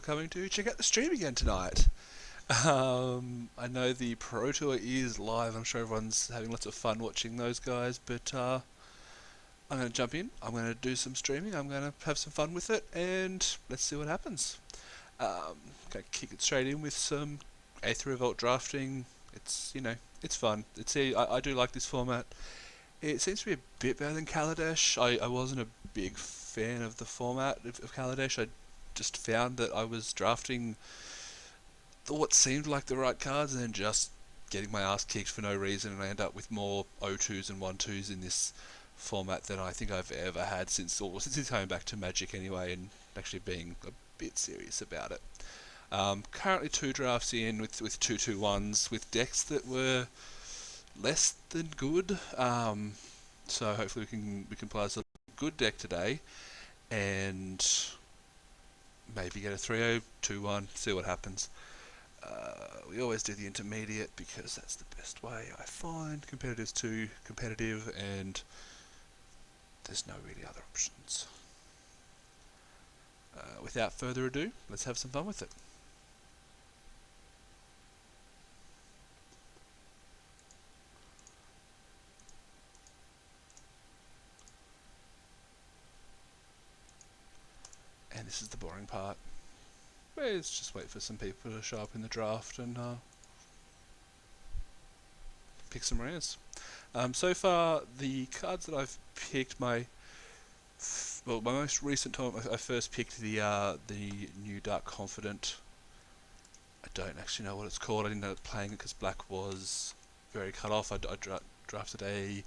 coming to check out the stream again tonight. I know the Pro Tour is live. I'm sure everyone's having lots of fun watching those guys, but I'm going to jump in. I'm going to do some streaming. I'm going to have some fun with it, and let's see what happens. Going to kick it straight in with some Aether Revolt drafting. It's fun. I do like this format. It seems to be a bit better than Kaladesh. I wasn't a big fan of the format of Kaladesh. I just found that I was drafting what seemed like the right cards and then just getting my ass kicked for no reason, and I end up with more O2s and 1-2s in this format than I think I've ever had since coming back to Magic anyway, and actually being a bit serious about it. Currently 2 drafts in with 2-2-1s with decks that were less than good. So hopefully we can play a good deck today, and maybe get a 3-0, 2-1, see what happens. We always do the intermediate because that's the best way I find. Competitive's too competitive, and there's no really other options. Without further ado, let's have some fun with it. And this is the boring part. Let's just wait for some people to show up in the draft and pick some rares. So far, the cards that I've picked, my most recent time, I first picked the new Dark Confident. I don't actually know what it's called. I didn't know playing it because black was very cut off. I drafted a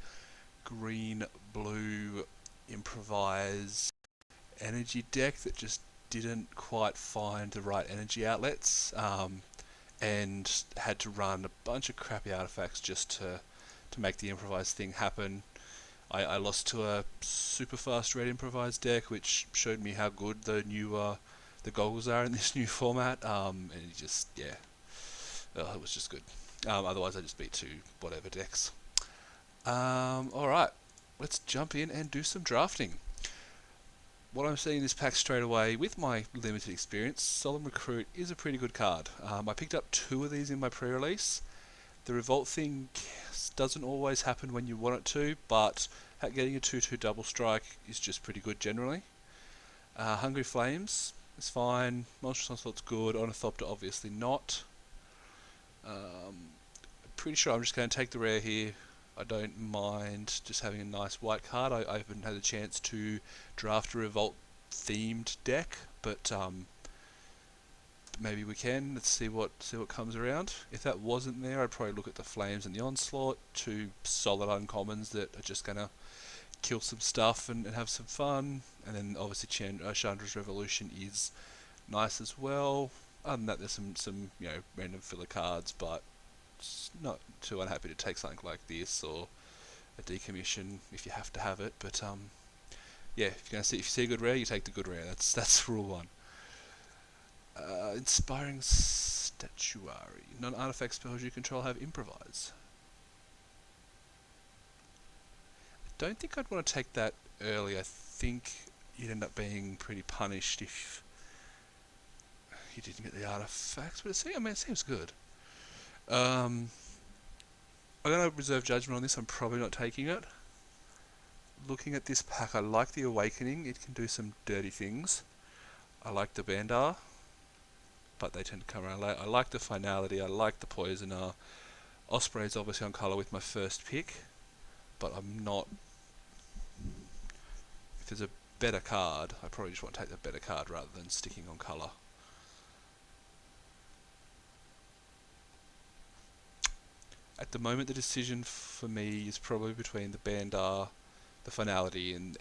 green-blue improvise energy deck that just didn't quite find the right energy outlets, and had to run a bunch of crappy artifacts just to make the improvised thing happen. I lost to a super fast red improvised deck, which showed me how good the goggles are in this new format, and it was just good. Otherwise I just beat 2 whatever decks. Alright, let's jump in and do some drafting. What I'm seeing in this pack straight away, with my limited experience, Solemn Recruit is a pretty good card. I picked up 2 of these in my pre-release. The Revolt thing doesn't always happen when you want it to, but getting a 2-2 double strike is just pretty good generally. Hungry Flames is fine. Monstrous Onslaught's good. Ornithopter obviously not. Pretty sure I'm just going to take the rare here. I don't mind just having a nice white card. I haven't had a chance to draft a Revolt themed deck, but maybe we can. Let's see what comes around. If that wasn't there, I'd probably look at the Flames and the Onslaught, 2 solid uncommons that are just gonna kill some stuff and have some fun. And then obviously Chandra's Revolution is nice as well. Other than that, there's some random filler cards, but not too unhappy to take something like this or a decommission if you have to have it. But yeah, if you see a good rare, you take the good rare. That's rule 1. Inspiring Statuary. Non-artifact spells you control have improvise. I don't think I'd want to take that early. I think you'd end up being pretty punished if you didn't get the artifacts. But it seems good. I'm going to reserve judgment on this. I'm probably not taking it. Looking at this pack, I like the Awakening. It can do some dirty things. I like the Bandar, but they tend to come around late. I like the Finality. I like the Poisoner. Osprey's obviously on colour with my first pick, but I'm not... If there's a better card, I probably just want to take the better card rather than sticking on colour. At the moment, the decision for me is probably between the Bandar, the Finality, and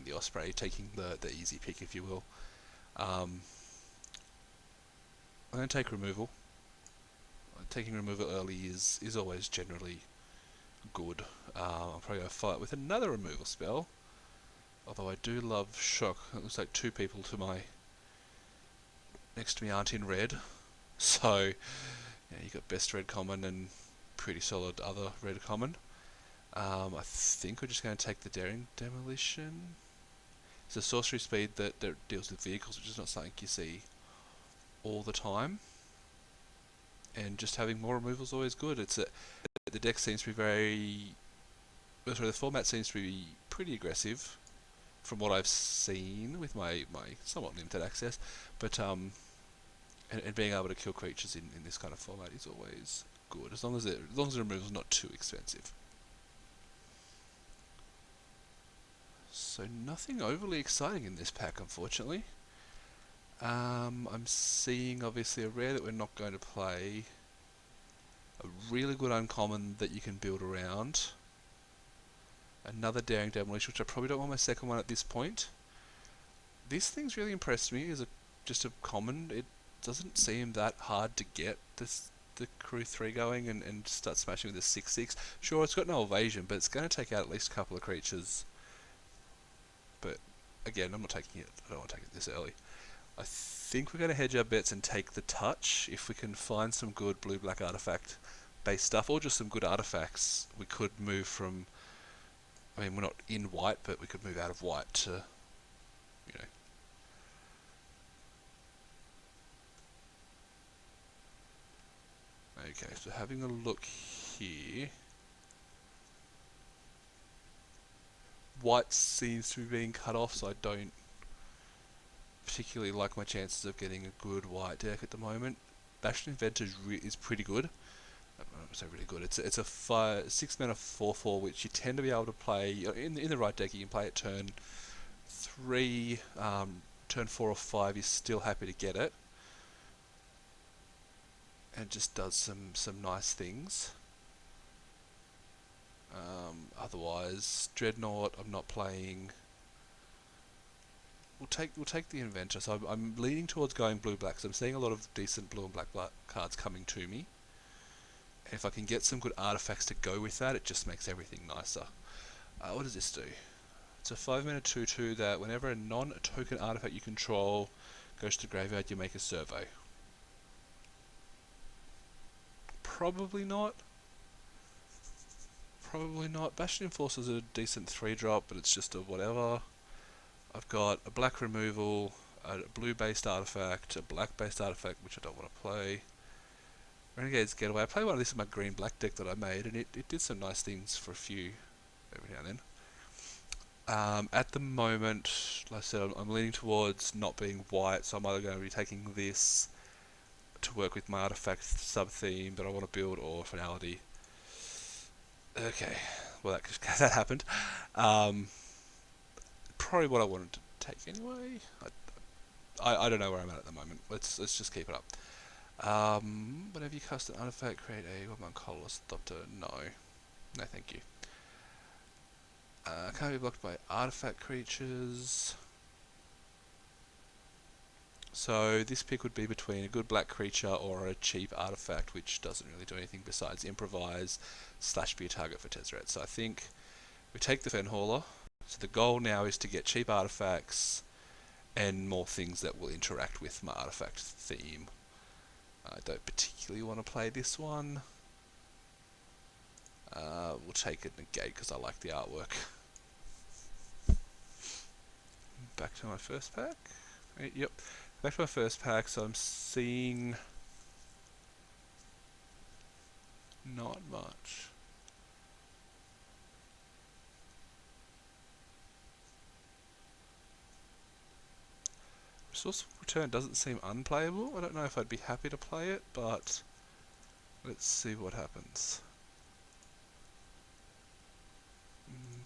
the Osprey, taking the easy pick, if you will. I'm going to take removal. Taking removal early is always generally good. I'm probably going to fight with another removal spell, although I do love Shock. It looks like 2 people next to me aren't in red, so you got best red common and pretty solid other red common. I think we're just going to take the Daring Demolition. It's a sorcery speed that deals with vehicles, which is not something you see all the time, and just having more removal is always good. The deck seems to be the format seems to be pretty aggressive from what I've seen with my somewhat limited access, but and being able to kill creatures in this kind of format is always good, as long as the removal is not too expensive. So nothing overly exciting in this pack, unfortunately. I'm seeing obviously a rare that we're not going to play, a really good uncommon that you can build around, another Daring Demolition, which I probably don't want my second one at this point. This thing's really impressed me as just a common. It doesn't seem that hard to get the crew 3 going and start smashing with a 6/6. Sure, it's got no evasion, but it's going to take out at least a couple of creatures. But again, I'm not taking it. I don't want to take it this early. I think we're going to hedge our bets and take the touch. If we can find some good blue-black artifact based stuff, or just some good artifacts, we could move from, I mean, we're not in white, but we could move out of white to, you know. Okay, so having a look here, white seems to be being cut off, so I don't particularly like my chances of getting a good white deck at the moment. Bastion Inventor is pretty good. I don't say really good. It's a 6-mana 4/4, which you tend to be able to play in the right deck. You can play it turn 3, turn 4 or 5. You're still happy to get it, and it just does some nice things. Otherwise, Dreadnought I'm not playing. We'll take the Inventor. So I'm leaning towards going blue-black. So I'm seeing a lot of decent blue and black cards coming to me. And if I can get some good artifacts to go with that, it just makes everything nicer. What does this do? It's a 5-mana 2/2 that whenever a non-token artifact you control goes to the graveyard, you make a survey. Probably not. Probably not. Bastion Enforcer is a decent 3-drop, but it's just a whatever. I've got a black removal, a blue-based artifact, a black-based artifact, which I don't want to play. Renegade's Getaway. I play one of this in my green-black deck that I made, and it did some nice things for a few every now and then. At the moment, like I said, I'm leaning towards not being white, so I'm either going to be taking this to work with my artifact sub-theme that I want to build, or Finality. Okay, well that happened. Probably what I wanted to take anyway. I don't know where I'm at the moment. Let's just keep it up. Whenever you cast an artifact, create a 1/1 colorless Doctor. No, thank you. Can't be blocked by artifact creatures. So this pick would be between a good black creature or a cheap artifact, which doesn't really do anything besides improvise / be a target for Tezzeret. So I think we take the Fenhauler. So the goal now is to get cheap artifacts and more things that will interact with my artifact theme. I don't particularly want to play this one. We'll take it Negate because I like the artwork. Back to my first pack. Yep, back to my first pack. So I'm seeing not much. Resource Return doesn't seem unplayable. I don't know if I'd be happy to play it, but let's see what happens.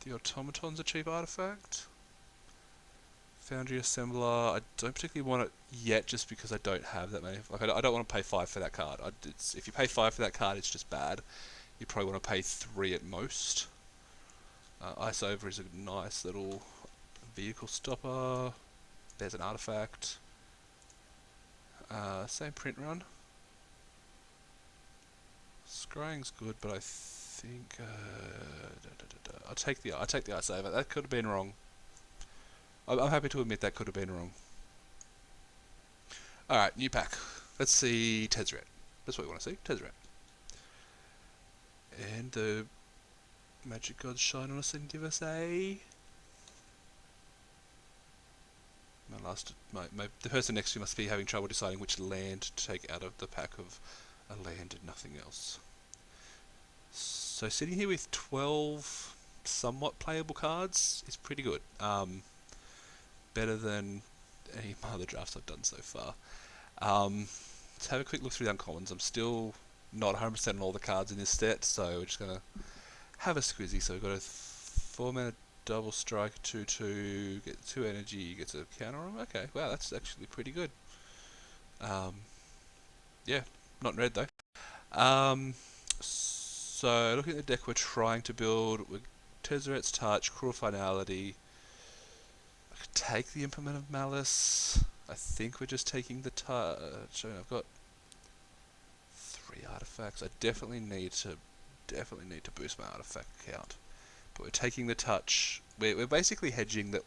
The Automaton's a cheap artifact. Foundry Assembler, I don't particularly want it yet just because I don't have that many. Like, I don't want to pay 5 for that card. If you pay 5 for that card, it's just bad. You probably want to pay 3 at most. Ice Over is a nice little vehicle stopper. There's an artifact. Same print run. Scrying's good, but I think I'll take the Ice Over. That could have been wrong. I'm happy to admit that could have been wrong. Alright, new pack. Let's see Tezzeret. That's what we want to see, Tezzeret. And the magic gods shine on us and give us a The person next to me must be having trouble deciding which land to take out of the pack of a land and nothing else. So sitting here with 12 somewhat playable cards is pretty good. Better than any other drafts I've done so far. Let's have a quick look through the uncommons. I'm still not 100% on all the cards in this set, so we're just going to have a squizzy. So we've got a 4-mana double strike, 2/2, get 2 energy, gets a counter on him. Okay, wow, that's actually pretty good. Yeah, not in red though. So looking at the deck we're trying to build, with Tezzeret's Touch, Cruel Finality. I could take the Implement of Malice. I think we're just taking the touch. I've got 3 artifacts. I definitely need to boost my artifact count. But we're taking the touch. We're basically hedging the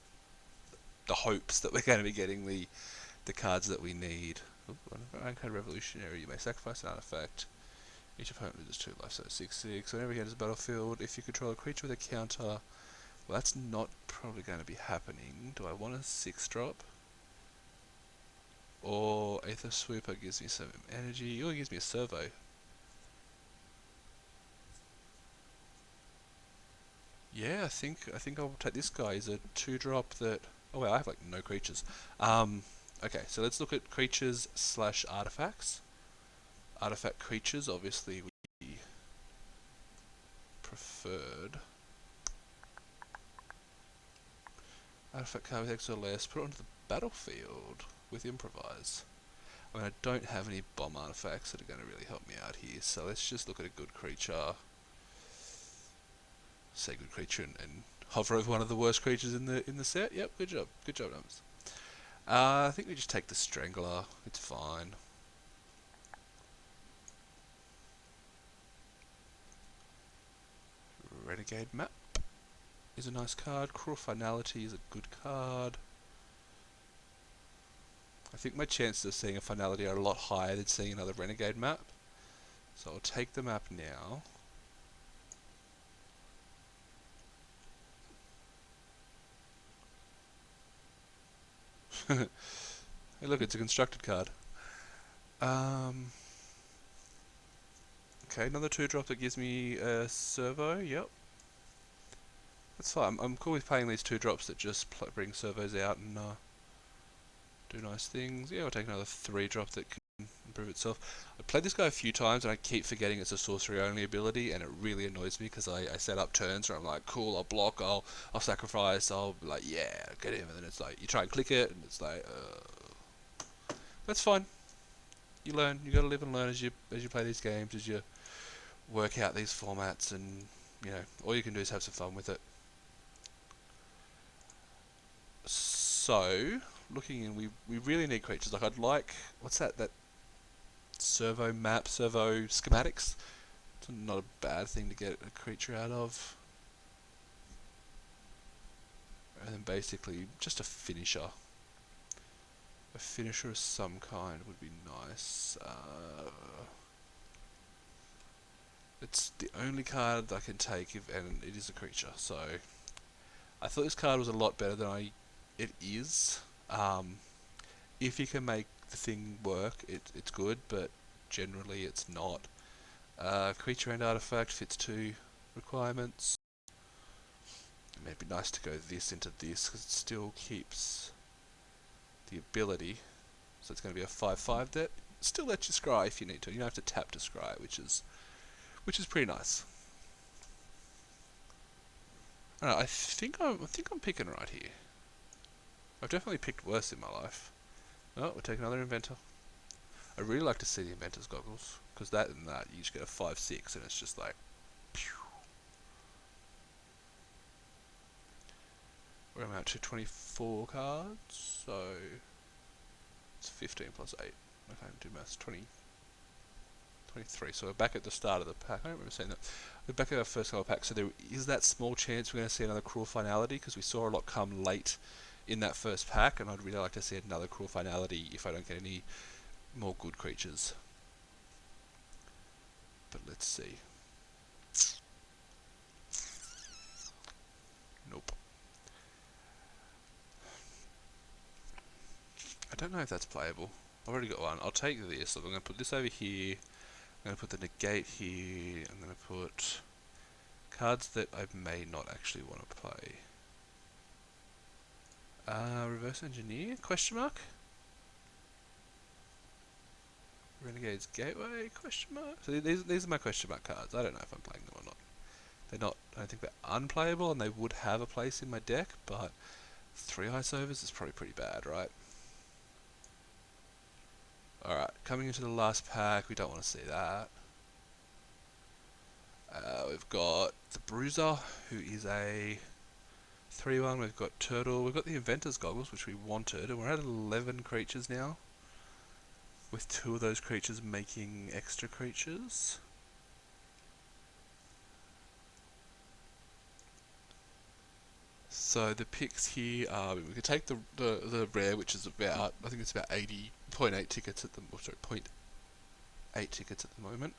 hopes that we're going to be getting the cards that we need. Aether Revolutionary. You may sacrifice an artifact. Each opponent loses 2 life, so 6/6. Whenever he enters the battlefield, if you control a creature with a counter, well, that's not probably going to be happening. Do I want a 6-drop? Or Aether Sweeper gives me some energy, or it gives me a servo. Yeah, I think I'll take this guy. He's a 2-drop that. Oh well, I have like no creatures. Okay, so let's look at creatures / artifacts. Artifact creatures, obviously, we preferred. Artifact card with X or less, put it onto the battlefield with Improvise. I mean, I don't have any bomb artifacts that are going to really help me out here, so let's just look at a good creature. Say good creature and hover over one of the worst creatures in the set. Yep, good job, Numbers. I think we just take the Strangler. It's fine. Renegade Map is a nice card. Cruel Finality is a good card. I think my chances of seeing a Finality are a lot higher than seeing another Renegade Map. So I'll take the map now. Hey look, it's a constructed card. Okay, another 2-drop that gives me a servo, yep. That's fine, I'm cool with playing these 2-drops that just bring servos out and do nice things. Yeah, I'll take another 3-drop that can improve itself. I've played this guy a few times and I keep forgetting it's a sorcery only ability, and it really annoys me because I set up turns where I'm like, cool, I'll block, I'll sacrifice, I'll be like, yeah, get him, and then it's like, you try and click it and it's like, that's fine. You learn, you gotta live and learn as you play these games, as you work out these formats, and you know, all you can do is have some fun with it. So, looking in, we really need creatures. Like, I'd like, what's that servo map, servo schematics? It's not a bad thing to get a creature out of. And then basically, just a finisher. A finisher of some kind would be nice. It's the only card I can take, and it is a creature, so I thought this card was a lot better than it is. If you can make the thing work, it's good, but generally it's not. Creature and artifact fits 2 requirements. It may be nice to go this into this, because it still keeps the ability. So it's going to be a 5/5 that still lets you scry if you need to. You don't have to tap to scry, which is pretty nice. I think I'm picking right here. I've definitely picked worse in my life. Oh, we'll take another Inventor. I really like to see the Inventor's Goggles, because that and that, you just get a 5/6 and it's just like, pew. Where am I at to 24 cards, so it's 15 plus 8. I can't do maths. 23. So we're back at the start of the pack. I don't remember saying that. We're back at our first color pack, so there is that small chance we're going to see another Cruel Finality, because we saw a lot come late in that first pack, and I'd really like to see another Cruel Finality if I don't get any more good creatures. But let's see. Nope. I don't know if that's playable. I've already got one. I'll take this. I'm going to put this over here. I'm going to put the negate here. I'm going to put cards that I may not actually want to play. Reverse Engineer? Question mark? Renegade's Gateway? Question mark? So these are my question mark cards. I don't know if I'm playing them or not. They're not. I don't think they're unplayable, and they would have a place in my deck, but 3 ice overs is probably pretty bad, right? Alright, coming into the last pack, we don't want to see that. We've got the Bruiser, who is a 3-1. We've got Turtle. We've got the Inventor's Goggles, which we wanted, and we're at 11 creatures now, with 2 of those creatures making extra creatures. So the picks here are, we could take the rare, which is about, I think it's about 80.8 tickets at the, oh, sorry, 0.8 tickets at the moment.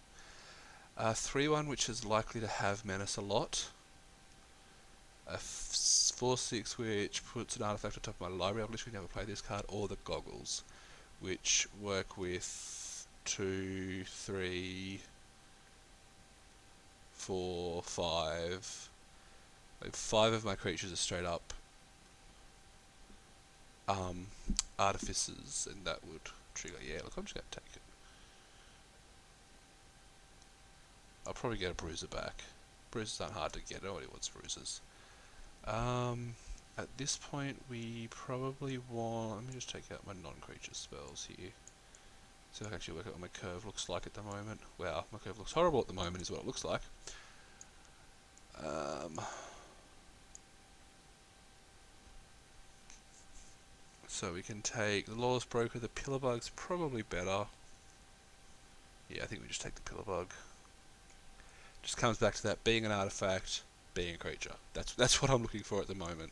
3-1, which is likely to have Menace a lot. A 4-6, which puts an artifact on top of my library. I've literally never played this card, or the Goggles, which work with 2, 3, 4, 5. Like 5 of my creatures are straight up artificers, and that would trigger. Yeah, look, I'm just going to take it. I'll probably get a Bruiser back. Bruisers aren't hard to get. Nobody wants Bruisers. At this point, we probably want... Let me just take out my non-creature spells here. So I can actually work out what my curve looks like at the moment. Wow, my curve looks horrible at the moment is what it looks like. So we can take the Lawless Broker. The Pillar Bug's probably better. Yeah, I think we just take the Pillar Bug. Just comes back to that being an artifact, being a creature. That's what I'm looking for at the moment.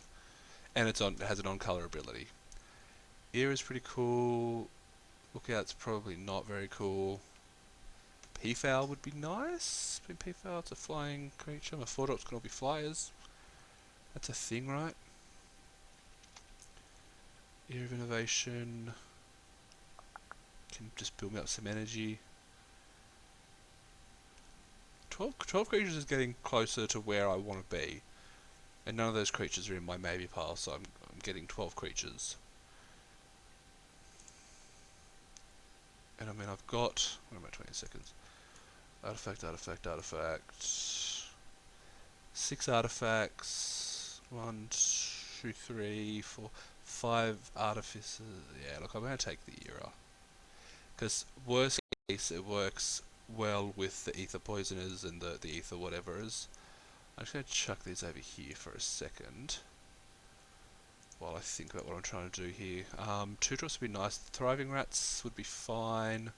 And it has an on-color ability. Ear is pretty cool. Lookout's probably not very cool. Peafowl would be nice. Peafowl, it's a flying creature. My 4-drops can all be flyers. That's a thing, right? Ear of Innovation can just build me up some energy. 12 creatures is getting closer to where I want to be. And none of those creatures are in my maybe pile, so I'm getting 12 creatures. And I mean, I've got... What am I, 20 seconds? Artifact, artifact, artifact. 6 artifacts. 1, 2, 3, 4, 5 artificers. Yeah, look, I'm going to take the Era. Because worst case, it works well with the Aether Poisoners and the Aether whatevers. I'm just going to chuck these over here for a second while I think about what I'm trying to do here. 2 drops would be nice. The Thriving Rats would be fine.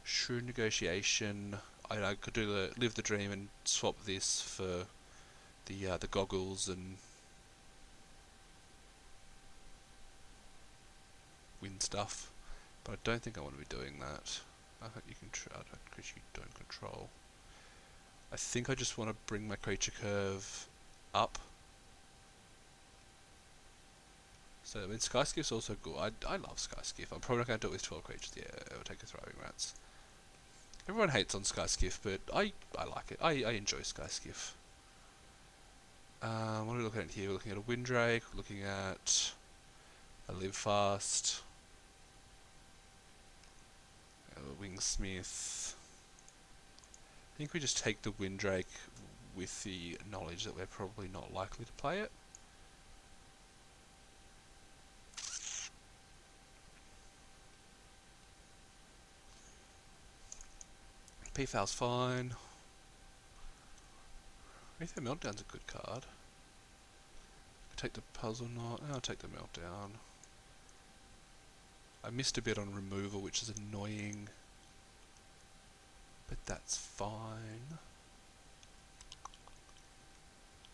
Shrewd Negotiation. I could do the Live the Dream and swap this for the Goggles and win stuff. But I don't think I want to be doing that. I hope you can try. Creature you don't control. I think I just want to bring my creature curve up. So I mean, Skyskiff's also good. I love Skyskiff. I'm probably not going to do it with 12 creatures. Yeah, I'll take a Thriving Rats. Everyone hates on Skyskiff, but I like it. I enjoy Skyskiff. What are we looking at here? We're looking at a Windrake. We're looking at a Live Fast. A Wingsmith. I think we just take the Windrake with the knowledge that we're probably not likely to play it. Peafowl's fine. Aether Meltdown's a good card. Take the Puzzle Knot. I'll take the Meltdown. I missed a bit on removal, which is annoying. But that's fine.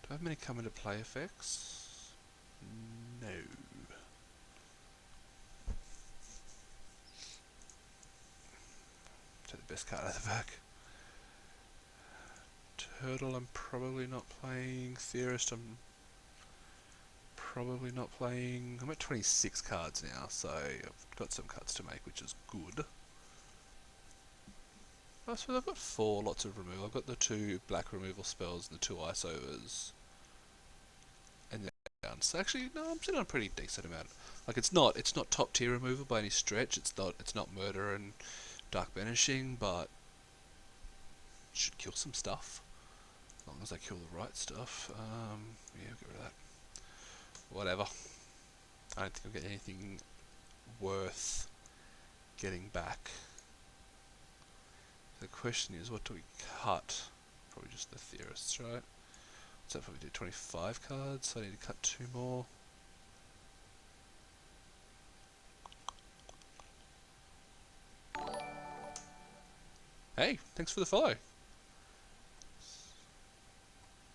Do I have many come into play effects? No. Take the best card out of the back. Turtle I'm probably not playing. Theorist I'm probably not playing. I'm at 26 cards now, so I've got some cuts to make, which is good. I suppose I've got 4 lots of removal. I've got the 2 black removal spells and the 2 ice overs. And then down. So actually, no, I'm sitting on a pretty decent amount. Like it's not top tier removal by any stretch. It's not murder and dark banishing, but it should kill some stuff. As long as I kill the right stuff. Yeah, get rid of that. Whatever. I don't think I'll get anything worth getting back. The question is, what do we cut? Probably just the Theorists, right? What's that probably do? 25 cards, so I need to cut 2 more. Hey, thanks for the follow.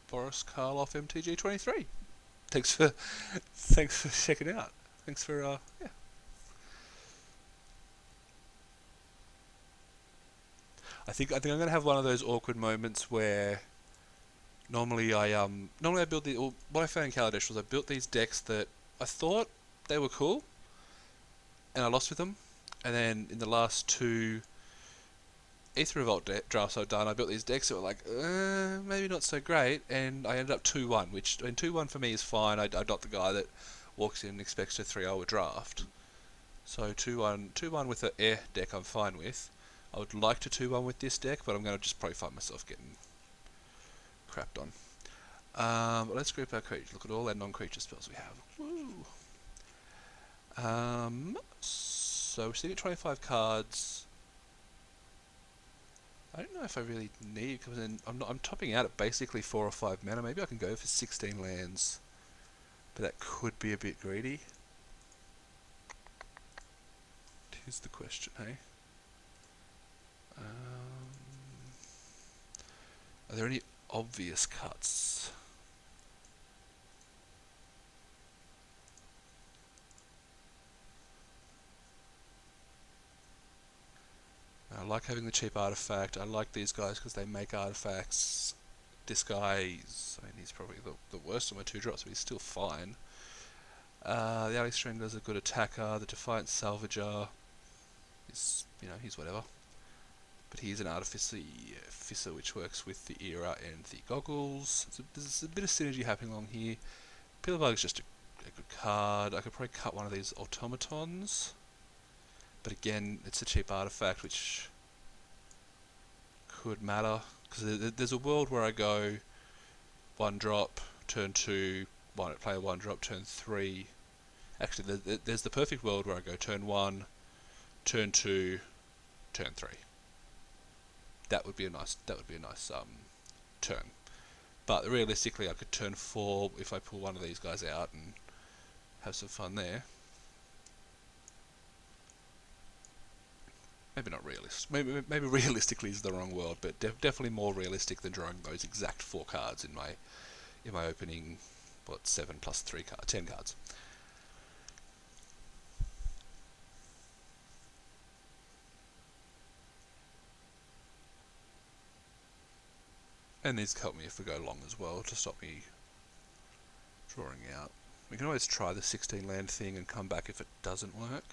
Boris Karloff MTG23. Thanks for checking out. Thanks for yeah. I think I'm gonna have one of those awkward moments where normally I build the. Well, what I found in Kaladesh was I built these decks that I thought they were cool, and I lost with them, and then in the last 2 Aether Revolt drafts I've done, I built these decks that were like, maybe not so great, and I ended up 2-1, which, I mean, 2-1 for me is fine. I'm not the guy that walks in and expects to 3-0 a draft. So 2-1 with an air deck I'm fine with. I would like to 2-1 with this deck, but I'm going to just probably find myself getting crapped on. Let's group our creatures. Look at all our non-creature spells we have. Woo! So we're sitting at 25 cards. I don't know if I really need, because I'm topping out at basically 4 or 5 mana. Maybe I can go for 16 lands, but that could be a bit greedy. Here's the question, hey? Are there any obvious cuts? I like having the cheap artifact. I like these guys because they make artifacts. This guy is, I mean, he's probably the worst of my 2 drops, but he's still fine. The Alley Strangler's a good attacker. The Defiant Salvager is, he's whatever. But he's an Artificer which works with the Era and the Goggles. There's a bit of synergy happening along here. Pillarbug's just a good card. I could probably cut one of these Automatons. But again, it's a cheap artifact which could matter. Because there's a world where I go 1 drop, turn 2, play a 1 drop, turn 3. Actually, there's the perfect world where I go turn 1, turn 2, turn 3. That would be a nice turn. But realistically, I could turn 4 if I pull one of these guys out and have some fun there. Maybe not realistic. Maybe realistically is the wrong word, but definitely more realistic than drawing those exact 4 cards in my opening. 7 plus 3 cards, 10 cards. And these help me if we go long as well to stop me drawing out. We can always try the 16 land thing and come back if it doesn't work.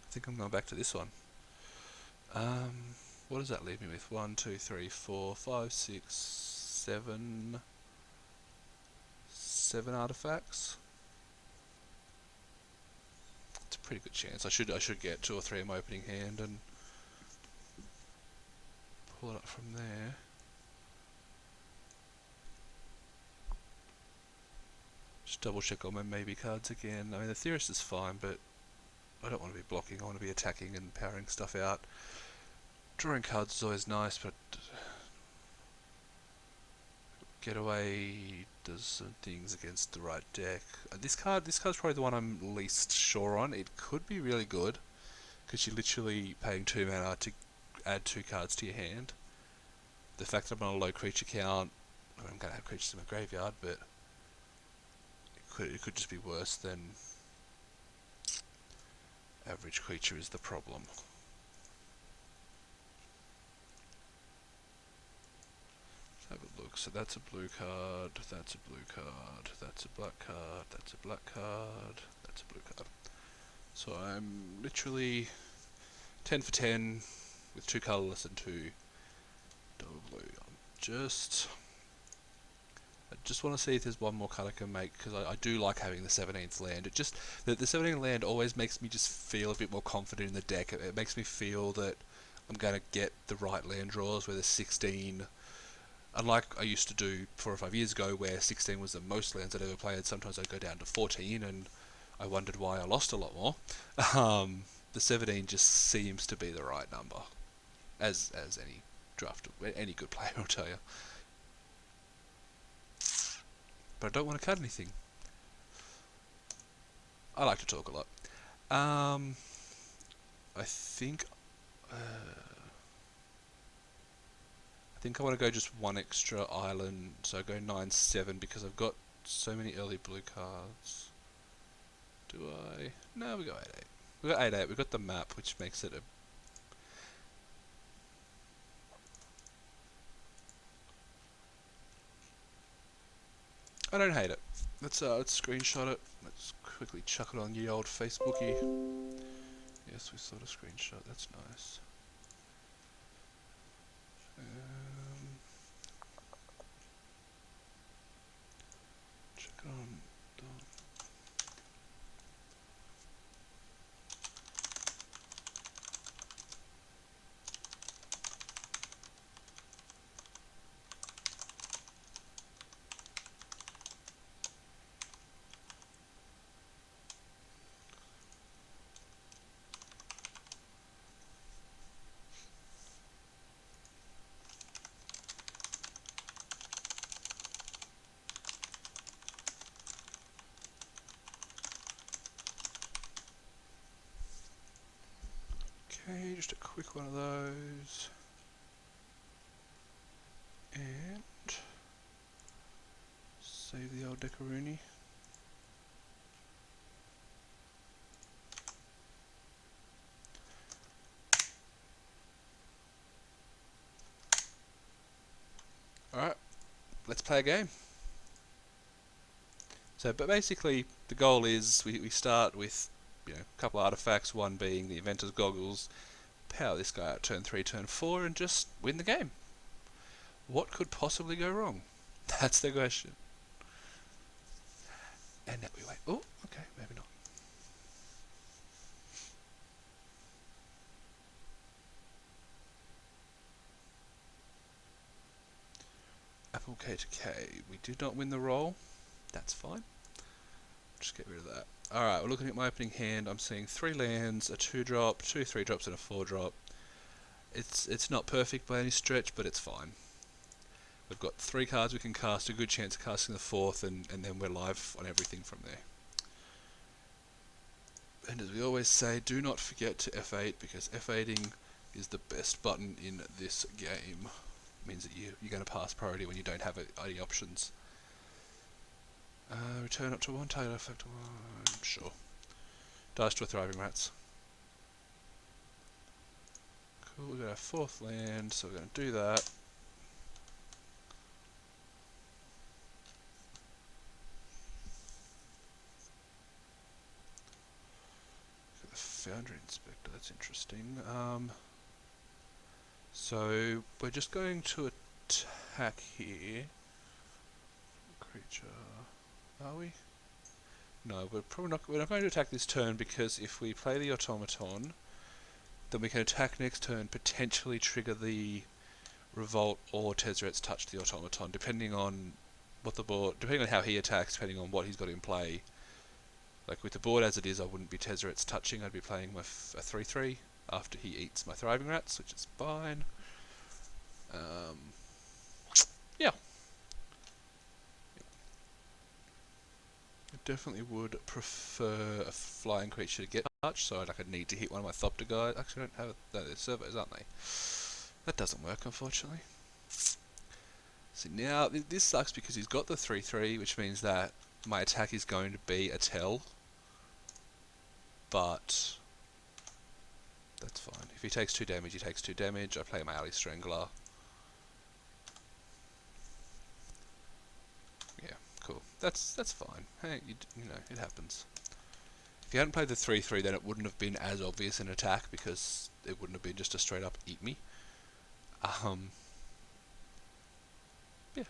I think I'm going back to this one. What does that leave me with? 1, 2, 3, 4, 5, 6, 7... 7 artifacts. It's a pretty good chance. I should get 2 or 3 in my opening hand and pull it up from there. Just double check all my maybe cards again. I mean, the Theorist is fine, but I don't want to be blocking. I want to be attacking and powering stuff out. Drawing cards is always nice, but Getaway does some things against the right deck. This card's probably the one I'm least sure on. It could be really good, because you're literally paying 2 mana to add 2 cards to your hand. The fact that I'm on a low creature count, I mean, I'm going to have creatures in my graveyard, but it could just be worse than average creature is the problem. look. So that's a blue card, that's a blue card, that's a black card, that's a black card, that's a blue card. So I'm literally 10 for 10 with 2 colourless and 2 double blue. I just want to see if there's one more card I can make, because I do like having the 17th land. The 17th land always makes me just feel a bit more confident in the deck. It makes me feel that I'm going to get the right land draws, where there's 16. Unlike I used to do 4 or 5 years ago, where 16 was the most lands I'd ever played, sometimes I'd go down to 14, and I wondered why I lost a lot more. The 17 just seems to be the right number, as any good player will tell you. But I don't want to cut anything. I like to talk a lot. I think I want to go just one extra island, so I go 9/7 because I've got so many early blue cards. Do I? No, we go 8/8. We got 8/8. We got the map, which makes it a. I don't hate it. Let's screenshot it. Let's quickly chuck it on the old Facebooky. Yes, we sort of screenshot. That's nice. Check it on. Okay, just a quick one of those. And save the old Decaruni. Alright, let's play a game. So, but basically, the goal is we start with, a couple of artifacts, one being the Inventor's Goggles, power this guy out turn 3, turn 4, and just win the game. What could possibly go wrong? That's the question. And now we wait. Oh, okay, maybe not. Apple K to K. We did not win the roll. That's fine. Just get rid of that. Alright, we're looking at my opening hand. I'm seeing 3 lands, a 2-drop, 2 3-drops, and a 4-drop. It's not perfect by any stretch, but it's fine. We've got 3 cards we can cast, a good chance of casting the 4th, and then we're live on everything from there. And as we always say, do not forget to F8, because F8ing is the best button in this game. It means that you're going to pass priority when you don't have any options. Return up to 1, target effect 1, sure. Dice to a Thriving Rats. Cool, we've got our 4th land, so we're going to do that. Got the Foundry Inspector, that's interesting. So we're just going to attack here. Creature, are we? No, we're not going to attack this turn, because if we play the Automaton, then we can attack next turn, potentially trigger the Revolt or Tezzeret's Touch the Automaton, depending on depending on how he attacks, depending on what he's got in play. Like with the board as it is, I wouldn't be Tezzeret's touching, I'd be playing a 3/3 after he eats my Thriving Rats, which is fine. Yeah. I definitely would prefer a flying creature to get touched, so I'd need to hit one of my Thopter guys. Actually, I don't have they're servos, aren't they? That doesn't work, unfortunately. So now, this sucks because he's got the 3/3, which means that my attack is going to be a tell. But that's fine. If he takes 2 damage, he takes 2 damage. I play my Alley Strangler. That's fine. Hey, you know, it happens. If you hadn't played the 3/3, then it wouldn't have been as obvious an attack because it wouldn't have been just a straight up eat me. Um, yeah.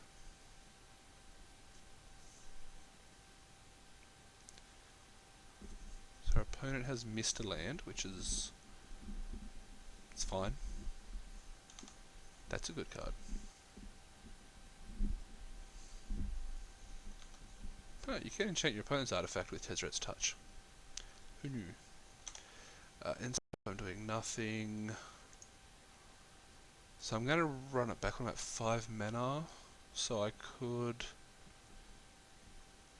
So our opponent has missed a land, which is it's fine. That's a good card. Oh, you can enchant your opponent's artifact with Tezzret's Touch. Who knew? And I'm doing nothing. So I'm going to run it back when I'm at 5 mana. So I could...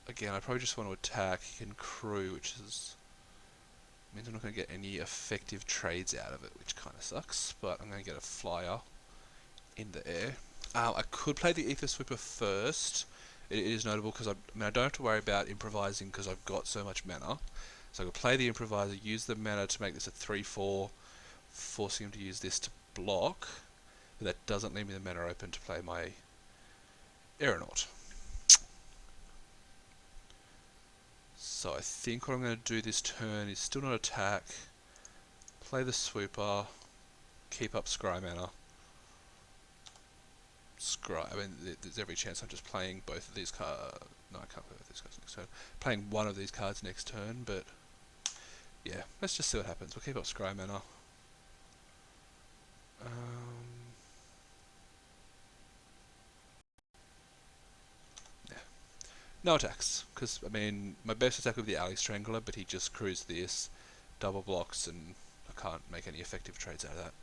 Again, I probably just want to attack and crew, which is... means I'm not going to get any effective trades out of it, which kind of sucks. But I'm going to get a flyer in the air. I could play the Aether Sweeper first. It is notable because I don't have to worry about improvising because I've got so much mana. So I could play the Improviser, use the mana to make this a 3/4, forcing him to use this to block. But that doesn't leave me the mana open to play my Aeronaut. So I think what I'm going to do this turn is still not attack, play the Swooper, keep up Scry mana. I mean, there's every chance I'm just playing both of these cards. No, I can't play both these cards next turn. Playing one of these cards next turn, but yeah, let's just see what happens. We'll keep up Scry mana. Yeah. No attacks, because I mean, my best attack would be the Alley Strangler, but he just crews this, double blocks, and I can't make any effective trades out of that.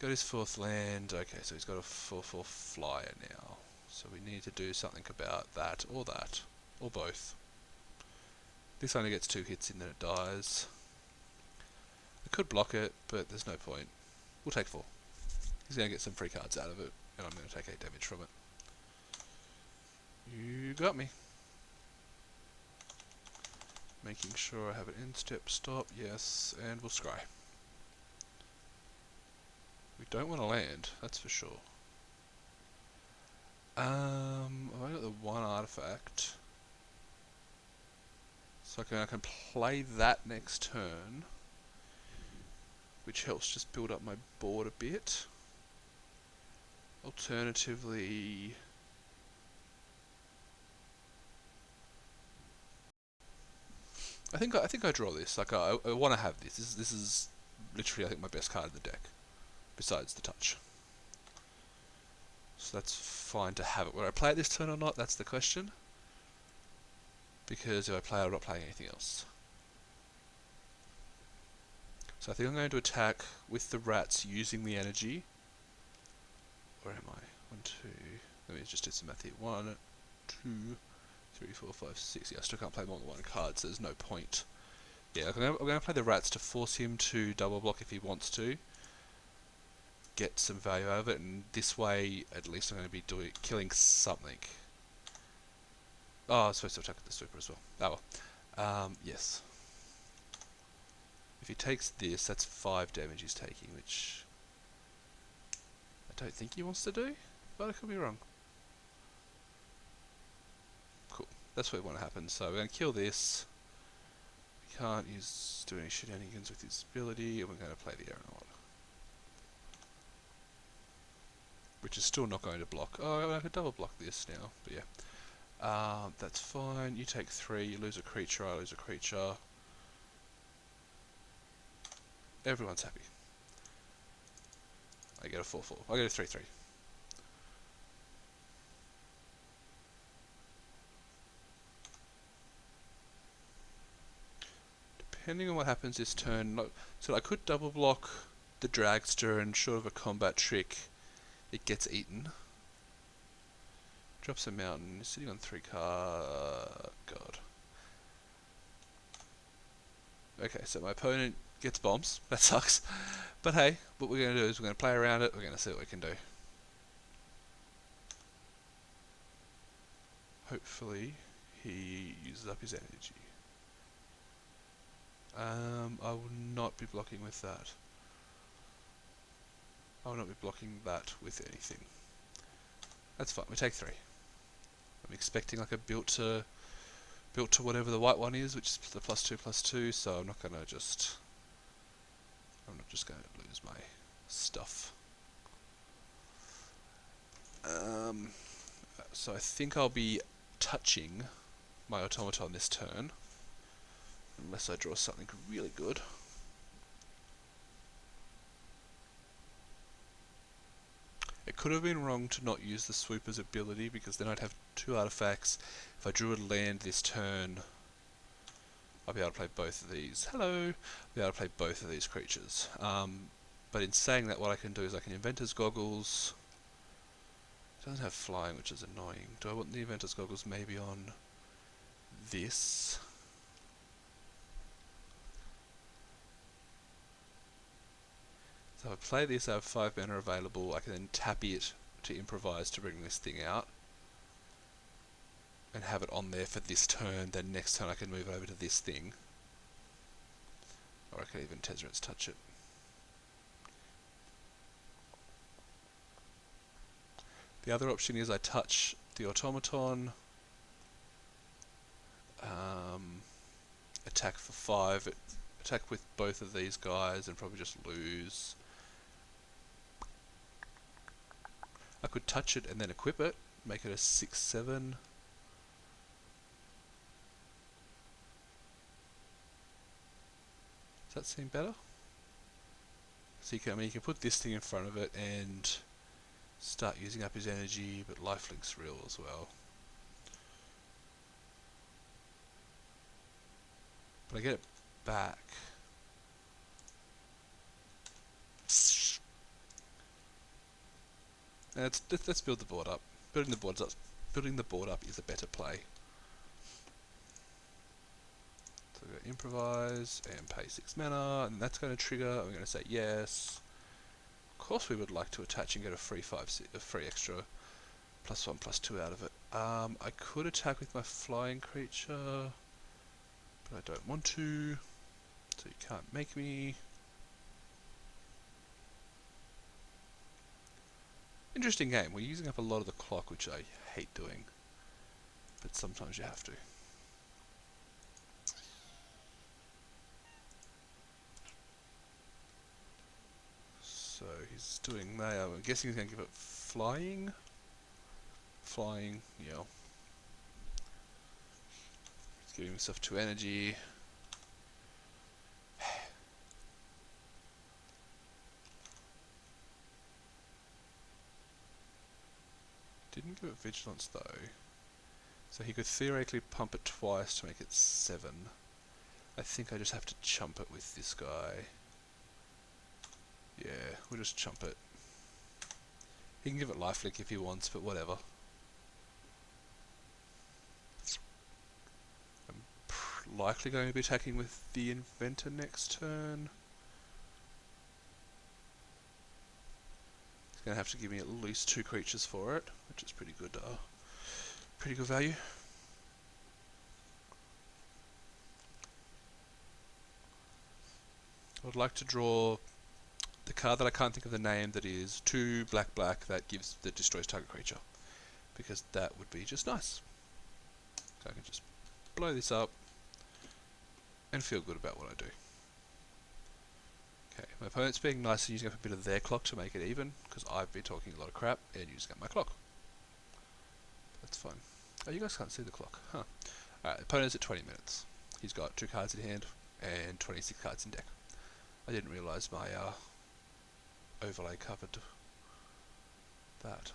Got his 4th land. Okay, so he's got a 4/4 flyer now. So we need to do something about that, or both. This only gets 2 hits in, then it dies. I could block it, but there's no point. We'll take 4. He's going to get some free cards out of it, and I'm going to take 8 damage from it. You got me. Making sure I have an end step stop, yes, and we'll scry. We don't want to land, that's for sure. I got the 1 artifact. So I can play that next turn, which helps just build up my board a bit. Alternatively, I think I draw this. Like I want to have this. This is literally I think my best card in the deck, besides the touch. So that's fine to have it. Will I play it this turn or not? That's the question. Because if I play it, I'm not playing anything else. So I think I'm going to attack with the rats using the energy. Where am I? 1, 2. Let me just do some math here. 1, 2, 3, 4, 5, 6. Yeah, I still can't play more than 1 card, so there's no point. Yeah, I'm going to play the rats to force him to double block if he wants to. Get some value out of it, and this way, at least I'm going to be killing something. Oh, I was supposed to attack with the Super as well. Oh well. Yes. If he takes this, that's 5 damage he's taking, which I don't think he wants to do, but I could be wrong. Cool. That's what we want to happen. So we're going to kill this. We can't do any shenanigans with his ability, and we're going to play the Aeronaut. Which is still not going to block. Oh, I could double block this now, but yeah. That's fine. You take 3, you lose a creature, I lose a creature. Everyone's happy. I get a 4/4. I get a 3/3. Depending on what happens this turn, so I could double block the Dragster and short of a combat trick, it gets eaten. Drops a mountain, sitting on 3 card. God. Okay, so my opponent gets bombs. That sucks. But hey, what we're going to do is we're going to play around it. We're going to see what we can do. Hopefully, he uses up his energy. I will not be blocking with that. I will not be blocking that with anything. That's fine. We take 3. I'm expecting like a built to whatever the white one is, which is the +2/+2. So I'm not just going to lose my stuff. So I think I'll be touching my automaton this turn, unless I draw something really good. It could have been wrong to not use the Swooper's ability, because then I'd have 2 artifacts. If I drew a land this turn, I'll be able to play both of these. Hello! I'll be able to play both of these creatures. But in saying that, what I can do is I can Inventor's Goggles. It doesn't have flying, which is annoying. Do I want the Inventor's Goggles maybe on this? So if I play this, I have 5 mana available. I can then tap it to improvise to bring this thing out and have it on there for this turn. Then next turn I can move it over to this thing, or I can even Tezzerets touch it. The other option is I touch the automaton, attack for 5, attack with both of these guys and probably just lose. I could touch it and then equip it, make it a 6/7. Does that seem better? So you can, you can put this thing in front of it and start using up his energy, but lifelink's real as well. But I get it back. And let's build the board up. Building the board up is a better play. So we're going to improvise and pay 6 mana, and that's going to trigger. I'm going to say yes. Of course, we would like to attach and get a free extra +1/+2 out of it. I could attack with my flying creature, but I don't want to. So you can't make me. Interesting game. We're using up a lot of the clock, which I hate doing, but sometimes you have to. So he's doing that. I'm guessing he's going to give it flying. Flying, yeah. He's giving himself 2 energy. Didn't give it vigilance though. So he could theoretically pump it twice to make it 7. I think I just have to chump it with this guy. Yeah, we'll just chump it. He can give it lifelink if he wants, but whatever. I'm likely going to be attacking with the Inventor next turn. He's going to have to give me at least 2 creatures for it, which is pretty good value. I would like to draw the card that I can't think of the name, that is 2 black that destroys target creature, because that would be just nice. So I can just blow this up and feel good about what I do. Okay, my opponent's being nice and using up a bit of their clock to make it even, because I've been talking a lot of crap and using up my clock. That's fine. Oh, you guys can't see the clock, huh? Alright, opponent's at 20 minutes. He's got 2 cards in hand and 26 cards in deck. I didn't realise my overlay covered that.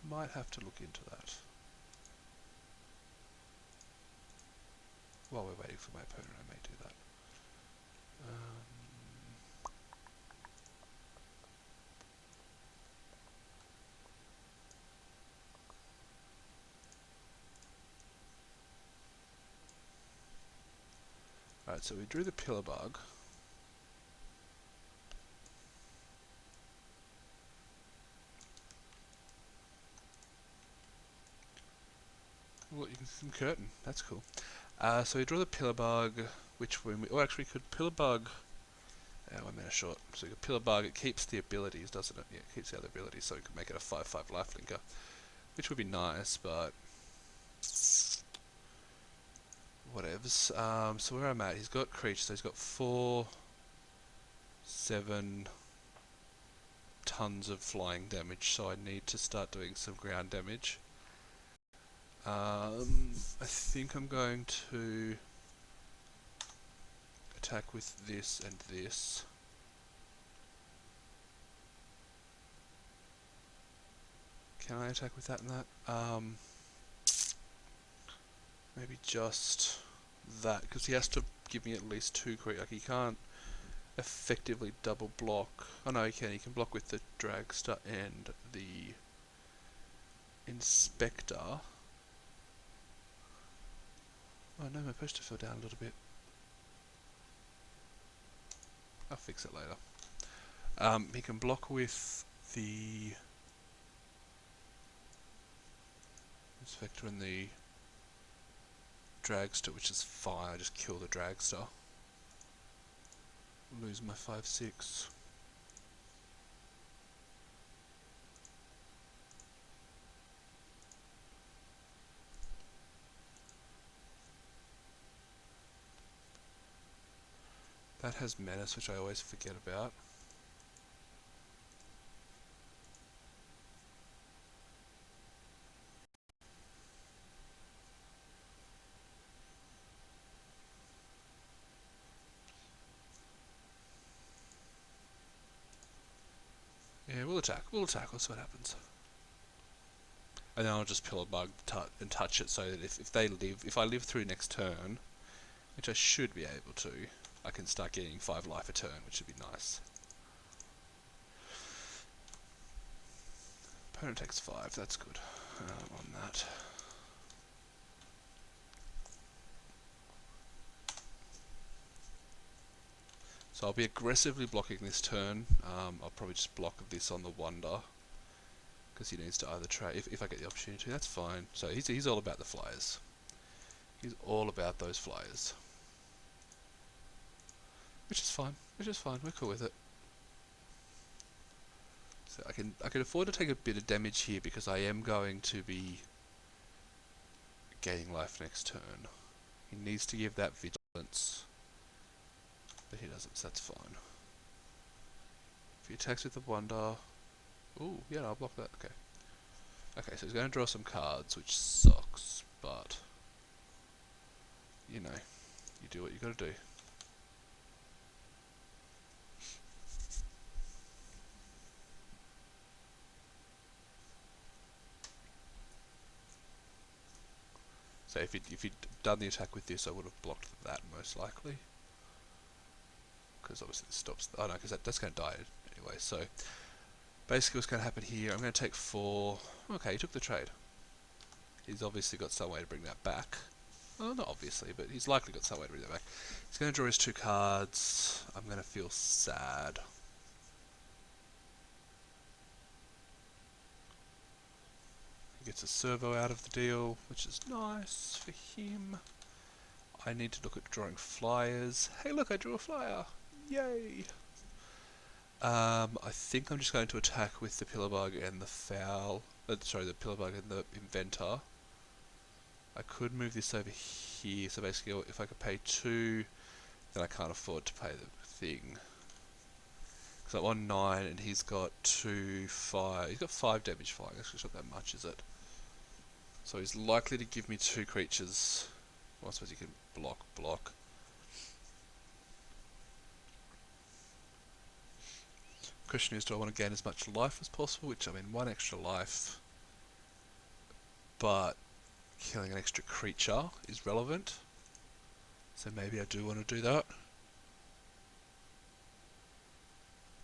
Might have to look into that while we're waiting for my opponent. I may do that. Alright, so we drew the pillar bug. Well, you can see some curtain. That's cool. So we draw the pillar bug, which when we actually could pillar bug. 1 minute short. So you could pillar bug. It keeps the abilities, doesn't it? Yeah, it keeps the other abilities, so we could make it a 5/5 lifelinker. which would be nice, but whatevs. So where I'm at, he's got creatures, so he's got 4, 7 tons of flying damage, so I need to start doing some ground damage. I think I'm going to attack with this and this. Can I attack with that and that? Maybe just that, because he has to give me at least 2 crit. Like, he can't effectively double block. Oh no, he can. He can block with the Dragster and the Inspector. Oh no, my poster fell down a little bit. I'll fix it later. He can block with the Inspector and the Dragster, which is fine. I just kill the Dragster. Lose my 5/6. That has Menace, which I always forget about. Yeah, we'll attack. We'll see what happens. And then I'll just Pillar Bug and touch it, so that if I live through next turn, which I should be able to, I can start getting 5 life a turn, which would be nice. Opponent takes 5, that's good. On that. So I'll be aggressively blocking this turn. I'll probably just block this on the Wonder, because he needs to either try, if I get the opportunity, that's fine. So he's all about the flyers. He's all about those flyers. Which is fine, we're cool with it. So I can afford to take a bit of damage here, because I am going to be gaining life next turn. He needs to give that vigilance, but he doesn't, so that's fine. If he attacks with the Wonder... Ooh, yeah, I'll block that, okay. Okay, so he's going to draw some cards, which sucks, but... You know, you do what you gotta do. So if he'd done the attack with this, I would have blocked that most likely. Because obviously this stops... Oh no, because that's going to die anyway, so... Basically what's going to happen here, I'm going to take 4... Okay, he took the trade. He's obviously got some way to bring that back. Well, not obviously, but he's likely got some way to bring that back. He's going to draw his 2 cards. I'm going to feel sad. He gets a servo out of the deal, which is nice for him. I need to look at drawing flyers. Hey look, I drew a flyer! Yay! I think I'm just going to attack with the Pillar Bug and the Foul. Sorry, the Pillar Bug and the Inventor. I could move this over here, so basically if I could pay 2, then I can't afford to pay the thing. Because I won 9 and he's got 2, 5. He's got 5 damage flying, actually it's not that much, is it? So he's likely to give me 2 creatures. Well, I suppose he can block. Question is, do I want to gain as much life as possible? Which, I mean, 1 extra life, but killing an extra creature is relevant. So maybe I do want to do that.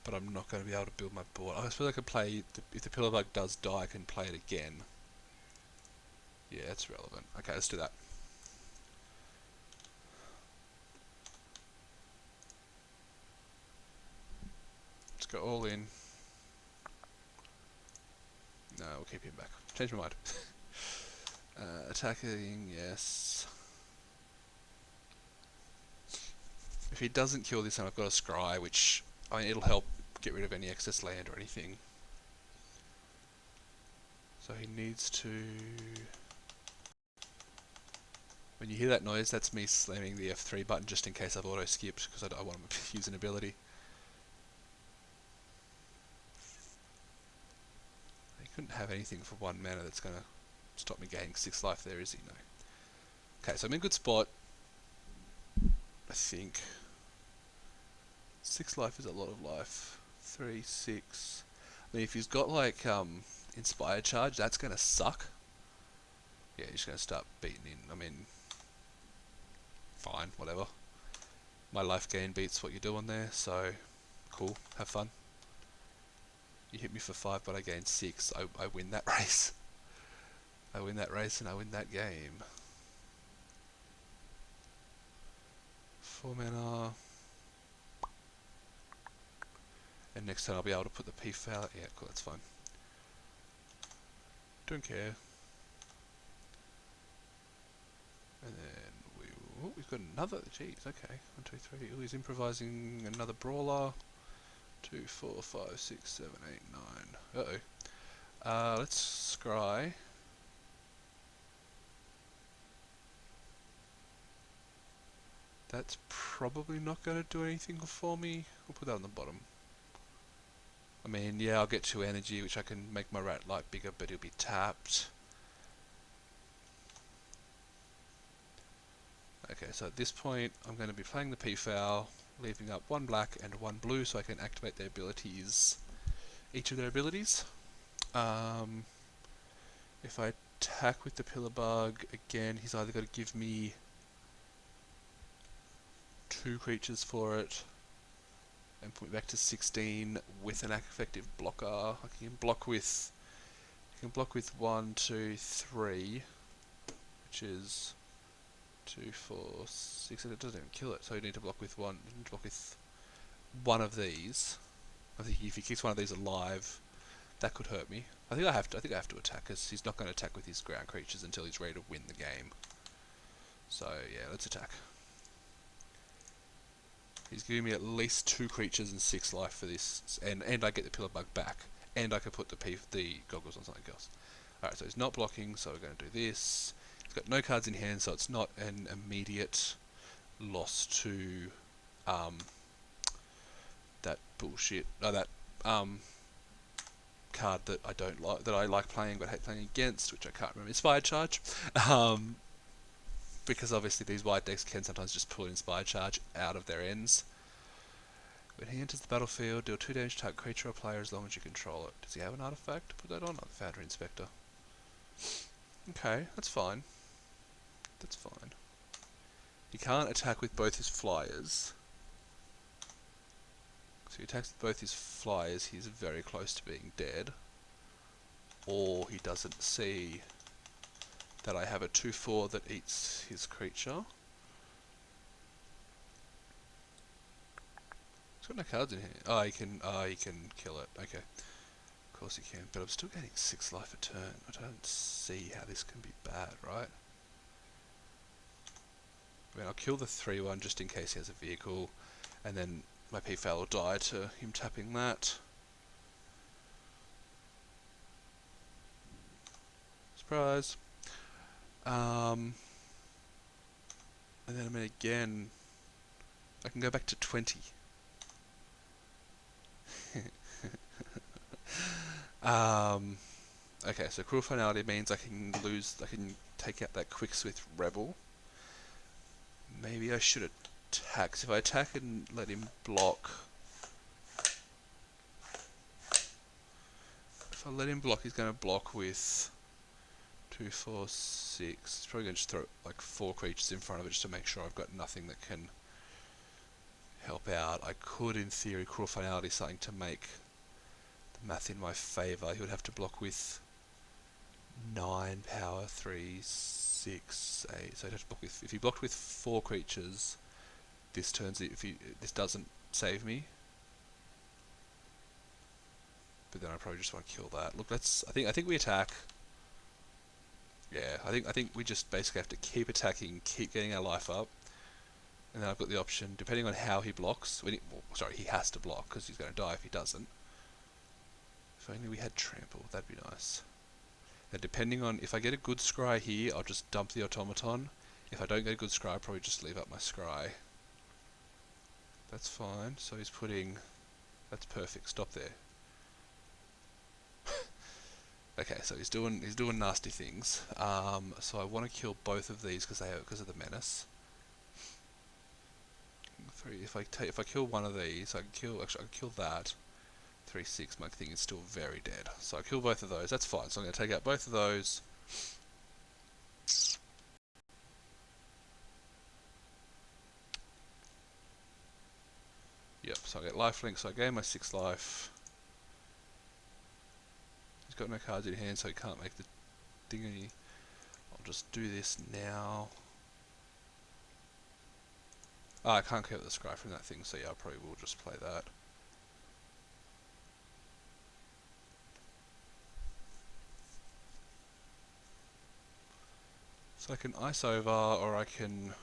But I'm not going to be able to build my board. I suppose I could play, if the Pillar Bug does die, I can play it again. Yeah, it's relevant. Okay, let's do that. Let's go all in. No, we'll keep him back. Change my mind. Attacking, yes. If he doesn't kill this, then I've got a Scry, which, I mean, it'll help get rid of any excess land or anything. So he needs to... When you hear that noise, that's me slamming the F3 button just in case I've auto-skipped, because I don't want to use an ability. He couldn't have anything for 1 mana that's going to stop me gaining 6 life there, is he? No. Okay, so I'm in good spot. I think 6 life is a lot of life. 3, 6. I mean, if he's got like Inspired Charge, that's going to suck. Yeah, he's going to start beating in. I mean, fine, whatever. My life gain beats what you're doing there, so cool, have fun. You hit me for 5, but I gain 6. I win that race. I win that race and I win that game. 4 mana. And next turn I'll be able to put the P-Foul. Yeah, cool, that's fine. Don't care. And then we've got another. Jeez, okay. 1, 2, 3. Oh, he's improvising another brawler. 2, 4, 5, 6, 7, 8, 9. Uh-oh. Let's scry. That's probably not going to do anything for me. We'll put that on the bottom. I mean, yeah, I'll get 2 energy, which I can make my rat light bigger, but it'll be tapped. Okay, so at this point, I'm going to be playing the P-Foul, leaving up 1 black and 1 blue, so I can activate their abilities, each of their abilities. If I attack with the Pillar Bug, again, he's either got to give me 2 creatures for it, and put me back to 16 with an effective blocker. I can block with 1, 2, 3, which is 2, 4, 6, and it doesn't even kill it. So you need to block with one. You need to block with one of these. I think if he keeps one of these alive, that could hurt me. I think I have to attack, because he's not going to attack with his ground creatures until he's ready to win the game. So yeah, let's attack. He's giving me at least 2 creatures and 6 life for this, and I get the Pillar Bug back, and I can put the goggles on something else. Alright, so he's not blocking, so we're going to do this. He's got no cards in hand, so it's not an immediate loss to that bullshit, that card that I don't like, that I like playing but hate playing against, which I can't remember. Inspired Charge. Because obviously these white decks can sometimes just pull Inspired Charge out of their ends. When he enters the battlefield, deal 2 damage to target creature or player as long as you control it. Does he have an artifact to put that on? Foundry Inspector. Okay, that's fine. That's fine. He can't attack with both his flyers. So he attacks with both his flyers, he's very close to being dead. Or he doesn't see that I have a 2/4 that eats his creature. He's got no cards in here. Oh, he can kill it. Okay. Of course he can. But I'm still getting 6 life a turn. I don't see how this can be bad, right? I mean, I'll kill the 3/1 just in case he has a vehicle, and then my P-Foul will die to him tapping that. Surprise! And then I mean again, I can go back to 20. Okay, so Cruel Finality means I can take out that Quicksmith Rebel. Maybe I should attack. So if I attack and let him block... If I let him block, he's going to block with 2, 4, 6. He's probably going to just throw like 4 creatures in front of it just to make sure I've got nothing that can help out. I could, in theory, Cruel Finality something to make the math in my favour. He would have to block with 9 power, 3, 6, 8. So he'd have to block with... If he blocked with 4 creatures, this turns it. This doesn't save me. But then I probably just want to kill that. Look, let's... I think we attack. Yeah, I think we just basically have to keep attacking, keep getting our life up, and then I've got the option, depending on how he blocks. Well, sorry, he has to block because he's going to die if he doesn't. If only we had trample, that'd be nice. Now depending on, if I get a good scry here, I'll just dump the automaton. If I don't get a good scry, I'll probably just leave up my scry. That's fine, so he's putting, that's perfect, stop there. Okay, so he's doing nasty things. So I want to kill both of these because of the menace. If I kill one of these, I can kill that. 3/6. My thing is still very dead. So I kill both of those. That's fine. So I'm going to take out both of those. Yep. So I get lifelink. So I gain my 6 life. He's got no cards in hand, so he can't make the thingy. I'll just do this now. I can't keep the scry from that thing, so yeah, I probably will just play that. So I can ice over, or I can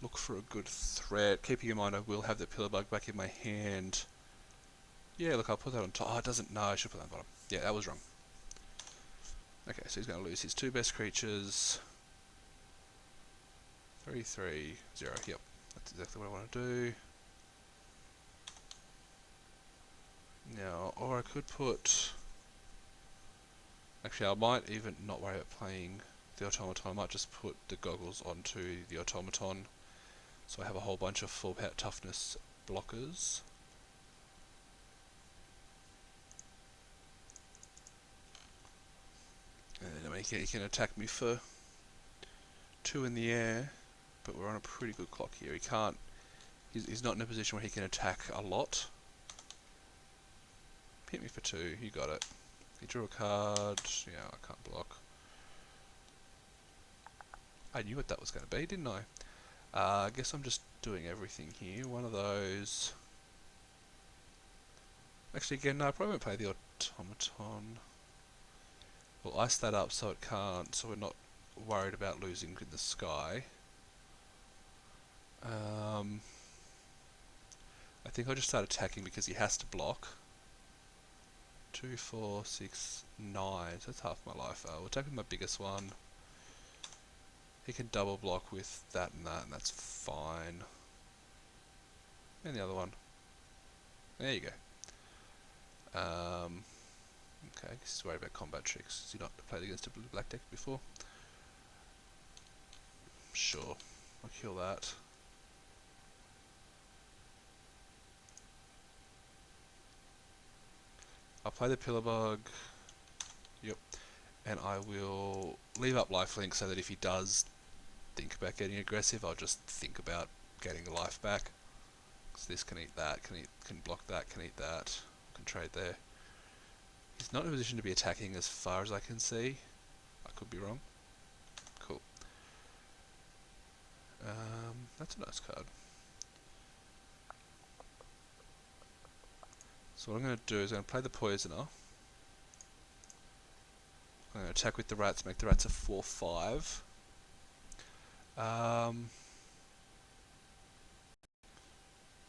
look for a good threat. Keeping in mind I will have the pillar bug back in my hand. Yeah, look, I'll put that on top. Oh, it doesn't. No, I should put that on bottom. Yeah, that was wrong. Okay, so he's going to lose his 2 best creatures. 3, 3, 0. Yep, that's exactly what I want to do. Now, or I could put... Actually, I might even not worry about playing the automaton. I might just put the goggles onto the automaton. So I have a whole bunch of full toughness blockers. And I mean, he can attack me for 2 in the air, but we're on a pretty good clock here. He can't... He's not in a position where he can attack a lot. Hit me for 2, you got it. He drew a card. Yeah, I can't block. I knew what that was going to be, didn't I? I guess I'm just doing everything here. One of those... Actually, again, no, I probably won't play the automaton. We'll ice that up so it can't, so we're not worried about losing in the sky. I think I'll just start attacking because he has to block. 2, 4, 6, 9. So that's half my life. We'll attack with my biggest one. He can double block with that, and that's fine. And the other one. There you go. Okay, I guess he's worried about combat tricks. Has he not played against a blue black deck before? Sure, I'll kill that. I'll play the pillar bug. Yep. And I will leave up lifelink so that if he does think about getting aggressive, I'll just think about getting a life back. So this can eat that, can block that, can eat that, can trade there. He's not in a position to be attacking as far as I can see. I could be wrong. Cool. That's a nice card. So what I'm going to do is I'm going to play the Poisoner. I'm going to attack with the rats, make the rats a 4/5.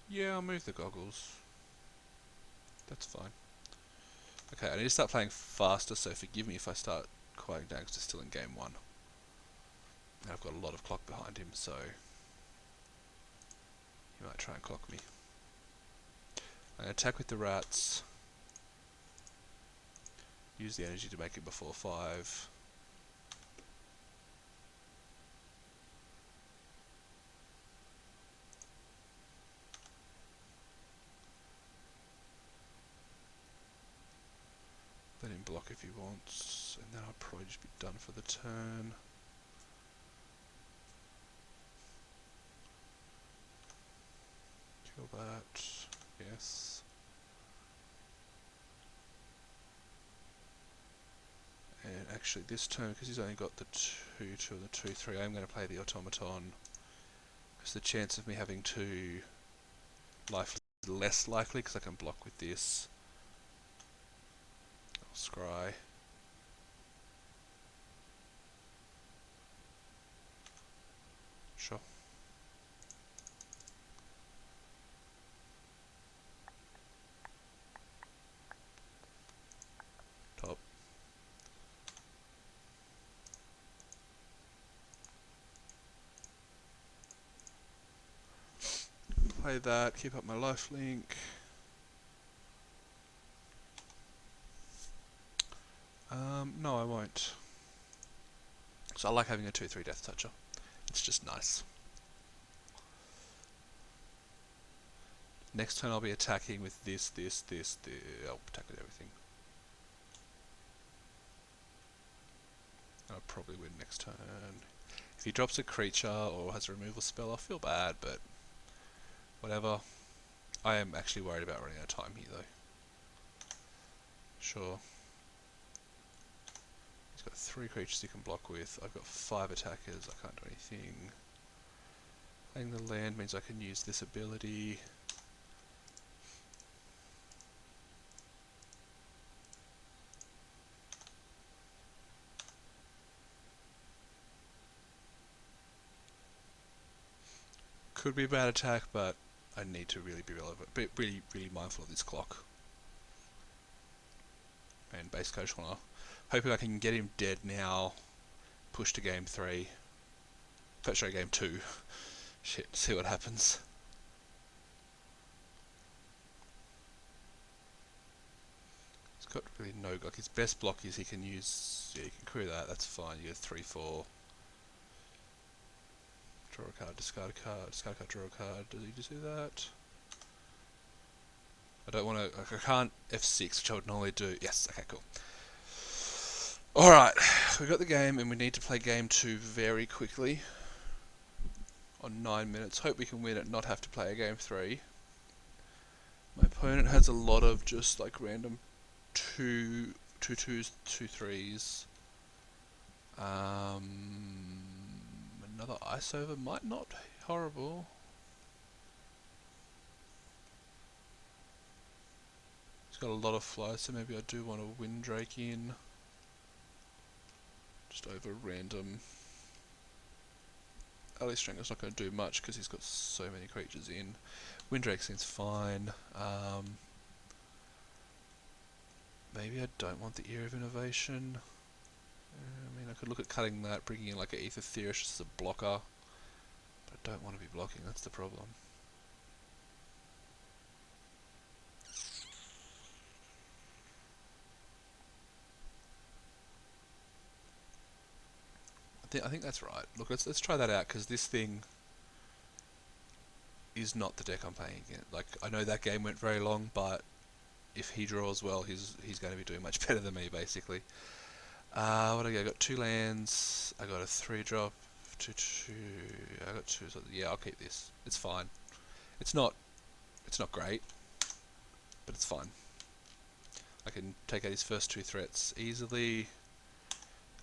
Yeah, I'll move the goggles. That's fine. Okay, I need to start playing faster, so forgive me if I start quieting down because we're still in game 1. And I've got a lot of clock behind him, so he might try and clock me. I'm going to attack with the rats. Use the energy to make it before 5. Let him block if he wants, and then I'll probably just be done for the turn. Kill that. Yes. And actually this turn, because he's only got the 2, 2 and the 2, 3, I'm going to play the automaton. Because the chance of me having 2 life is less likely, because I can block with this. I'll scry. Sure. Top. play that, keep up my life link. No, I won't. So I like having a 2-3 Death Toucher. It's just nice. Next turn I'll be attacking with this. I'll attack with everything. I'll probably win next turn. If he drops a creature or has a removal spell, I'll feel bad, but whatever. I am actually worried about running out of time here, though. Sure. He's got 3 creatures he can block with. I've got 5 attackers. I can't do anything. Playing the land means I can use this ability. Could be a bad attack, but I need to really be relevant, really mindful of this clock. And base coach wanna hoping I can get him dead now. Push to game 3. Sorry, game 2. Shit, see what happens. He's got really no, like his best block is he can use, yeah, you can crew that, that's fine. You get 3-4. Draw a card, discard a card, discard a card, draw a card. Does he just do that? I don't want to, I can't F6, which I would normally do. Yes, okay, cool. Alright, we got the game and we need to play game 2 very quickly. On 9 minutes. Hope we can win it, not have to play a game 3. My opponent has a lot of just like random 2-2s, 2-3s. Another ice over might not be horrible. He's got a lot of flies, so maybe I do want a Windrake in. Just over random. Alley Stranger's not going to do much because he's got so many creatures in. Windrake seems fine. Maybe I don't want the Ear of Innovation. I mean, I could look at cutting that, bringing in like an Aether Theorist just as a blocker. But I don't want to be blocking, that's the problem. I think that's right. Look, let's try that out, because this thing is not the deck I'm playing against. Like, I know that game went very long, but if he draws well, he's going to be doing much better than me, basically. What do I got? I got 2 lands. I got a 3-drop. 2-2. I got 2. So yeah, I'll keep this. It's fine. It's not great, but it's fine. I can take out his first 2 threats easily.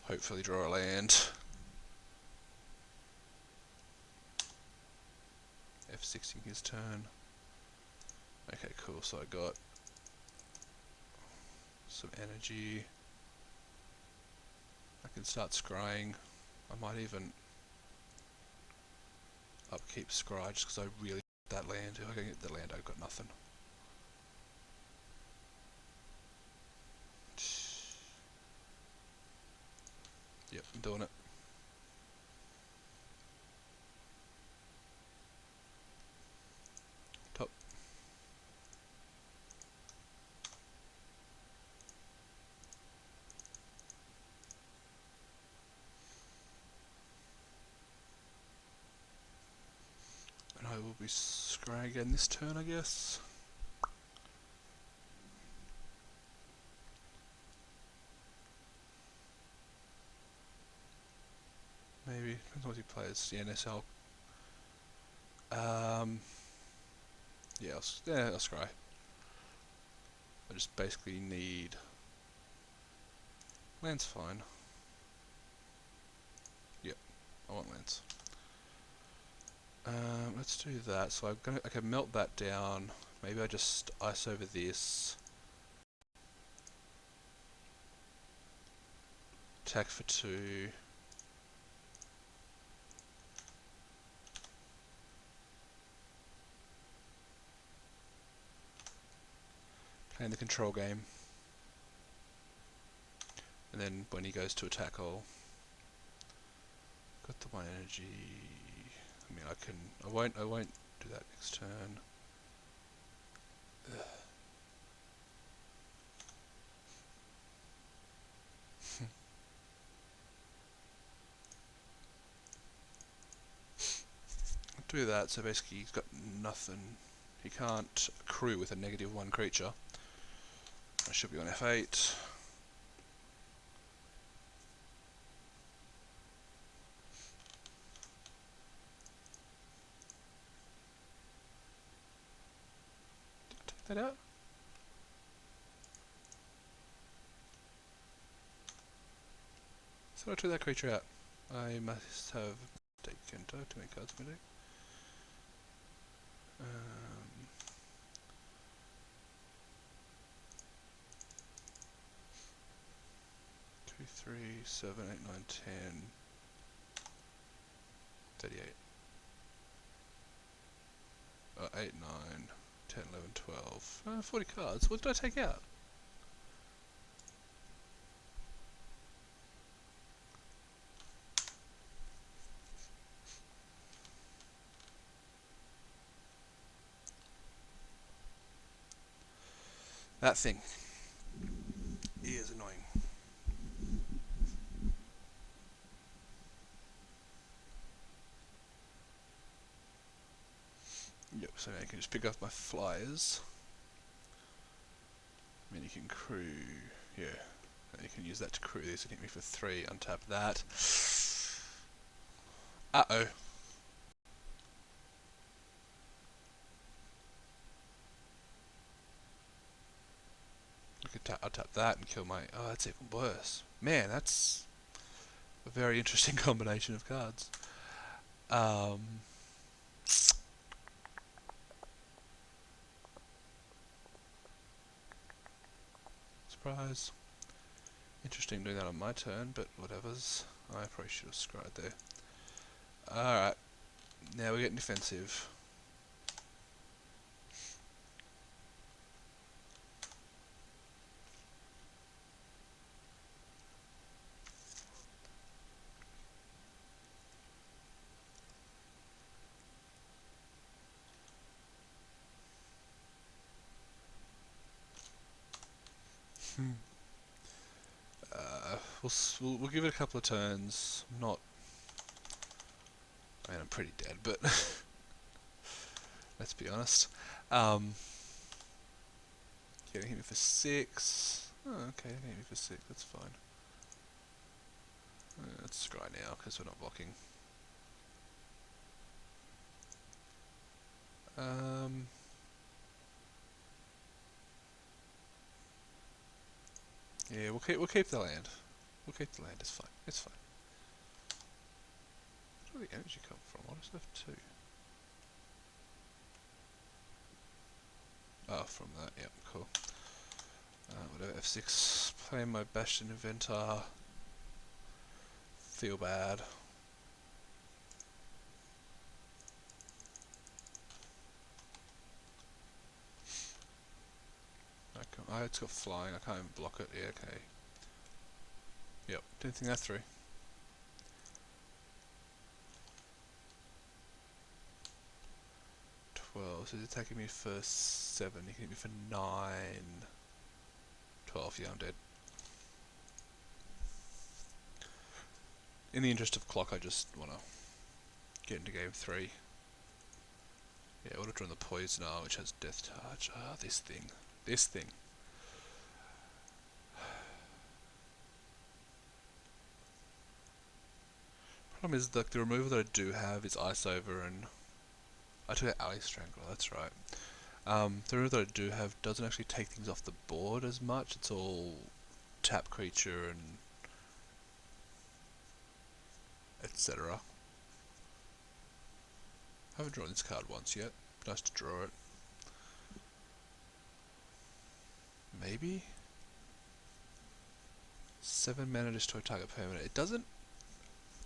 Hopefully draw a land. F6ing his turn. Okay, cool. So I got some energy. I can start scrying. I might even upkeep scry just because I really need that land. If I can get the land, I've got nothing. Yep, I'm doing it. Top. And I will be scrying again this turn, I guess. Maybe, depends on what he plays. The NSL. Yeah, I'll scry. I just basically need... Land's fine. Yep, I want lands. Let's do that. So I can melt that down. Maybe I just ice over this. Attack for 2. Playing the control game. And then when he goes to attack, I'll... Got the 1 energy... I mean, I won't Do that next turn. Ugh. Do that, so basically he's got nothing. He can't accrue with a -1 creature. I should be on F8. Take that out. So I took that creature out. I must have taken too many cards in my deck. 2, 3, 7, 8, 9, 10, 38. 8, 9, 10, 11, 12. 40 cards. What did I take out? That thing is annoying. Yep, so now I can just pick up my flyers. I mean, you can crew, yeah. And you can use that to crew these and hit me for 3, untap that. Uh-oh. I'll tap that and kill my... Oh, that's even worse. Man, that's a very interesting combination of cards. Surprise. Interesting doing that on my turn, but whatever's. I probably should have scryed there. Alright, now we're getting defensive. We'll give it a couple of turns. Not. I mean, I'm pretty dead, but let's be honest. Getting hit me for 6. Oh, okay, hit me for 6. That's fine. Let's scry now because we're not blocking. Yeah, we'll keep the land. We'll keep the land. It's fine. It's fine. Where did the energy come from? What is left 2? Oh, from that. Yep, cool. Whatever. F6. Playing my Bastion Inventor. Feel bad. It's got flying. I can't even block it. Yeah, okay. Yep. Didn't think that through. 12. So he's attacking me for 7. He can hit me for 9. 12. Yeah, I'm dead. In the interest of clock, I just want to get into game 3. Yeah, I would have drawn the Poisoner, which has Death Touch. Ah, this thing. This thing. Problem is, like, the removal that I do have is Ice Over, and I took out Alley Strangler, that's right. The removal that I do have doesn't actually take things off the board as much. It's all tap creature and etc. I haven't drawn this card once yet. Nice to draw it. Maybe? 7 mana destroy target permanent. It doesn't...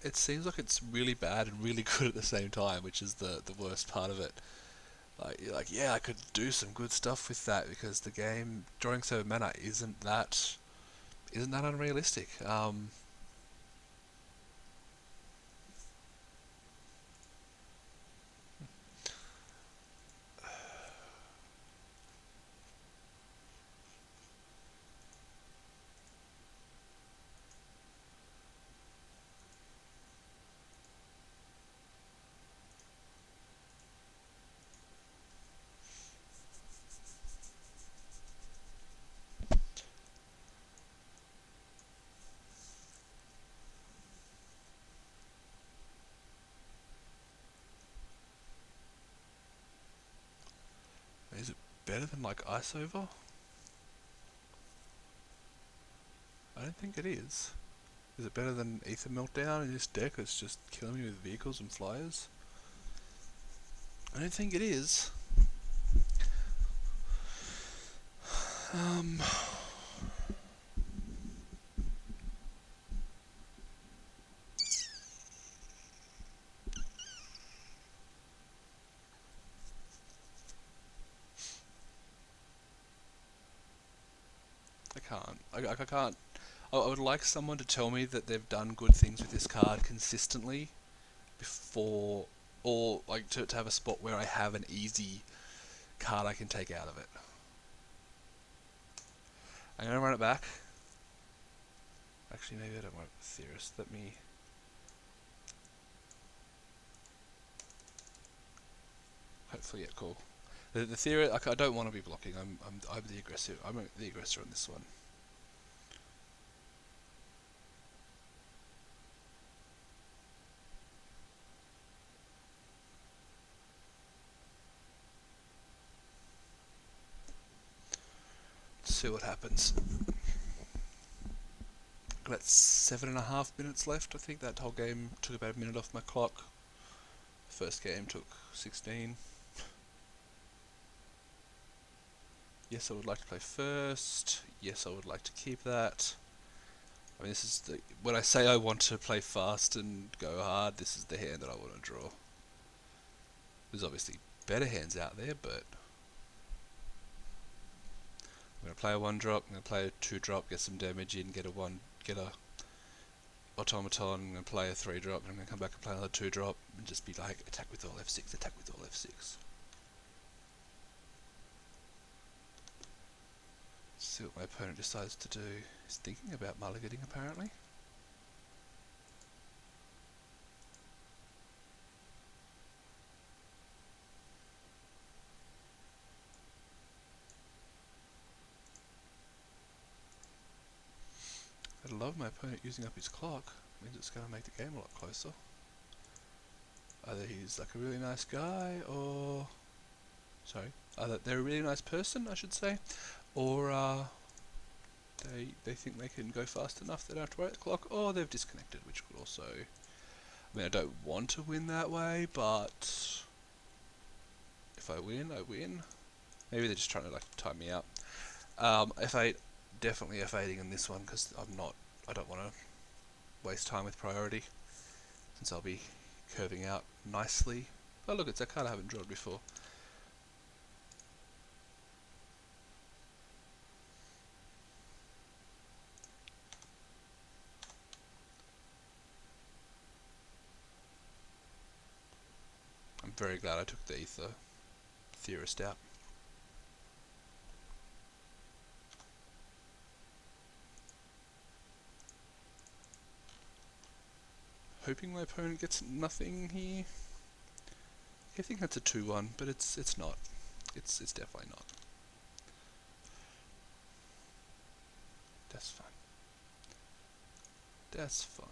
It seems like it's really bad and really good at the same time, which is the worst part of it. Like, you're like, yeah, I could do some good stuff with that because the game drawing 7 mana isn't that unrealistic. better than like Ice Over? I don't think it is. Is it better than Aether Meltdown in this deck that's just killing me with vehicles and flyers? I don't think it is. I can't. I can't. I would like someone to tell me that they've done good things with this card consistently before, or like to have a spot where I have an easy card I can take out of it. I'm going to run it back. Actually, maybe I don't want Theorist. Let me... Hopefully, yeah, cool. The theory, I don't want to be blocking. I'm the aggressive. I'm the aggressor on this one. Let's see what happens. Got 7.5 minutes left. I think that whole game took about a minute off my clock. First game took 16. Yes, I would like to play first. Yes, I would like to keep that. I mean, this is the, when I say I want to play fast and go hard, this is the hand that I want to draw. There's obviously better hands out there, but I'm going to play a 1-drop, I'm going to play a 2-drop, get some damage in, get a automaton, I'm going to play a 3-drop, and I'm going to come back and play another 2-drop, and just be like, attack with all F6, attack with all F6. See what my opponent decides to do. He's thinking about mulliganing, apparently. I love my opponent using up his clock. Means it's going to make the game a lot closer. Either he's like a really nice guy, or... Sorry. Either they're a really nice person, I should say, or they think they can go fast enough they don't have to worry at the clock, or they've disconnected, which could also... I mean, I don't want to win that way, but... If I win, I win. Maybe they're just trying to like time me out. F8, definitely F8ing in this one, because I don't want to waste time with priority, since I'll be curving out nicely. Oh look, it's a card I haven't drawn before. I'm very glad I took the Aether Theorist out. Hoping my opponent gets nothing here. I think that's a 2-1, but it's not. It's definitely not. That's fine. That's fine.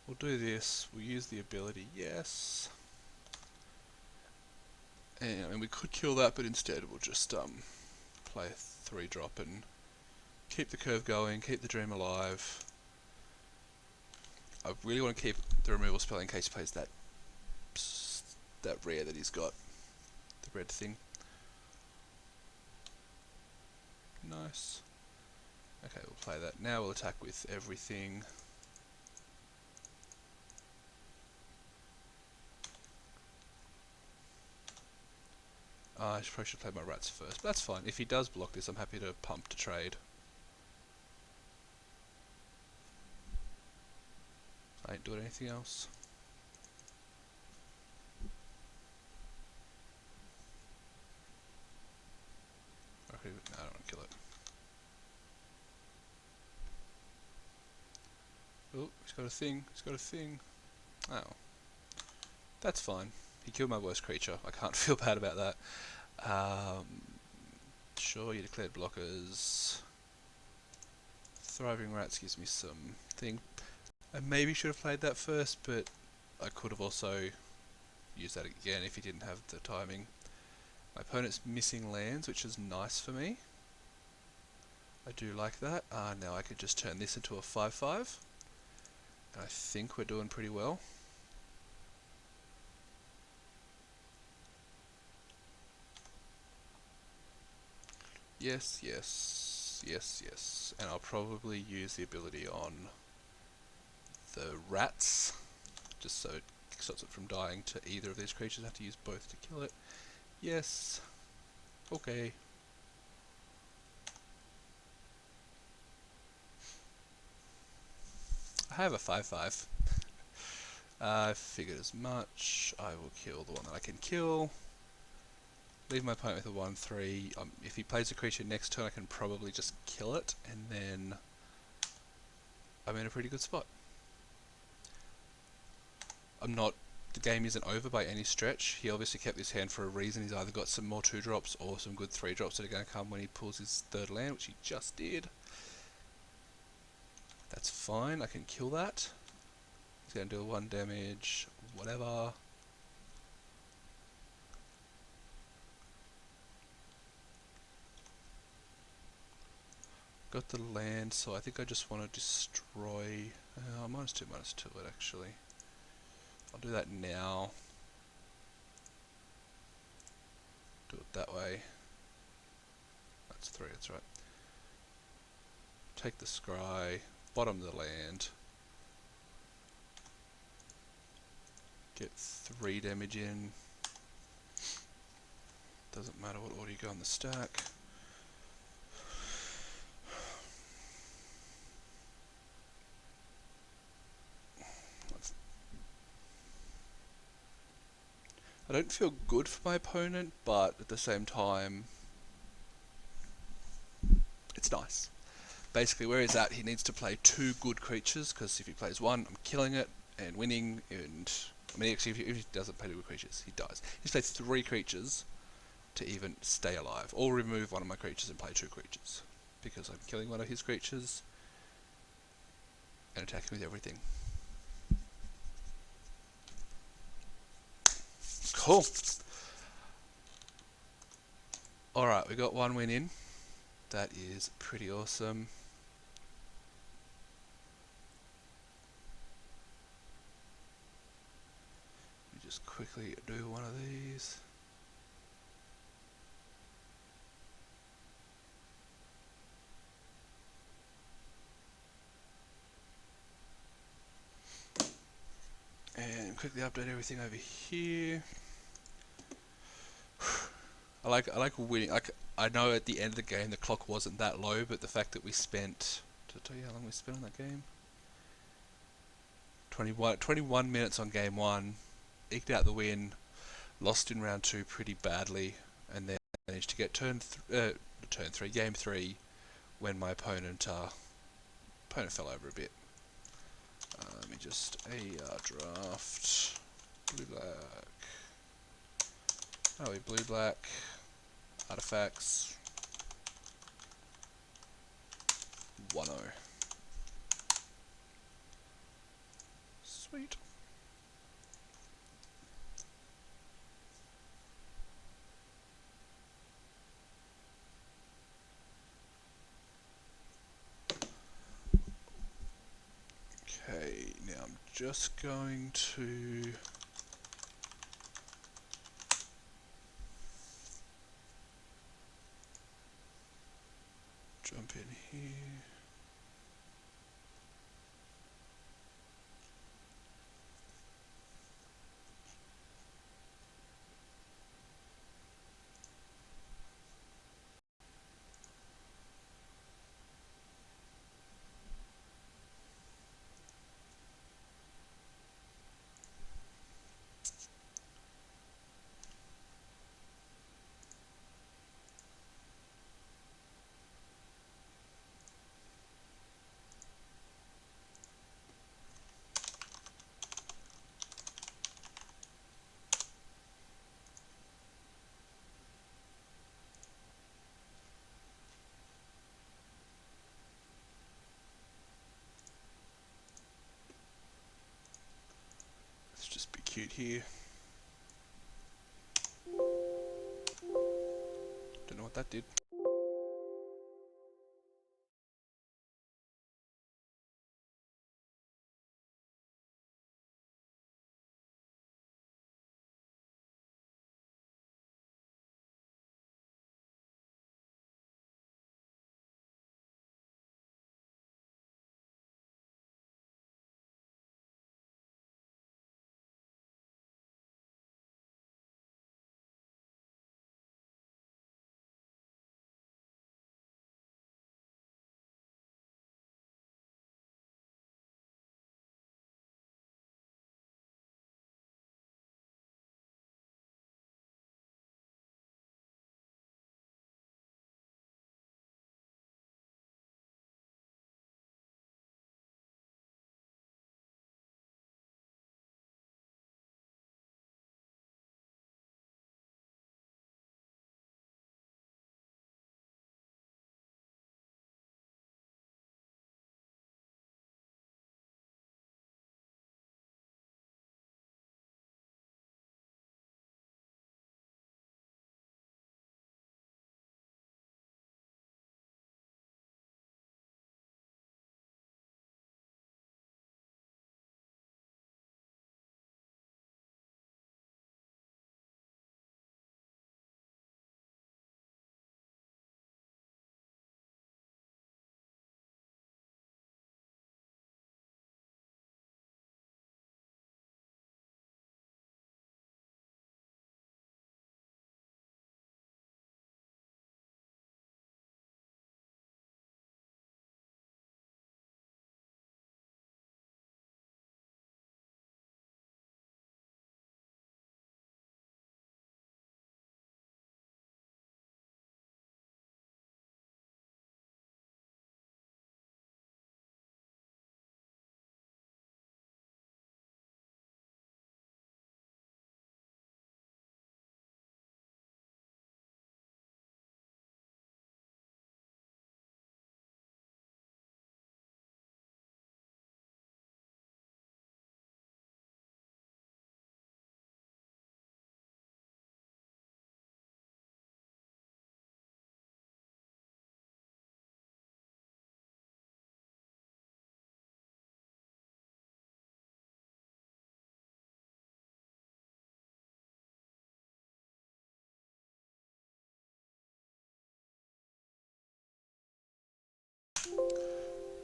We'll do this. We'll use the ability. Yes. And I mean, we could kill that, but instead we'll just play a 3-drop and keep the curve going, keep the dream alive. I really want to keep the removal spell in case he plays that rare that he's got, the red thing. Nice. Okay, we'll play that. Now we'll attack with everything. I probably should play my rats first, but that's fine. If he does block this, I'm happy to pump to trade. I ain't doing anything else. Okay, no, I don't want to kill it. Oh, he's got a thing. He's got a thing. Oh. That's fine. He killed my worst creature. I can't feel bad about that. Sure, you declared blockers. Thriving Rats gives me some thing. I maybe should have played that first, but I could have also used that again if he didn't have the timing. My opponent's missing lands, which is nice for me. I do like that. Now I could just turn this into a 5/5. And I think we're doing pretty well. Yes, yes, yes, yes. And I'll probably use the ability on the rats, just so it stops it from dying to either of these creatures. I have to use both to kill it. Yes. Okay. I have a 5/5. I figured as much. I will kill the one that I can kill. Leave my opponent with a 1/3. If he plays a creature next turn, I can probably just kill it, and then I'm in a pretty good spot. The game isn't over by any stretch. He obviously kept this hand for a reason. He's either got some more 2-drops or some good 3-drops that are going to come when he pulls his third land, which he just did. That's fine, I can kill that. He's going to do 1 damage, whatever. Got the land, so I think I just want to destroy... -2/-2 it actually. I'll do that now. Do it that way. That's 3, that's right. Take the scry, bottom of the land. Get 3 damage in. Doesn't matter what order you go on the stack. I don't feel good for my opponent, but at the same time, it's nice. Basically, where he's at, he needs to play 2 good creatures, because if he plays 1, I'm killing it and winning, and... I mean, actually, if he doesn't play 2 good creatures, he dies. He plays 3 creatures to even stay alive, or remove one of my creatures and play 2 creatures, because I'm killing one of his creatures and attacking with everything. Cool. Alright, we got 1 win in. That is pretty awesome. Let me just quickly do one of these. And quickly update everything over here. I like winning. I know at the end of the game the clock wasn't that low, but the fact that we spent... Did I tell you how long we spent on that game? 21 minutes on game 1, eked out the win, lost in round 2 pretty badly, and then managed to get game 3, when my opponent fell over a bit. Let me just draft blue black. Oh, blue black artifacts 1-0. Sweet. Okay, now I'm just going to jump in here. cute here. Don't know what that did.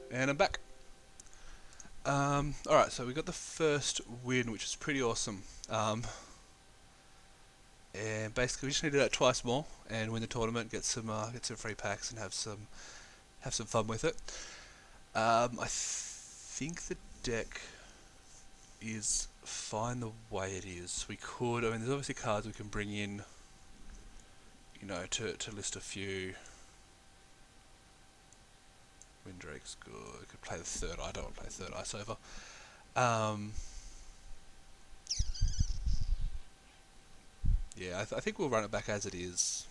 And I'm back. Alright, so we got the first win, which is pretty awesome. And basically we just need to do that twice more and win the tournament, get some free packs and have some fun with it. I think the deck is fine the way it is. We could, I mean, there's obviously cards we can bring in, you know, to list a few. Windrake's good. Could play the third eye. I don't want to play third ice over. Yeah, I think we'll run it back as it is.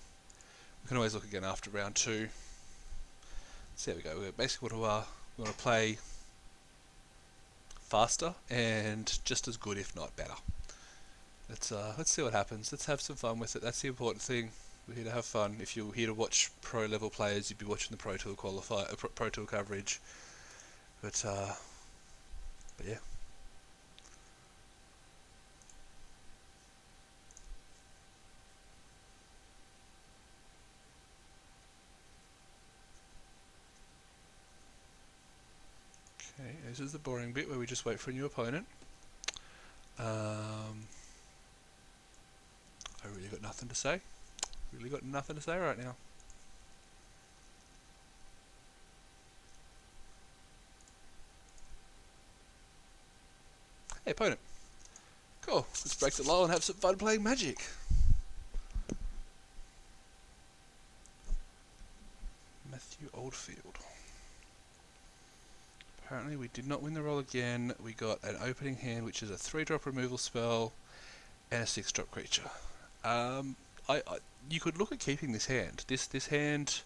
We can always look again after round 2. So there we go. We basically want to play faster and just as good, if not better. Let's see what happens. Let's have some fun with it. That's the important thing. We're here to have fun. If you're here to watch pro level players, you'd be watching the Pro Tour Pro Tour coverage. But yeah. Okay, this is the boring bit where we just wait for a new opponent. I really got nothing to say. Really got nothing to say right now. Hey, opponent. Cool. Let's break the lull and have some fun playing Magic. Matthew Oldfield. Apparently we did not win the roll again. We got an opening hand, which is a 3-drop removal spell and a 6-drop creature. You could look at keeping this hand. This hand,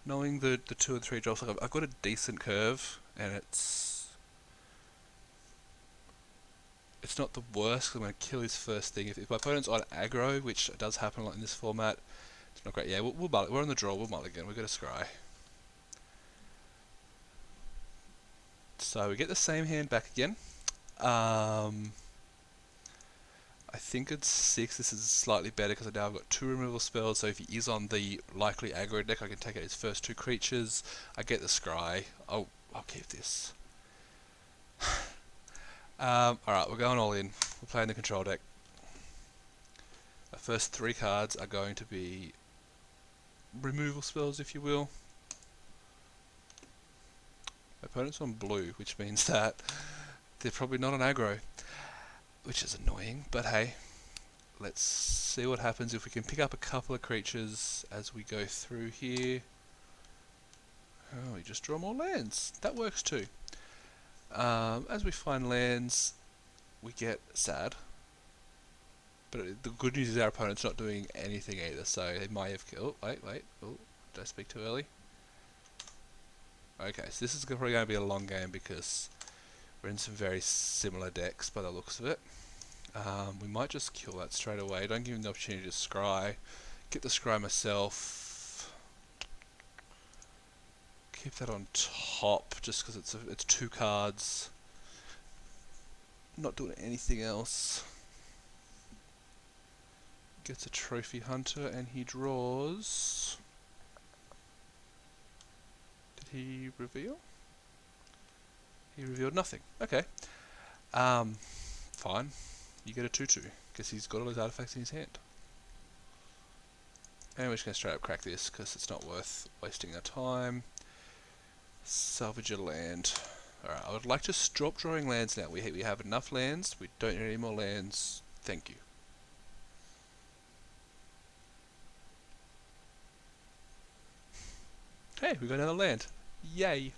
knowing the 2 and 3 drops, I've got a decent curve, and it's It's not the worst, 'cause I'm going to kill his first thing. If my opponent's on aggro, which does happen a lot in this format, it's not great. Yeah, we're on the draw, we'll mulligan, we've got a scry. So we get the same hand back again. I think it's 6. This is slightly better because now I've got 2 removal spells, so if he is on the likely aggro deck, I can take out his first 2 creatures. I get the scry. I'll keep this. Alright, we're going all in. We're playing the control deck. The first 3 cards are going to be removal spells, if you will. My opponent's on blue, which means that they're probably not on aggro, which is annoying, but hey. Let's see what happens if we can pick up a couple of creatures as we go through here. Oh, we just draw more lands. That works too. As we find lands, we get sad. But the good news is our opponent's not doing anything either, so they might have killed... Wait. Oh, did I speak too early? Okay, so this is probably going to be a long game because we're in some very similar decks by the looks of it. We might just kill that straight away. Don't give him the opportunity to scry. Get the scry myself. Keep that on top just because it's 2 cards. Not doing anything else. Gets a trophy hunter and he draws. Did he reveal? He revealed nothing. Okay. Fine. You get a 2/2 because he's got all his artifacts in his hand. And we're just going to straight up crack this because it's not worth wasting our time. Salvage a land. Alright, I would like to stop drawing lands now. We have enough lands. We don't need any more lands. Thank you. Hey, we got another land. Yay.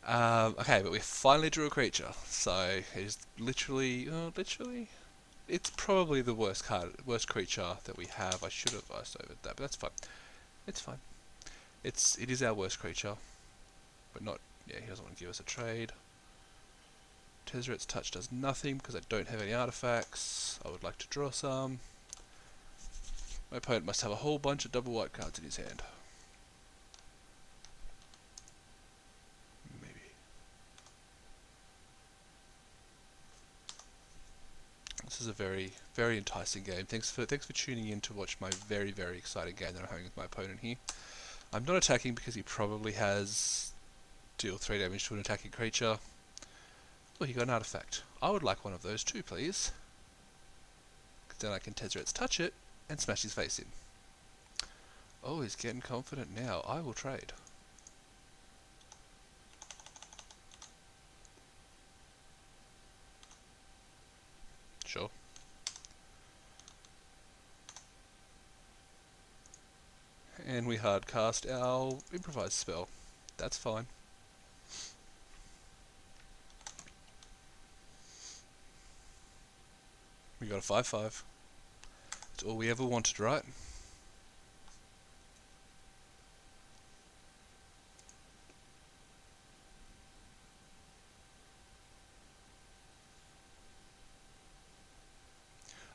Okay, but we finally drew a creature. So it's literally, it's probably the worst creature that we have. I should have iced over that, but that's fine. It's fine. It is our worst creature, but not. Yeah, he doesn't want to give us a trade. Tezzeret's Touch does nothing because I don't have any artifacts. I would like to draw some. My opponent must have a whole bunch of double white cards in his hand. Maybe. This is a very, very enticing game. Thanks for tuning in to watch my very, very exciting game that I'm having with my opponent here. I'm not attacking because he probably has deal 3 damage to an attacking creature. Oh, he got an artifact. I would like one of those too, please. Because then I can Tezzeret's Touch it and smash his face in. Oh, he's getting confident now. I will trade. Sure. And we hard cast our improvised spell. That's fine. We got a 5/5. It's all we ever wanted, right?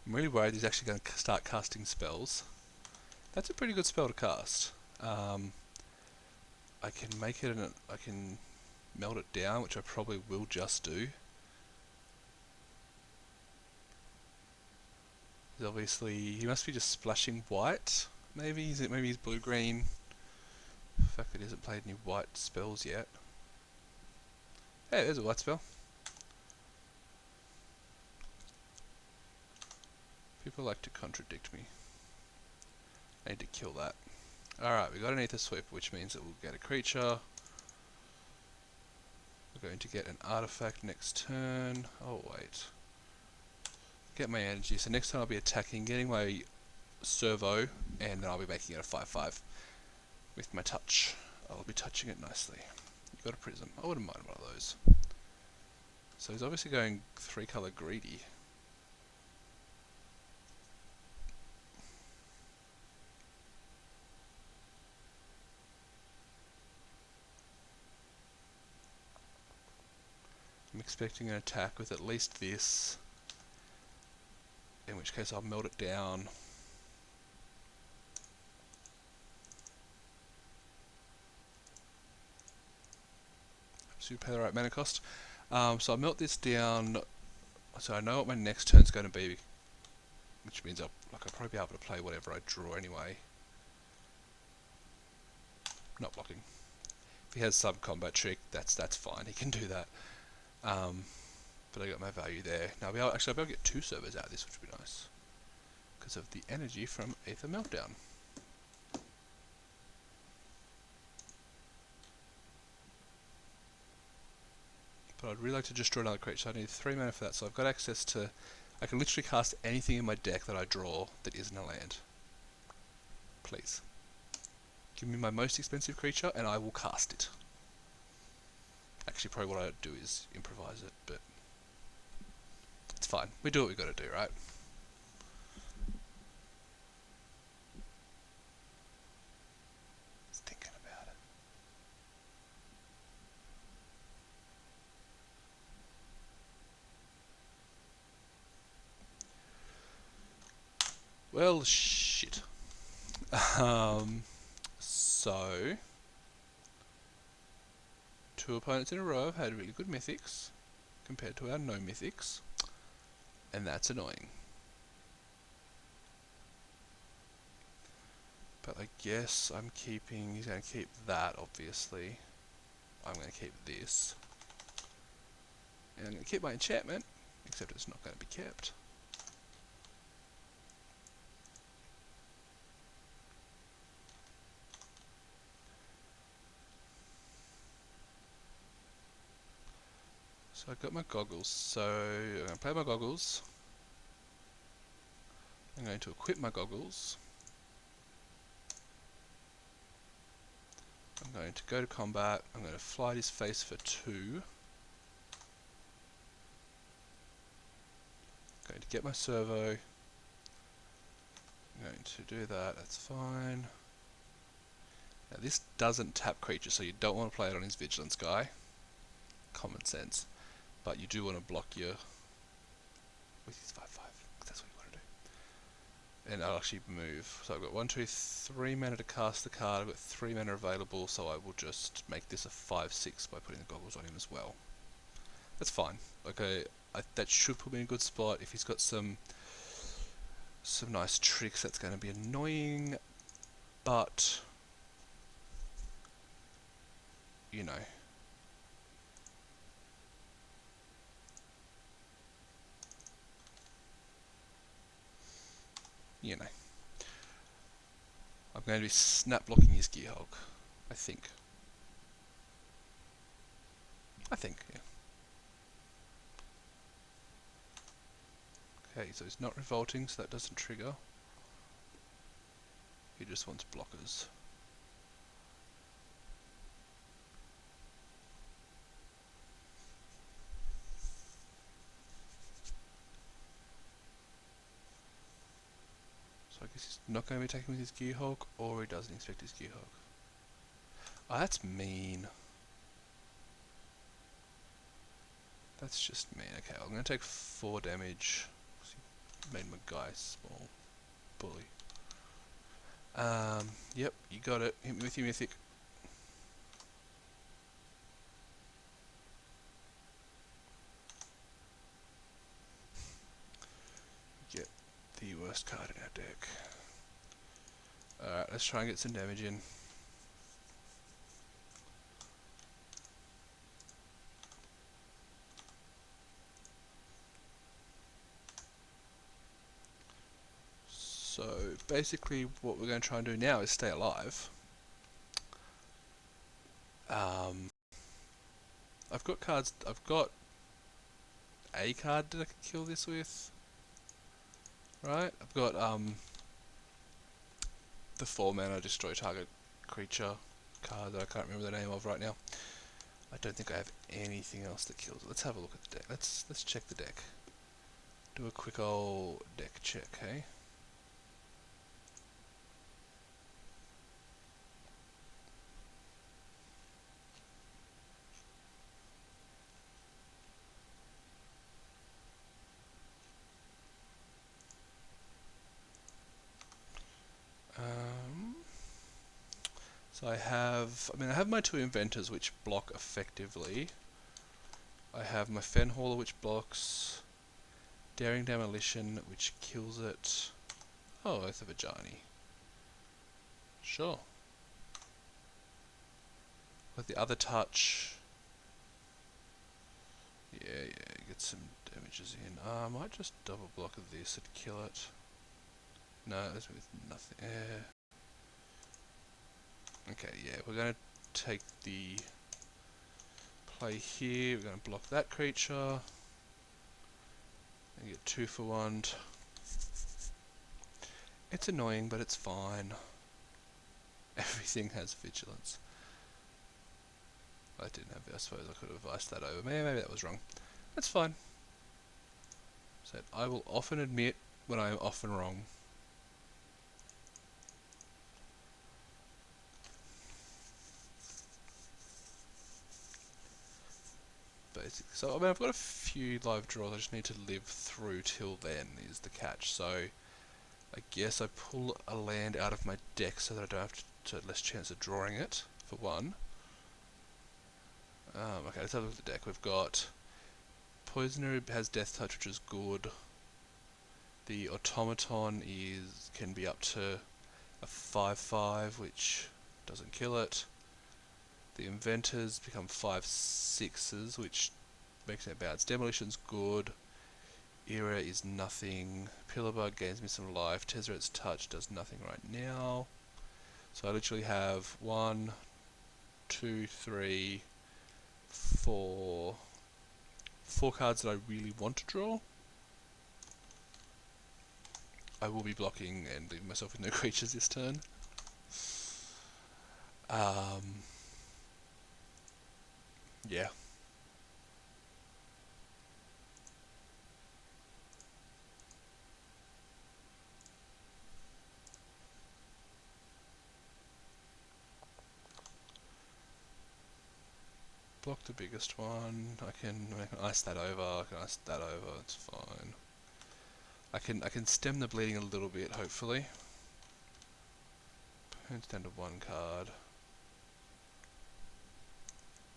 I'm really worried he's actually going to start casting spells. That's a pretty good spell to cast. I can make it and I can melt it down, which I probably will just do. Obviously, he must be just splashing white. Maybe he's blue-green. The fact that he hasn't played any white spells yet. Hey, there's a white spell. People like to contradict me. I need to kill that. Alright, we got an Aether Sweep, which means that we'll get a creature. We're going to get an artifact next turn. Oh, wait. Get my energy. So next time I'll be attacking, getting my servo, and then I'll be making it a 5/5 with my touch. I'll be touching it nicely. You've got a prism. I wouldn't mind one of those. So he's obviously going 3-color greedy. expecting an attack with at least this, in which case I'll melt it down. So you pay the right mana cost. So I'll melt this down, so I know what my next turn's going to be, which means I'll probably be able to play whatever I draw anyway. Not blocking. If he has some combat trick, that's fine. He can do that. But I got my value there. Now I'll be able to get 2 servers out of this, which would be nice, because of the energy from Aether Meltdown. But I'd really like to just draw another creature, so I need 3 mana for that, so I've got access to... I can literally cast anything in my deck that I draw that isn't a land. Please. Give me my most expensive creature and I will cast it. Actually, probably what I'd do is improvise it, but... it's fine. We do what we gotta do, right? Just thinking about it. Well, shit. So... 2 opponents in a row have had really good mythics, compared to our no mythics. And that's annoying. But I guess I'm keeping... he's going to keep that, obviously. I'm going to keep this. And I'm going to keep my enchantment, except it's not going to be kept. So I've got my goggles, so I'm going to play my goggles. I'm going to equip my goggles. I'm going to go to combat. I'm going to fly his face for 2. I'm going to get my servo. I'm going to do that, that's fine. Now this doesn't tap creatures, so you don't want to play it on his Vigilance guy. Common sense. But you do want to block your... with his 5/5, because that's what you want to do. And I'll actually move. So I've got 1, 2, 3 mana to cast the card. I've got 3 mana available, so I will just make this a 5/6 by putting the goggles on him as well. That's fine. Okay, that should put me in a good spot. If he's got some nice tricks, that's going to be annoying, but you know. You know. I'm going to be snap blocking his Gearhulk, I think. Yeah. Okay, so he's not revolting, so that doesn't trigger. He just wants blockers. So I guess he's not going to be attacking with his Gearhulk, or he doesn't expect his Gearhulk. Oh, that's mean. That's just mean. Okay, I'm going to take 4 damage. Made my guy small. Bully. Yep, you got it. Hit me with your mythic. Get the worst card in our deck. Alright, let's try and get some damage in. So basically what we're going to try and do now is stay alive. I've got cards, I've got a card that I can kill this with. Right, I've got the 4 mana destroy target creature card that I can't remember the name of right now. I don't think I have anything else that kills it. Let's have a look at the deck. Let's check the deck. Do a quick old deck check, hey? So I have my two inventors which block effectively. I have my Fen Hauler which blocks, Daring Demolition which kills it. Oh, Aether Vagini. Sure. With the other touch. Yeah, get some damages in. I might just double block of this and kill it. No, that's with nothing. Okay, yeah, we're going to take the play here. We're going to block that creature. And get 2 for 1. It's annoying, but it's fine. Everything has vigilance. I didn't have it. I suppose I could have iced that over. Maybe that was wrong. That's fine. So I will often admit when I am often wrong. Basically. So I've got a few live draws. I just need to live through till then is the catch. So I guess I pull a land out of my deck so that I don't have to less chance of drawing it, for one. Okay, let's have a look at the deck. We've got Poisoner has Death Touch, which is good. The Automaton can be up to a 5/5, which doesn't kill it. The Inventors become 5/6s, which makes it bad. Demolition's good. Era is nothing. Pillarbug gains me some life. Tezzeret's Touch does nothing right now. So I literally have 1, 2, 3, 4 cards that I really want to draw. I will be blocking and leaving myself with no creatures this turn. Yeah. Block the biggest one. I can ice that over. I can ice that over. It's fine. I can stem the bleeding a little bit, hopefully. It's down to 1 card.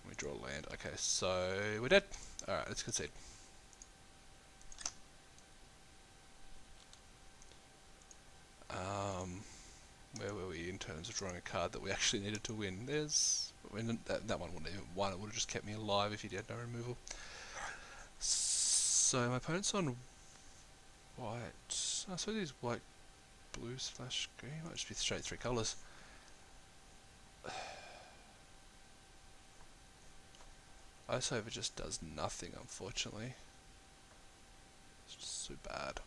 We draw a land. Okay, so we're dead. Alright, let's concede. Where were we in terms of drawing a card that we actually needed to win? That one wouldn't even won. It would have just kept me alive if he had no removal. So my opponent's on white. I suppose he's white, blue slash green. Might just be straight 3 colours. Ice Over just does nothing, unfortunately. It's just so bad.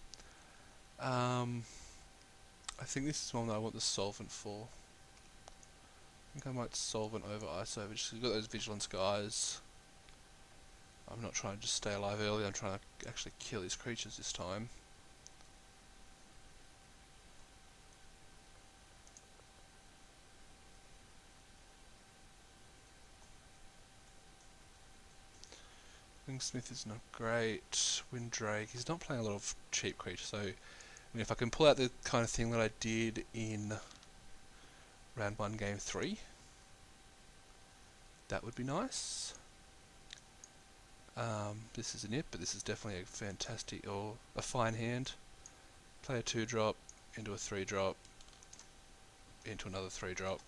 I think this is one that I want the Solvent for. I think I might Solvent over Ice Over, just 'cause we've got those Vigilance guys. I'm not trying to just stay alive early, I'm trying to actually kill these creatures this time. Wingsmith is not great. Windrake, he's not playing a lot of cheap creatures, so if I can pull out the kind of thing that I did in round 1, game 3, that would be nice. This isn't it, but this is definitely a fantastic, or a fine hand. Play a 2-drop, into a 3-drop, into another 3-drop,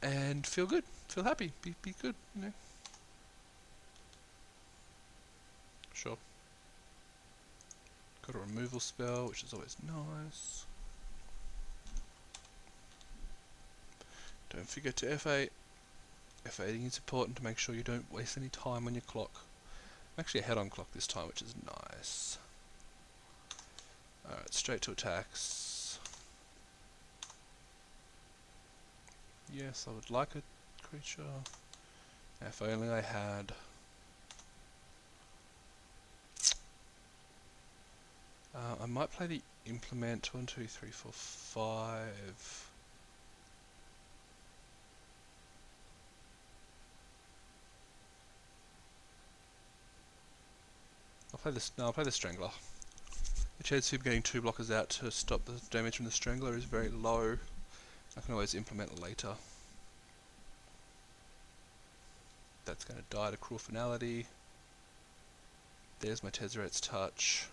and feel good, feel happy, be good, you know. Sure. Got a removal spell, which is always nice. Don't forget to F8. F8ing is important to make sure you don't waste any time on your clock. I'm actually ahead on clock this time, which is nice. Alright, straight to attacks. Yes, I would like a creature. If only I had. I might play the Implement. 1, 2, 3, 4, 5. I'll play the Strangler. The chance of him getting 2 blockers out to stop the damage from the Strangler is very low. I can always implement later. That's going to die to Cruel Finality. There's my Tezzeret's Touch.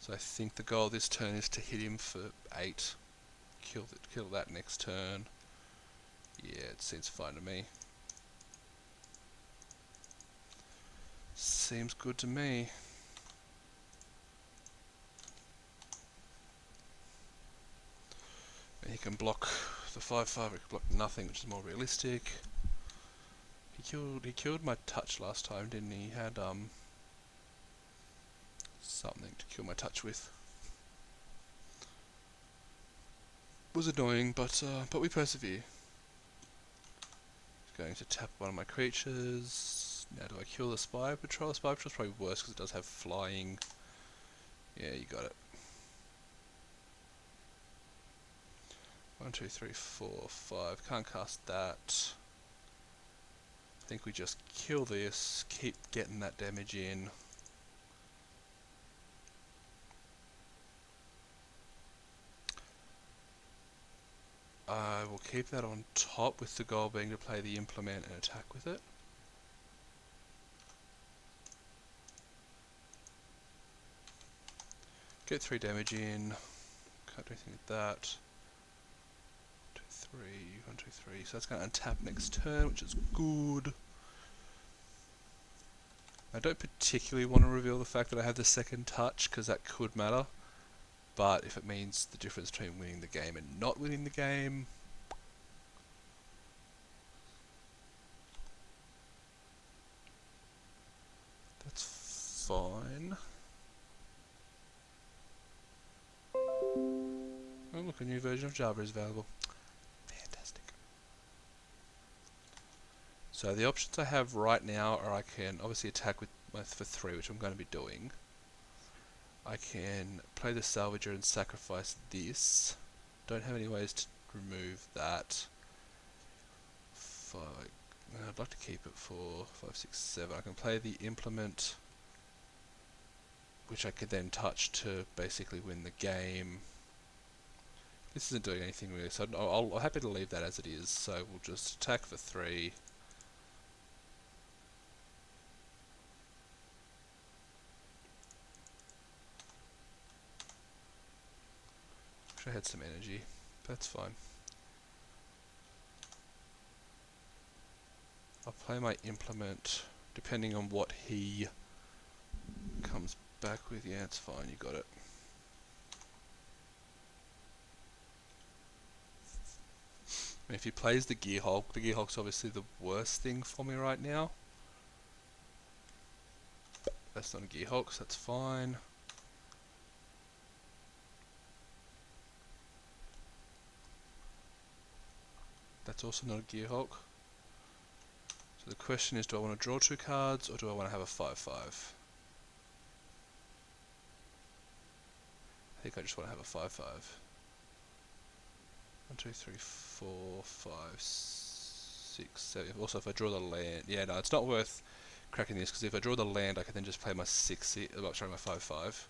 So I think the goal this turn is to hit him for 8. Kill that next turn. Yeah, it seems fine to me. Seems good to me. And he can block the 5/5, he can block nothing, which is more realistic. He killed my touch last time, didn't he? He had something to kill my touch with. Was annoying, but we persevere. Going to tap one of my creatures. Now do I kill the Spy Patrol? The Spy Patrol's probably worse because it does have flying. Yeah, you got it. 1, 2, 3, 4, 5. Can't cast that. I think we just kill this, keep getting that damage in. I will keep that on top with the goal being to play the implement and attack with it. Get 3 damage in. Can't do anything with that. 2, 3, 1, 2, 3. So that's going to untap next turn, which is good. I don't particularly want to reveal the fact that I have the second touch, because that could matter. But if it means the difference between winning the game and not winning the game, that's fine. Oh look, a new version of Java is available. Fantastic. So the options I have right now are I can obviously attack with for 3, which I'm going to be doing. I can play the Salvager and sacrifice this. Don't have any ways to remove that. I'd like to keep it for 5, 6, 7. I can play the Implement, which I could then touch to basically win the game. This isn't doing anything really, so I'm happy to leave that as it is. So we'll just attack for 3. I had some energy. That's fine. I'll play my Implement, depending on what he comes back with. Yeah, it's fine, you got it. And if he plays the Gearhulk obviously the worst thing for me right now. That's not a Gearhulk, so that's fine. That's also not a Gearhulk. So the question is, do I want to draw 2 cards, or do I want to have a 5/5? I think I just want to have a 5/5. 1, 2, 3, 4, 5, 6, 7. Also, if I draw the land, yeah, no, it's not worth cracking this because if I draw the land, I can then just play my 6. Sorry, my 5/5.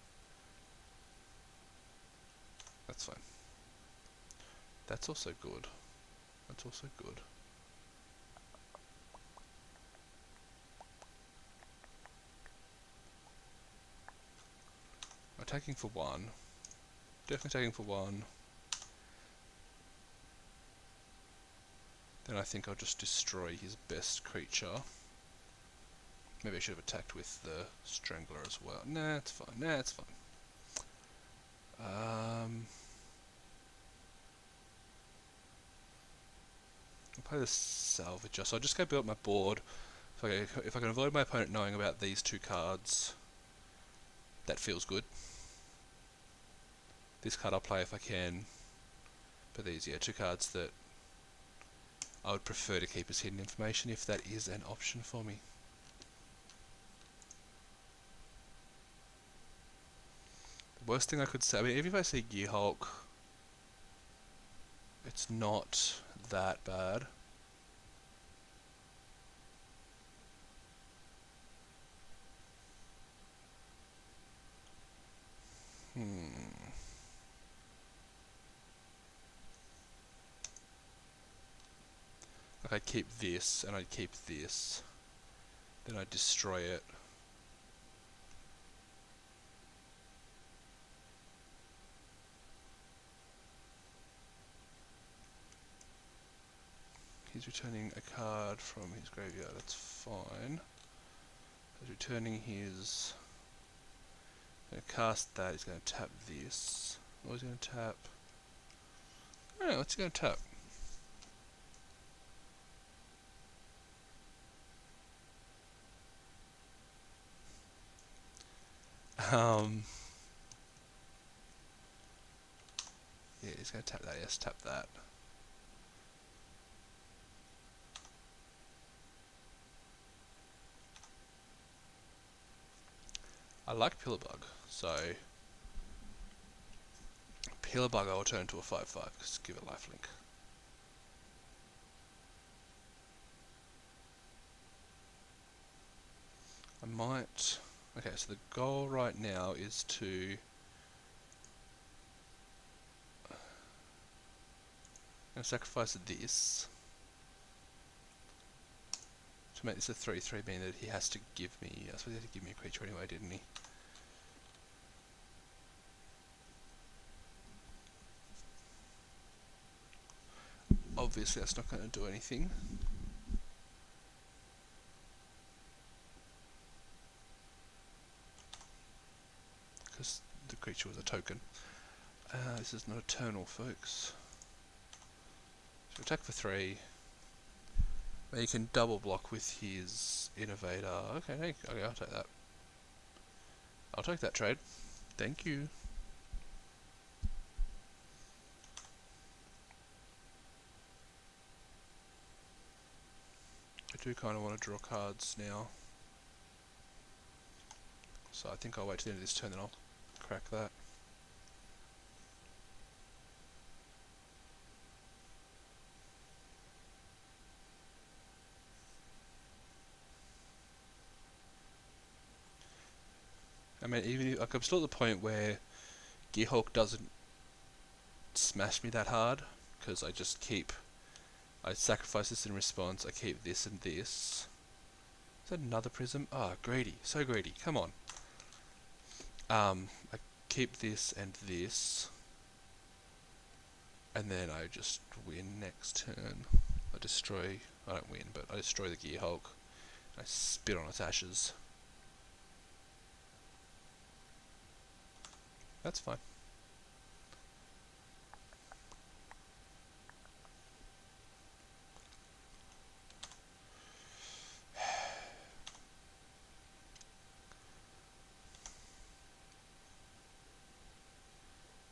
That's fine. That's also good. That's also good. I'm attacking for 1. Definitely attacking for 1. Then I think I'll just destroy his best creature. Maybe I should have attacked with the Strangler as well. Nah, it's fine. Nah, it's fine. I'll play the Salvager. So I'll just go build up my board. If I can avoid my opponent knowing about these 2 cards, that feels good. This card I'll play if I can. But these, yeah, 2 cards that I would prefer to keep as hidden information if that is an option for me. The worst thing I could say, I mean, if I see Gearhulk, it's not that bad. Like I'd keep this, and I'd keep this. Then I'd destroy it. He's returning a card from his graveyard, that's fine. He's returning his... Going to cast that, he's going to tap this. What is he going to tap? Oh, what's he going to tap? Yeah, he's going to tap that, yes, tap that. I like Pillarbug, so Pillarbug I will turn to a 5/5, just give it lifelink. I might... Okay, so the goal right now is to... I'm going to sacrifice this to make this a 3/3, meaning that he has to give me... I suppose he had to give me a creature anyway, didn't he? Obviously that's not going to do anything. Because the creature was a token. This is not eternal, folks. So attack for 3. Well, you can double block with his Innovator. Okay, okay, I'll take that. I'll take that trade. Thank you. I do kind of want to draw cards now. So I think I'll wait till the end of this turn, then I'll crack that. I mean, even if, like, I'm still at the point where Gearhulk doesn't smash me that hard, because I just keep... I sacrifice this in response, I keep this and this. Is that another prism? Ah, oh, greedy, so greedy, come on. I keep this and this, and then I just win next turn. I don't win, but I destroy the Gearhulk. I spit on its ashes. That's fine.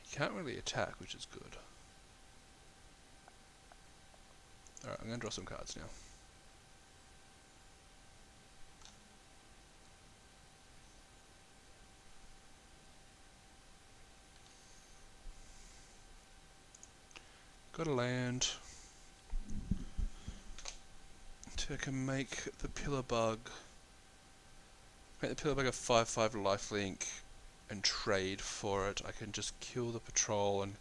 He can't really attack, which is good. Alright, I'm going to draw some cards now. Got a land. So I can make the Pillarbug. Make the Pillarbug a 5/5 lifelink and trade for it. I can just kill the patrol and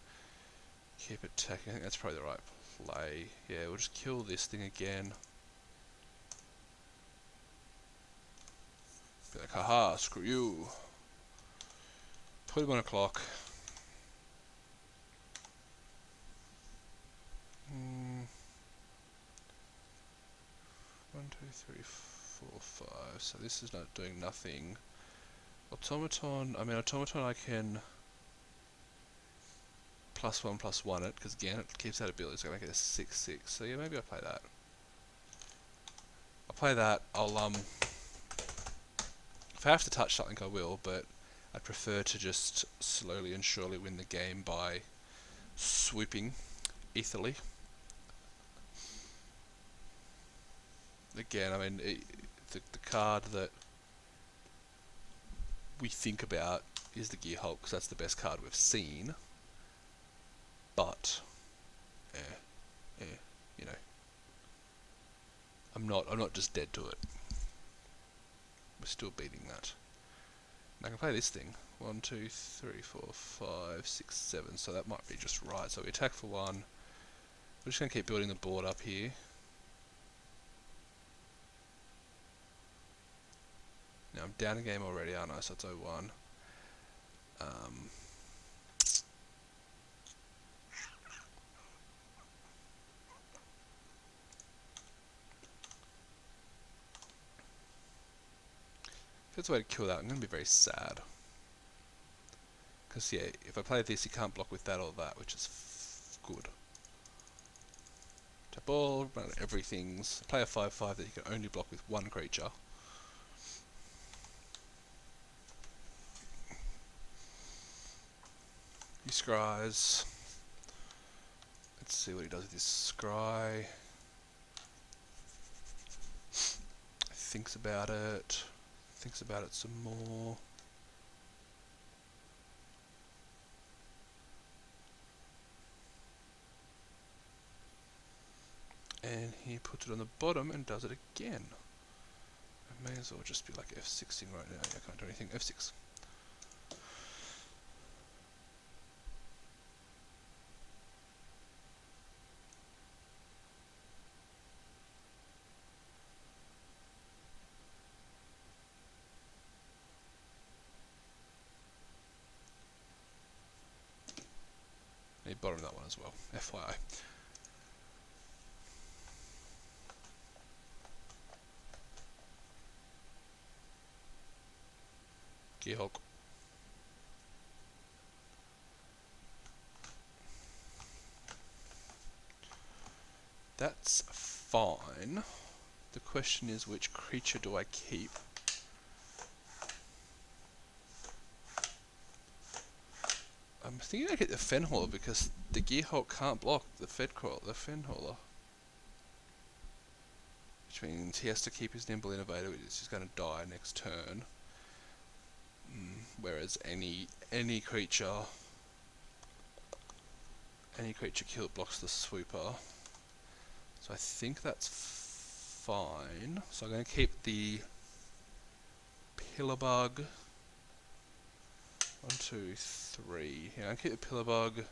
keep attacking. I think that's probably the right play. Yeah, we'll just kill this thing again. Be like, haha, screw you. Put him on a clock. 1, 2, 3, 4, 5. So this is not doing nothing. Automaton. I mean, Automaton I can +1/+1 it, because again it keeps that ability, so I make it a 6/6. So yeah, maybe I'll play that. I'll play that. If I have to touch something, I will, but I'd prefer to just slowly and surely win the game by swooping Aetherly. Again, I mean, the card that we think about is the Gearhulk, because that's the best card we've seen. But, you know, I'm not just dead to it. We're still beating that. And I can play this thing. 1, 2, 3, 4, 5, 6, 7. So that might be just right. So we attack for 1. We're just going to keep building the board up here. Now I'm down a game already, aren't I? So it's 0-1. If there's a way to kill that, I'm going to be very sad. Because, yeah, if I play this, he can't block with that or that, which is good. Tap all, run everything's. Play a 5-5 that he can only block with one creature. He scries. Let's see what he does with this scry. Thinks about it. Thinks about it some more. And he puts it on the bottom and does it again. I may as well just be like F6ing right now. I can't do anything. F6. He bottomed that one as well. FYI. Gearhulk. That's fine. The question is, which creature do I keep? I'm thinking I get the Fenhauler because the Gearhulk can't block the Fenhauler. Which means he has to keep his Nimble Innovator, which is just going to die next turn. Whereas any creature killed blocks the Swooper. So I think that's fine. So I'm going to keep the Pillarbug. 1, 2, 3. Yeah, I'm going to keep the Pillarbug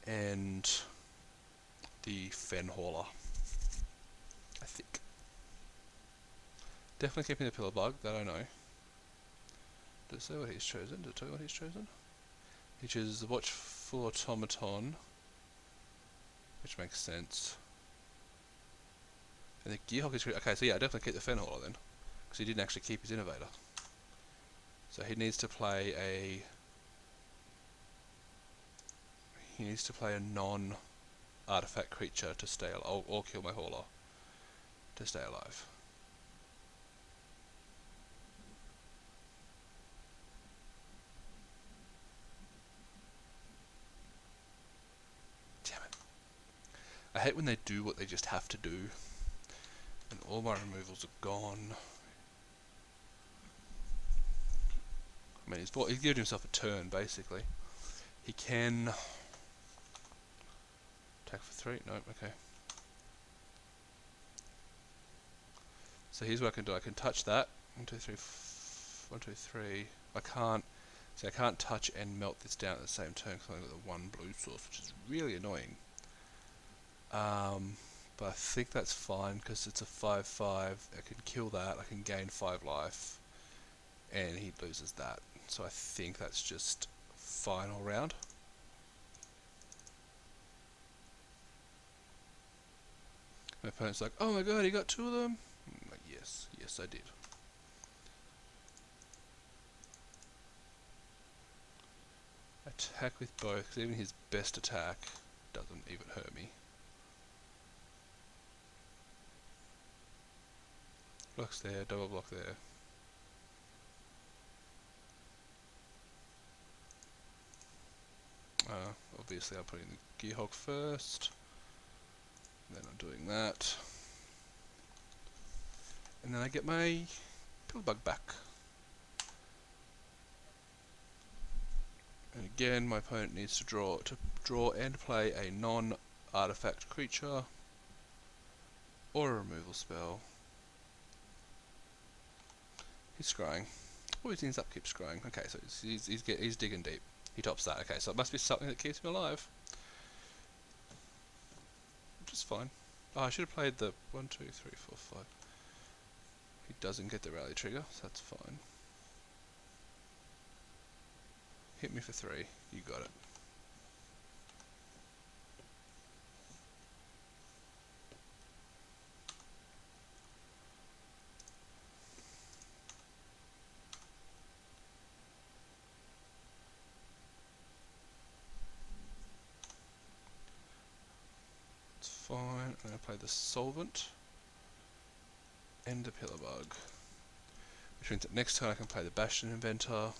and the Fenhauler. I think. Definitely keeping the Pillarbug, that I know. Does it say what he's chosen? Does it tell you what he's chosen? He chooses the Watchful Automaton, which makes sense. And the Gearhulk is... Okay, so yeah, I definitely keep the Fenhauler then, because he didn't actually keep his Innovator. So he needs to play a... He needs to play a non-artifact creature to stay alive, or kill my Hauler to stay alive. Damn it. I hate when they do what they just have to do, and all my removals are gone. I mean, he's given himself a turn, basically. He can... attack for 3? No, okay. So here's what I can do. I can touch that. 1, 2, 3, 1, 2, 3. I can't... See, I can't touch and melt this down at the same turn because I've got the 1 blue source, which is really annoying. But I think that's fine because it's a 5-5. I can kill that. I can gain 5 life. And he loses that. So I think that's just fine all round. My opponent's like, oh my god, he got 2 of them? I'm like, yes, yes I did. Attack with both, because even his best attack doesn't even hurt me. Blocks there, double block there. Obviously I'm putting the Gearhulk first. Then I'm doing that. And then I get my Pillarbug back. And again, my opponent needs to draw and play a non-artifact creature or a removal spell. He's scrying. Oh, his upkeep's growing. Okay, so he's digging deep. He tops that. Okay, so it must be something that keeps him alive. Which is fine. Oh, I should have played the 1, 2, 3, 4, 5. He doesn't get the rally trigger, so that's fine. Hit me for 3. You got it. It's fine. I'm going to play the Solvent and the Pillar Bug. Which means that next turn I can play the Bastion Inventor.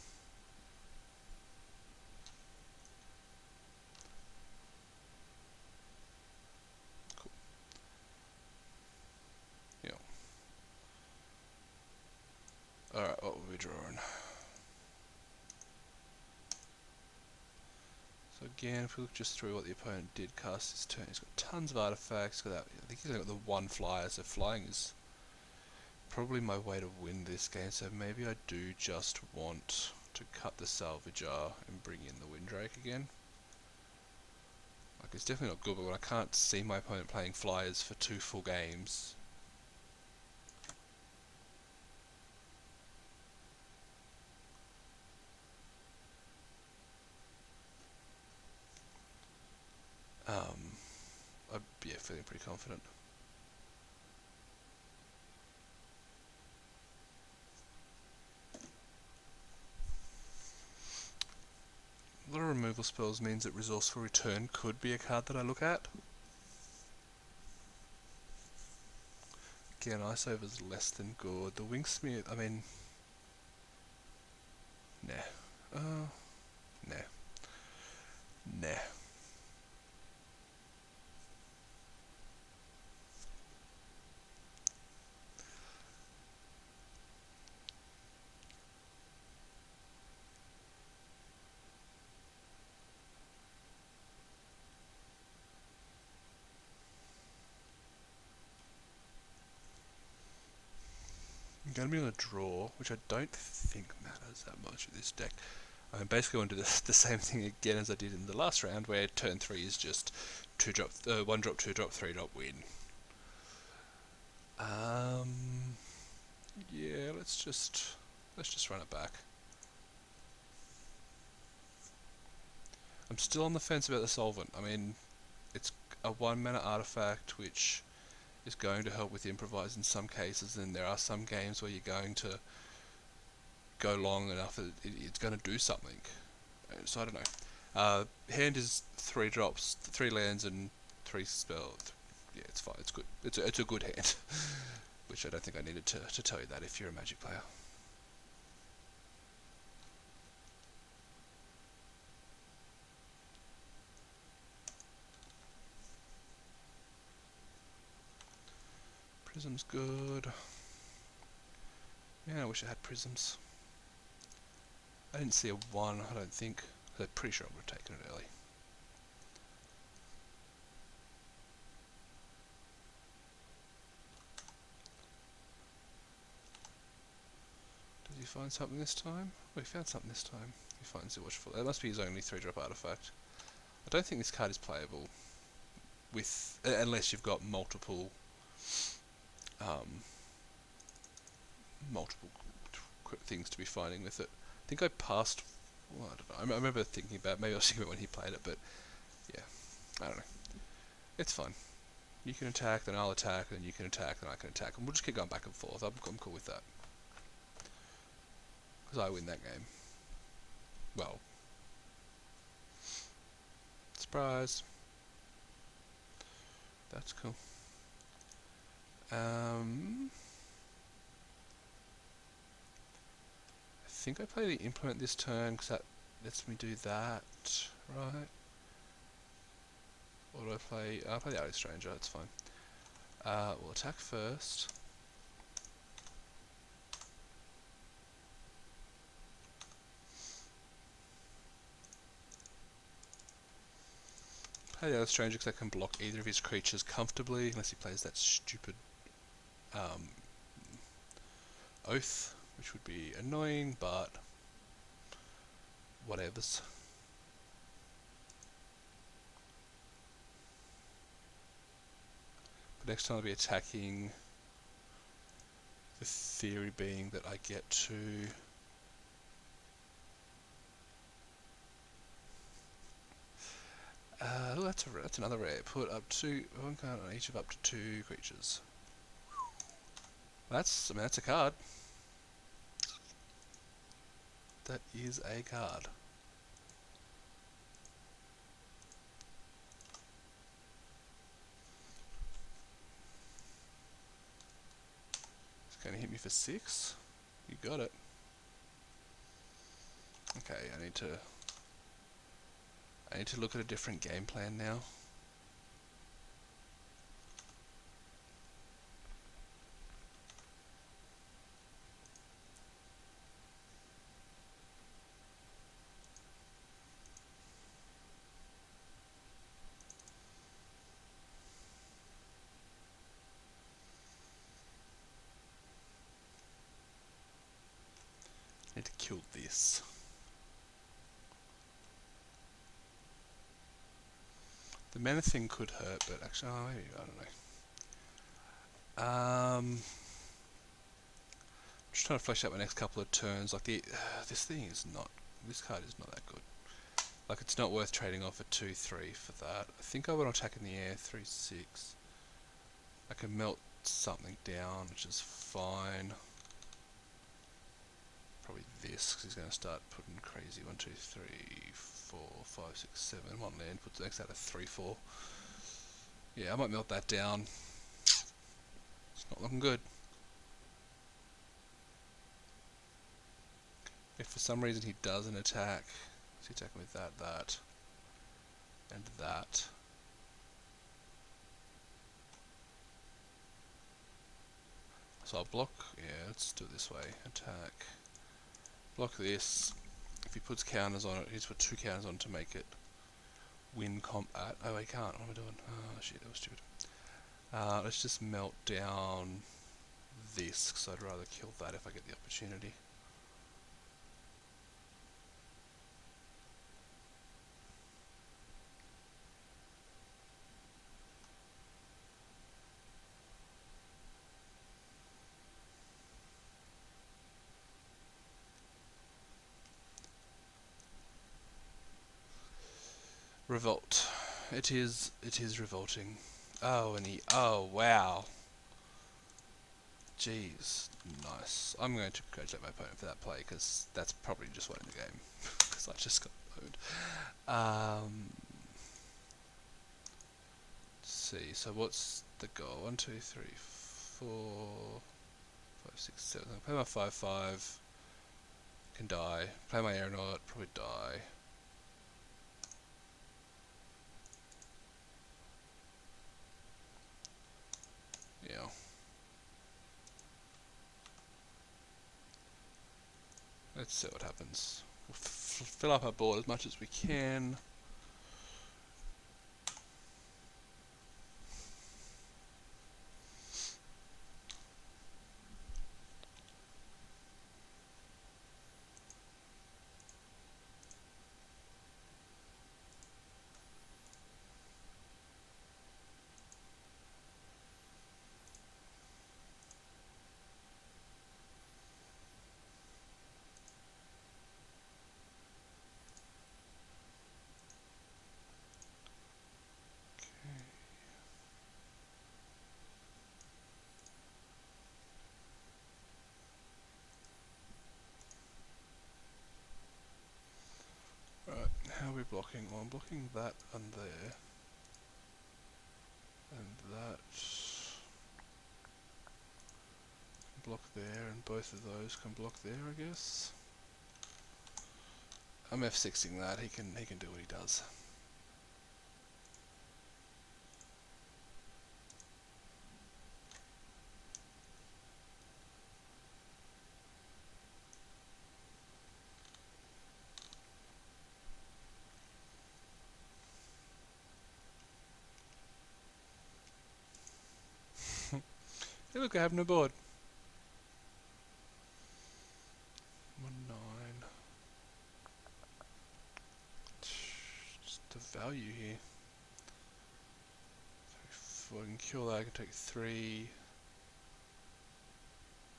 Cool. Yeah. Alright, what were we drawing? So again, if we look just through what the opponent did cast this turn, he's got tons of artifacts. Got that, I think he's only got the 1 flyer, so flying is probably my way to win this game. So maybe I do just want to cut the Salvager and bring in the Windrake again. Like, it's definitely not good, but when I can't see my opponent playing flyers for 2 full games, I'm feeling pretty confident. A lot of removal spells means that Resourceful Return could be a card that I look at. Again, Ice Over's less than good. The Wingsmith, I mean... Nah. Nah. Nah. I'm going to be on a draw, which I don't think matters that much with this deck. I'm basically going to do the same thing again as I did in the last round, where turn 3 is just 1 drop, 2 drop, 3 drop win. Yeah, let's just run it back. I'm still on the fence about the Solvent. I mean, it's a 1 mana artifact which is going to help with improvise in some cases, and there are some games where you're going to go long enough that it's going to do something. So I don't know. Hand is 3 drops, 3 lands and 3 spells. Yeah, it's fine. It's good. It's a good hand. Which I don't think I needed to tell you that if you're a Magic player. Prism's good. Yeah, I wish I had prisms. I didn't see a 1, I don't think. I'm pretty sure I would have taken it early. Does he find something this time? Oh, he found something this time. He finds the Watchful. That must be his only 3-drop artifact. I don't think this card is playable with unless you've got multiple multiple things to be finding with it. I think I passed. Well, I don't know. I remember thinking about. Maybe I was thinking about when he played it, but yeah, I don't know. It's fine. You can attack, then I'll attack, then you can attack, then I can attack, and we'll just keep going back and forth. I'm cool with that because I win that game. Well, surprise. That's cool. I think I play the Implement this turn because that lets me do that, right? Or do I play? I'll play the Alley Stranger, that's fine. We'll attack first. Play the Alley Stranger because I can block either of his creatures comfortably, unless he plays that stupid Oath. which would be annoying, but whatevers. But next time I'll be attacking, the theory being that I get to that's another rare. Put up to one card on each of up to 2 creatures. That's a card. That is a card. It's going to hit me for 6. You got it. Okay, I need to look at a different game plan now. I need to kill this. The mana thing could hurt, but actually, oh, maybe, I don't know. Just trying to flesh out my next couple of turns. Like this card is not that good. Like it's not worth trading off a 2/3 for that. I think I want to attack in the air 3/6. I can melt something down, which is fine. Probably this, because he's going to start putting crazy 1, 2, 3, 4, 5, 6, 7. One land puts the next out of 3, 4. Yeah, I might melt that down. It's not looking good. If for some reason he doesn't attack, he's attacking with that, and that. So I'll block, yeah, let's do it this way. Attack. Block this. If he puts counters on it, he's put 2 counters on to make it win combat. Oh, I can't. What am I doing? Oh, shit, that was stupid. Let's just melt down this, because I'd rather kill that if I get the opportunity. Revolt. It is revolting. Oh, and oh, wow. Jeez, nice. I'm going to congratulate my opponent for that play, because that's probably just winning the game, because I just got owned. Let's see, so what's the goal? 1, 2, 3, 4, 5, 6, 7. I'll play my 5/5. Can die. Play my aeronaut, probably die. Yeah. Let's see what happens. We'll fill up our board as much as we can. Right, how are we blocking? Well, I'm blocking that and there. And that. Block there, and both of those can block there, I guess. I'm F6ing that, he can do what he does. Hey look, I have no board. the value here. So if I can kill that, I can take 3.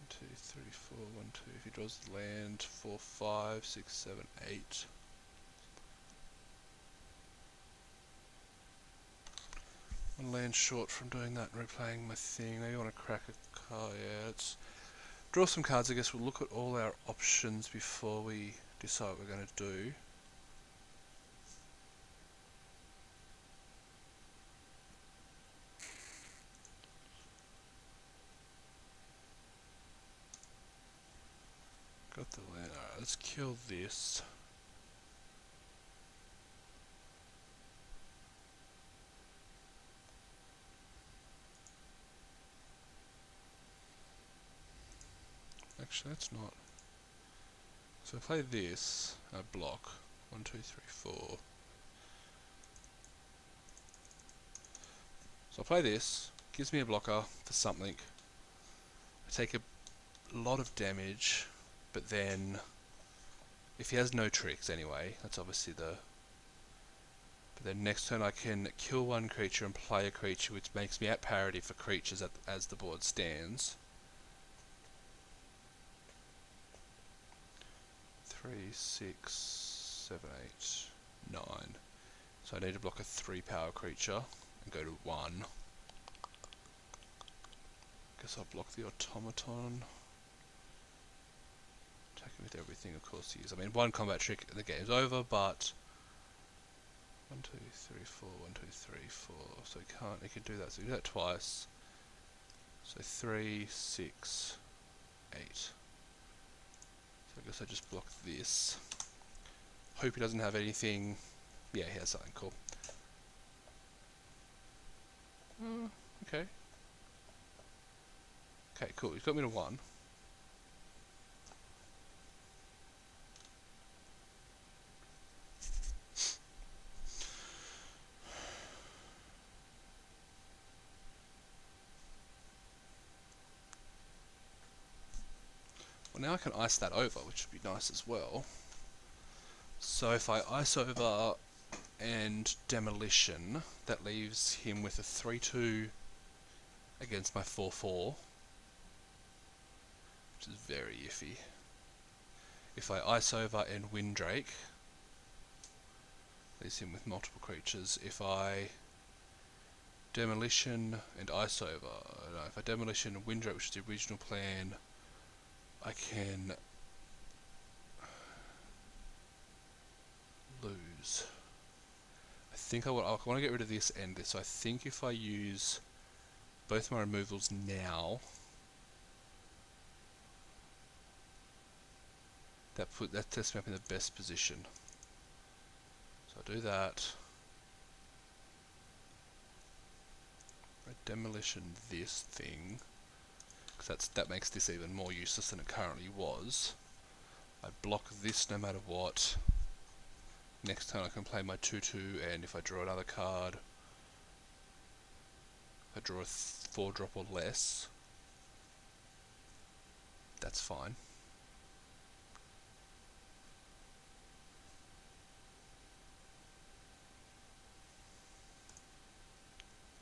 1, 2, 3, 4, 1, 2. If he draws the land, 4, 5, 6, 7, 8. One land short from doing that and replaying my thing. Maybe I want to crack a card. Yeah, let's draw some cards. I guess we'll look at all our options before we decide what we're going to do. Got the land. Alright, let's kill this. Actually, that's not. So I play this. I block. 1, 2, 3, 4. So I play this. Gives me a blocker for something. I take a lot of damage, but then if he has no tricks anyway, that's obviously the. But then next turn I can kill one creature and play a creature, which makes me at parity for creatures as the board stands. 3, 6, 7, 8, 9. So I need to block a 3 power creature and go to 1. Guess I'll block the automaton. Attacking with everything, of course he is. I mean, one combat trick and the game's over, but 1, 2, 3, 4, 1, 2, 3, 4. So he can do that. So he can do that twice. So 3, 6, 8. So I guess I just block this. Hope he doesn't have anything. Yeah, he has something cool. Okay. Okay, cool. He's got me to 1. Well, now I can ice that over, which would be nice as well. So if I ice over and demolition, that leaves him with a 3-2 against my 4-4, which is very iffy. If I ice over and Windrake, leaves him with multiple creatures. If I demolition and ice over, no, if I demolition and Windrake, which is the original plan, I can lose. I think I want to get rid of this and this, so I think if I use both my removals now, that sets me up in the best position. So I do that. I demolition this thing, because that makes this even more useless than it currently was. I block this no matter what. Next turn I can play my 2-2, and if I draw another card, if I draw a 4-drop or less, that's fine.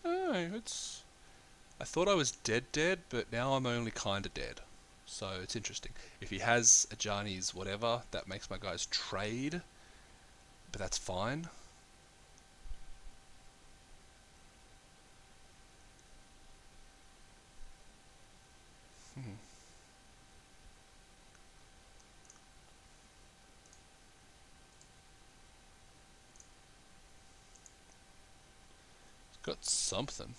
Oh, I thought I was dead, but now I'm only kinda dead. So it's interesting. If he has Ajani's whatever, that makes my guys trade, but that's fine. Got something.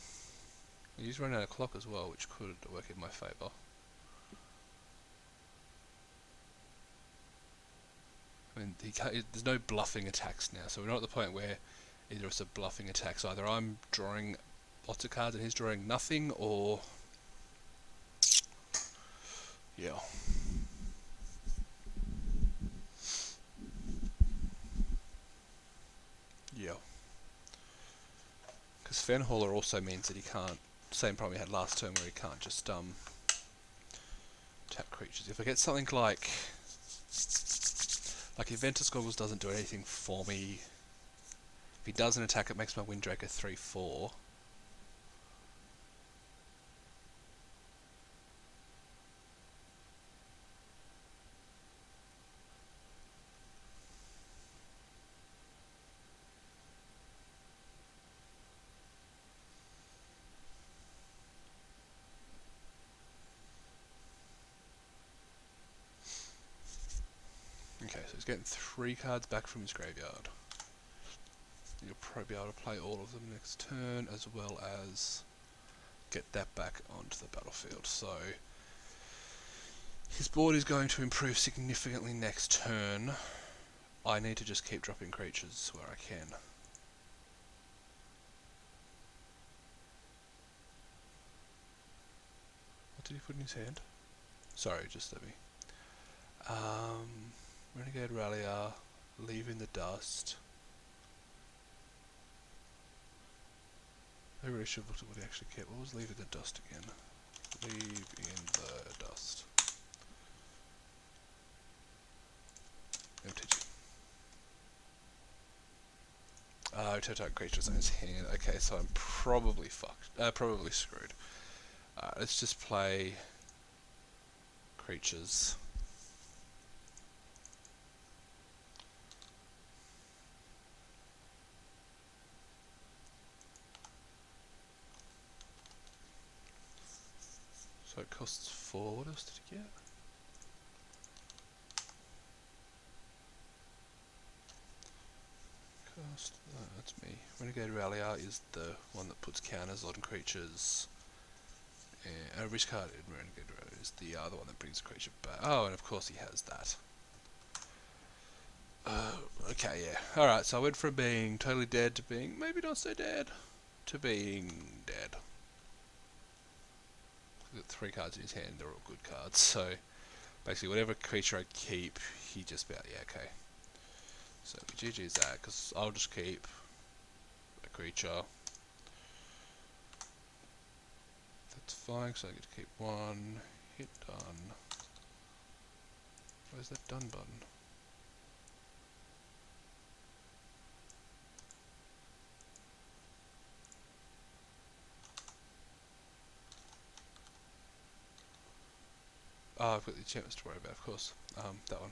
He's running out of clock as well, which could work in my favour. I mean, there's no bluffing attacks now, so we're not at the point where either of us are bluffing attacks. Either I'm drawing lots of cards and he's drawing nothing, or yeah. Yeah. Because Fenhauler also means that he can't, same problem he had last turn where he can't just tap creatures. If I get something like Ventus Goggles doesn't do anything for me If he doesn't attack, it makes my Windrake a 3/4. Okay, so he's getting 3 cards back from his graveyard. You'll probably be able to play all of them next turn, as well as get that back onto the battlefield. So his board is going to improve significantly next turn. I need to just keep dropping creatures where I can. What did he put in his hand? Sorry, just let me. Renegade Rallier, Leave in the Dust. I really should have looked at what he actually kept. What was Leave in the Dust again? Leave in the Dust. MTG. Total creatures in his hand. Okay, so I'm probably fucked. Probably screwed. Let's just play creatures. So it costs 4. What else did he get? Cost. That's me. Renegade Rallier is the one that puts counters on creatures. And Risk Card in Renegade Rallier is the other one that brings a creature back. Oh, and of course he has that. Okay, yeah. Alright, so I went from being totally dead to being maybe not so dead to being dead. He's got 3 cards in his hand, they're all good cards, so basically whatever creature I keep, he just about, yeah, okay. So GG's that, because I'll just keep a creature. That's fine, so I get to keep 1, hit done. Where's that done button? Oh, I've got the enchantments to worry about, of course. That one.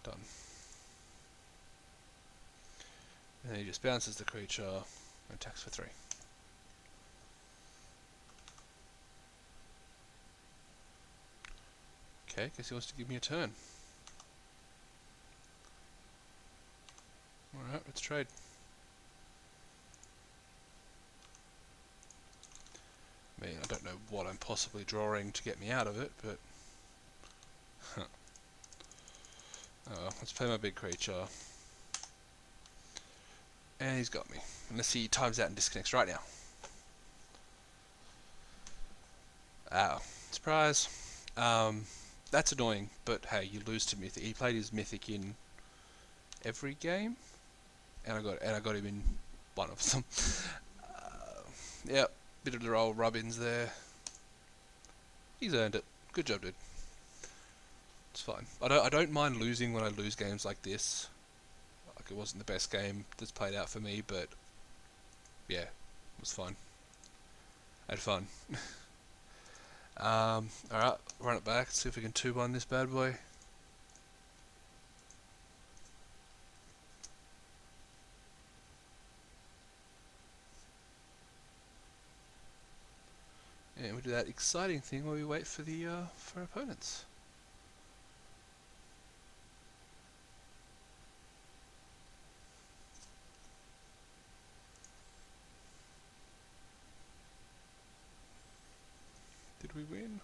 Done. And then he just bounces the creature and attacks for 3. Okay, guess he wants to give me a turn. Alright, let's trade. I mean, I don't know what I'm possibly drawing to get me out of it, but... let's play my big creature. And he's got me. Unless he times out and disconnects right now. Ow. Surprise. That's annoying, but hey, you lose to Mythic. He played his Mythic in every game, and I got him in one of them. Yep, bit of the old rub-ins there. He's earned it. Good job, dude. It's fine. I don't mind losing when I lose games like this. Like, it wasn't the best game that's played out for me, but yeah, it was fun. I had fun. Alright, run it back, see if we can 2-1 this bad boy. And we do that exciting thing where we wait for the for opponents. Did we win?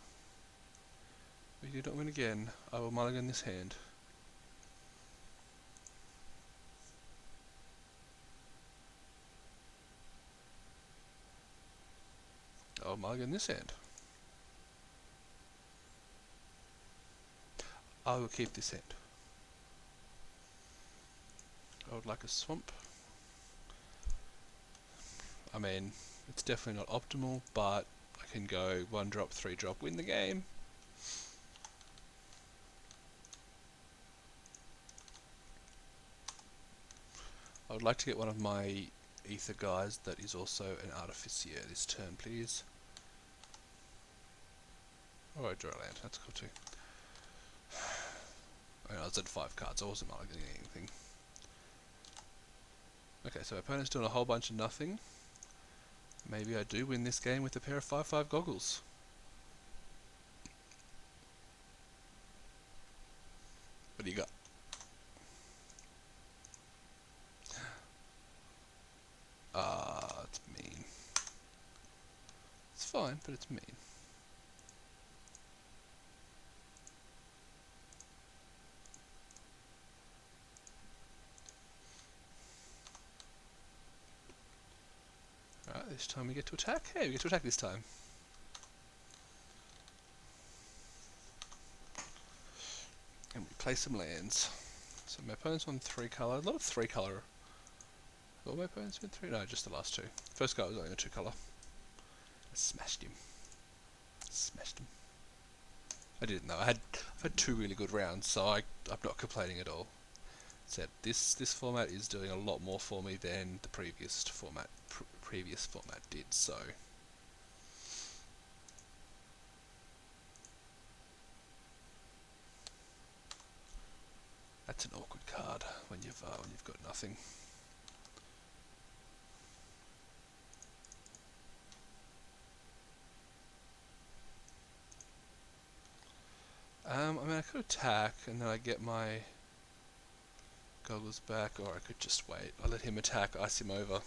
We did not win again. I will mulligan this hand. I will mulligan this hand. I will keep this hand. I would like a swamp. I mean, it's definitely not optimal, but I can go 1 drop, 3 drop, win the game. I would like to get one of my Aether guys that is also an Artificier this turn, please. Oh, I draw land. That's cool too. I mean, I was at 5 cards. I wasn't really getting anything. Okay, so my opponent's doing a whole bunch of nothing. Maybe I do win this game with a pair of 5/5 goggles. What do you got? It's mean. It's fine, but it's mean. Alright, this time we get to attack. Hey, we get to attack this time. And we play some lands. So my opponent's on 3 colour. A lot of 3 colour. All my opponents been 3? No, just the last 2. First guy was only a 2 colour. I smashed him. Smashed him. I didn't know. I've had 2 really good rounds, so I'm not complaining at all. Said this format is doing a lot more for me than the previous format did. So that's an awkward card when you've got nothing. I mean, I could attack and then I get my goggles back, or I could just wait. I let him attack, ice him over.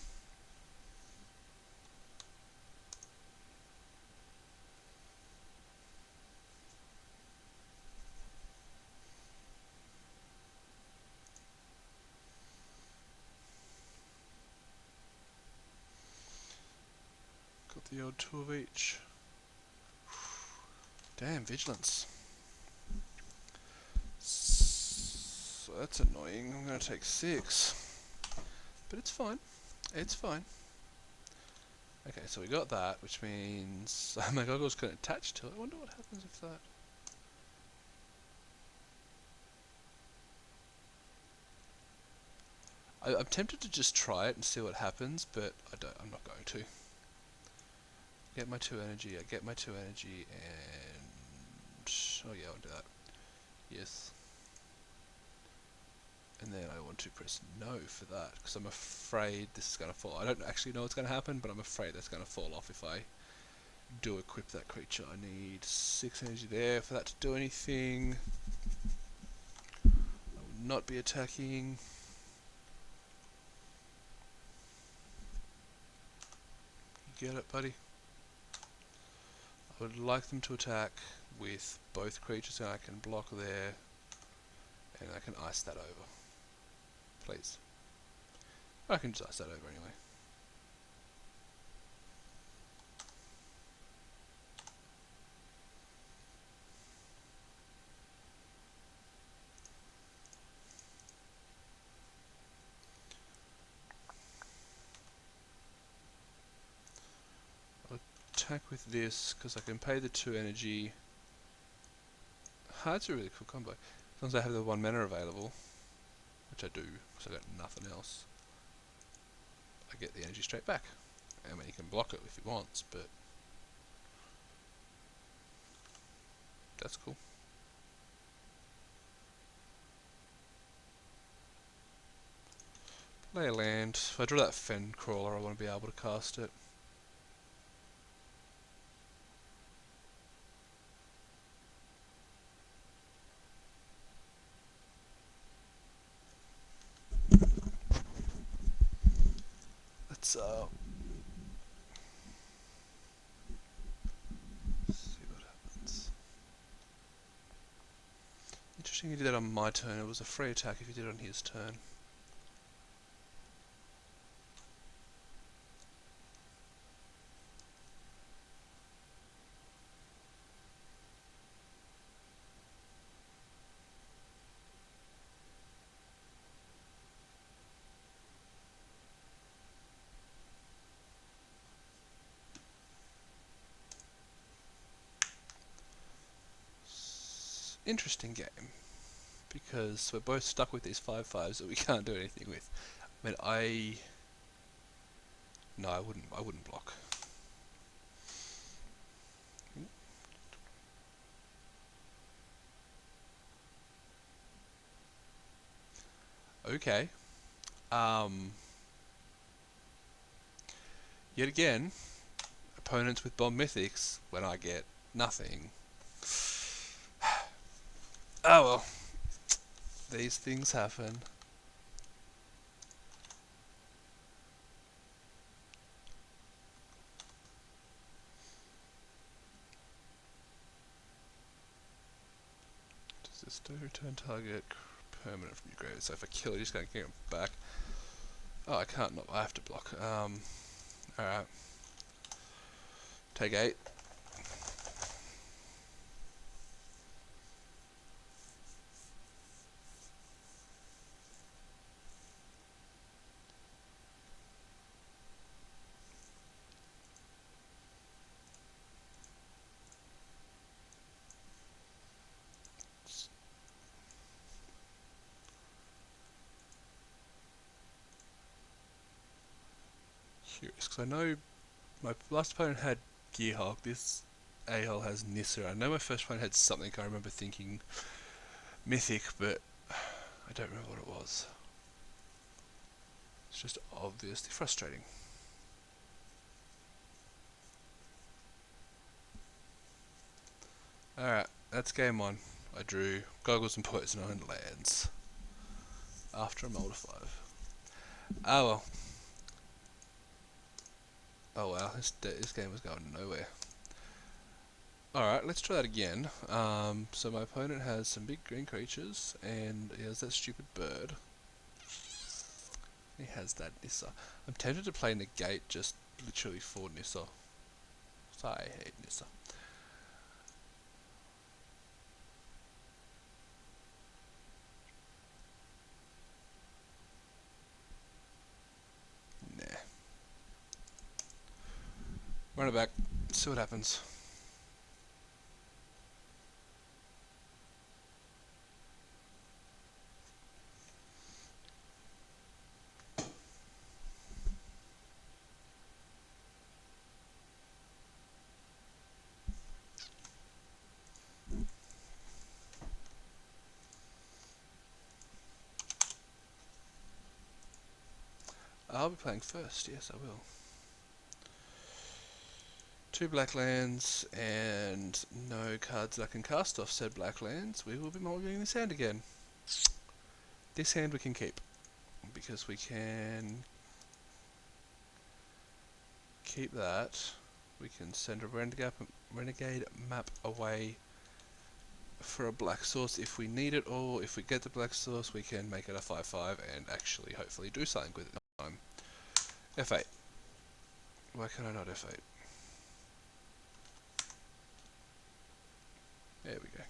Got the old 2 of each. Damn, vigilance. So that's annoying. I'm going to take 6. But it's fine. It's fine. Okay, so we got that, which means my goggles can attach to it. I wonder what happens if that... I'm tempted to just try it and see what happens, but I'm not going to. Get my 2 energy, I get my 2 energy, and... oh yeah, I'll do that. Yes. And then I want to press no for that, because I'm afraid this is going to fall. I don't actually know what's going to happen, but I'm afraid that's going to fall off if I do equip that creature. I need 6 energy there for that to do anything. I will not be attacking. You get it, buddy? I would like them to attack with both creatures, and I can block there, and I can ice that over. Please. I can just ice that over anyway. I'll attack with this, because I can pay the 2 energy. It's a really cool combo. As long as I have the 1 mana available, which I do, because I got nothing else, I get the energy straight back. I mean, he can block it if he wants, but that's cool. Play a land. If I draw that Fen Crawler, I want to be able to cast it. Let's see what happens. Interesting he did that on my turn. It was a free attack if he did it on his turn. Interesting game, because we're both stuck with these 5/5s that we can't do anything with. I mean, no, I wouldn't. I wouldn't block. Okay. Yet again, opponents with bomb mythics when I get nothing. Oh well, these things happen. Does this do return target permanent from your grave? So if I kill it, he's going to get him back. Oh, I can't. Not. I have to block. All right. Take 8. Curious, because I know my last opponent had Gearhulk. This A-hole has Nissa. I know my first opponent had something. I remember thinking Mythic, but I don't remember what it was. It's just obviously frustrating. Alright, that's game 1. I drew Goggles and Poison on lands. After a mold of 5. Oh well. Oh wow, this game was going nowhere. Alright, let's try that again. So my opponent has some big green creatures, and he has that stupid bird. He has that Nissa. I'm tempted to play Negate just literally for Nissa. So I hate Nissa. Nah. Run it back, see what happens. I'll be playing first, yes I will. 2 black lands and no cards that I can cast off said black lands. We will be mulliganing this hand again. This hand we can keep, because we can keep that. We can send a renegade map away for a black source if we need it, or if we get the black source we can make it a 5/5 and actually hopefully do something with it. F8. Why can I not F8? There we go.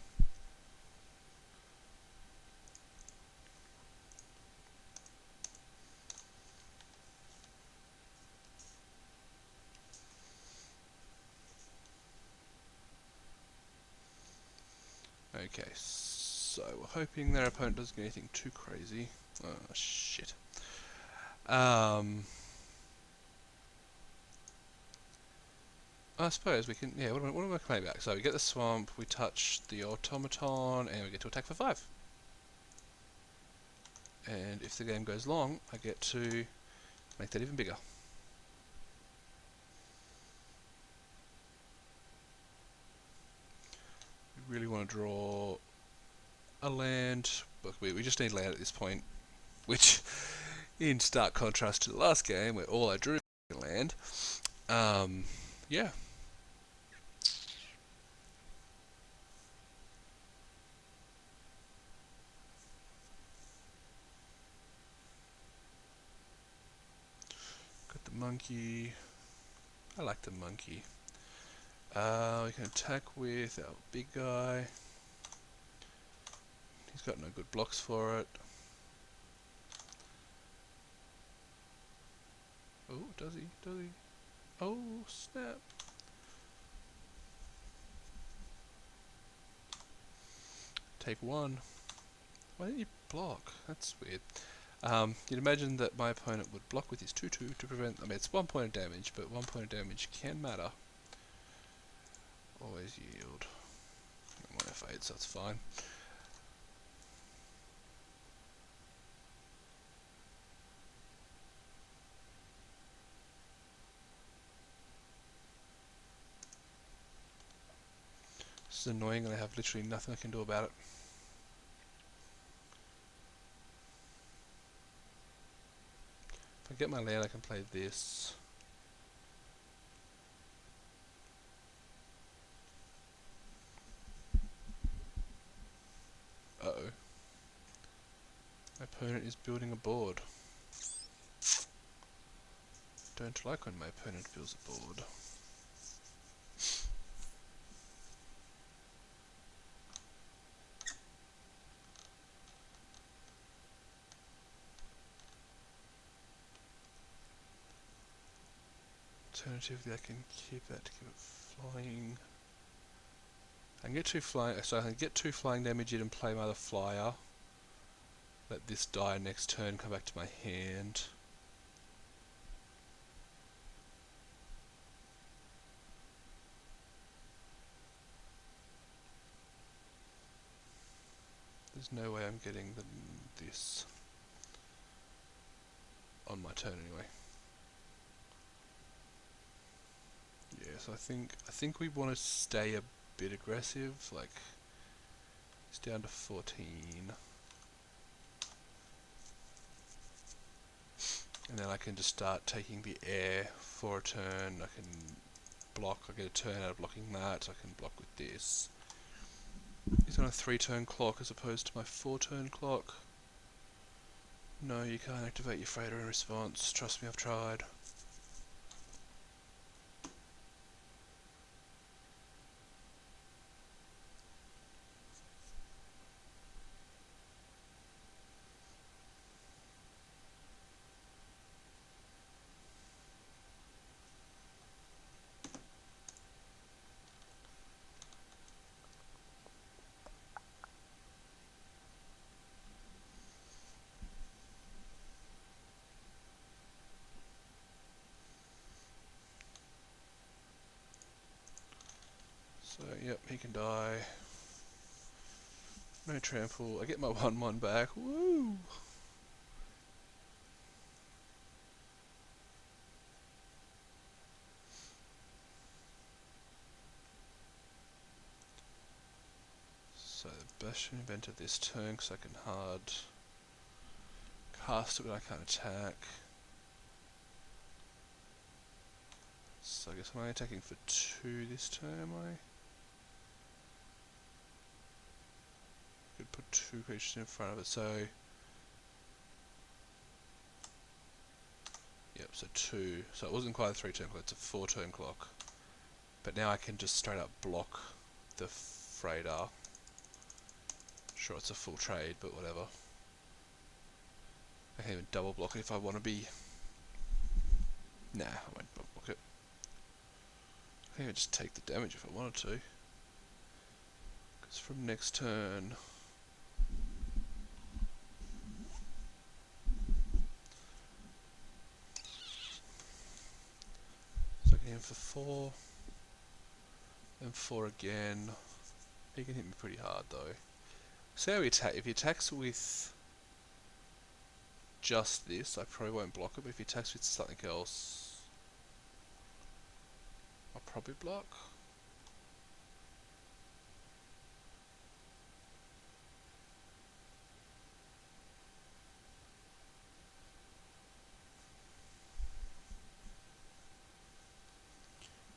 Okay, so we're hoping their opponent doesn't get anything too crazy. Oh shit. I suppose we can, yeah, what am I playing back? So we get the swamp, we touch the automaton, and we get to attack for 5. And if the game goes long, I get to make that even bigger. We really want to draw a land. Look, we just need land at this point, which, in stark contrast to the last game, where all I drew was land. Yeah. Got the monkey. I like the monkey. We can attack with our big guy. He's got no good blocks for it. Oh, does he? Does he? Oh, snap. Take 1. Why didn't you block? That's weird. You'd imagine that my opponent would block with his 2-2 to prevent... I mean, it's 1 point of damage, but 1 point of damage can matter. Always yield. I'm on F8, so that's fine. This is annoying and I have literally nothing I can do about it. If I get my land, I can play this. Uh-oh. My opponent is building a board. Don't like when my opponent builds a board. Alternatively, I can keep that to give it flying. I can get 2 flying, so I can get 2 flying damage in and play my other flyer. Let this die next turn, come back to my hand. There's no way I'm getting this on my turn anyway. Yeah, so I think we want to stay a bit aggressive, like it's down to 14. And then I can just start taking the air for a turn. I can block, I get a turn out of blocking that, so I can block with this. He's on a 3-turn clock as opposed to my 4-turn clock. No, you can't activate your freighter in response. Trust me, I've tried. So, yep, he can die. No trample. I get my 1-1 back. Woo! So, the Bastion invented this turn because I can hard cast it when I can't attack. So, I guess I'm only attacking for 2 this turn, am I? Could put 2 creatures in front of it, so... Yep, so 2. So it wasn't quite a 3-turn clock, it's a 4-turn clock. But now I can just straight up block the freighter. Sure, it's a full trade, but whatever. I can even double block it if I want to be... Nah, I won't double block it. I can even just take the damage if I wanted to. Because from next turn... So I can hit him for 4. Then 4 again. He can hit me pretty hard though. See how he attack. If he attacks with just this, I probably won't block it, but if he attacks with something else, I'll probably block.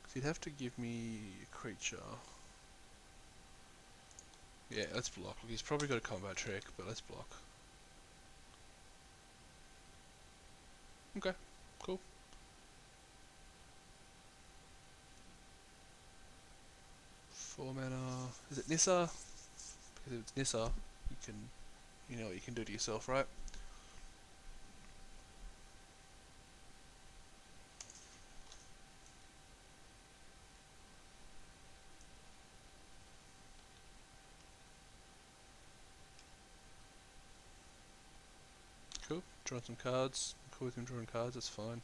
Because he'd have to give me a creature. Yeah, let's block. Look, he's probably got a combat trick, but let's block. Okay, cool. Four mana. Is it Nissa? Because if it's Nissa, you know what you can do to yourself, right? Cool. Drawing some cards. I'm cool with him drawing cards, that's fine.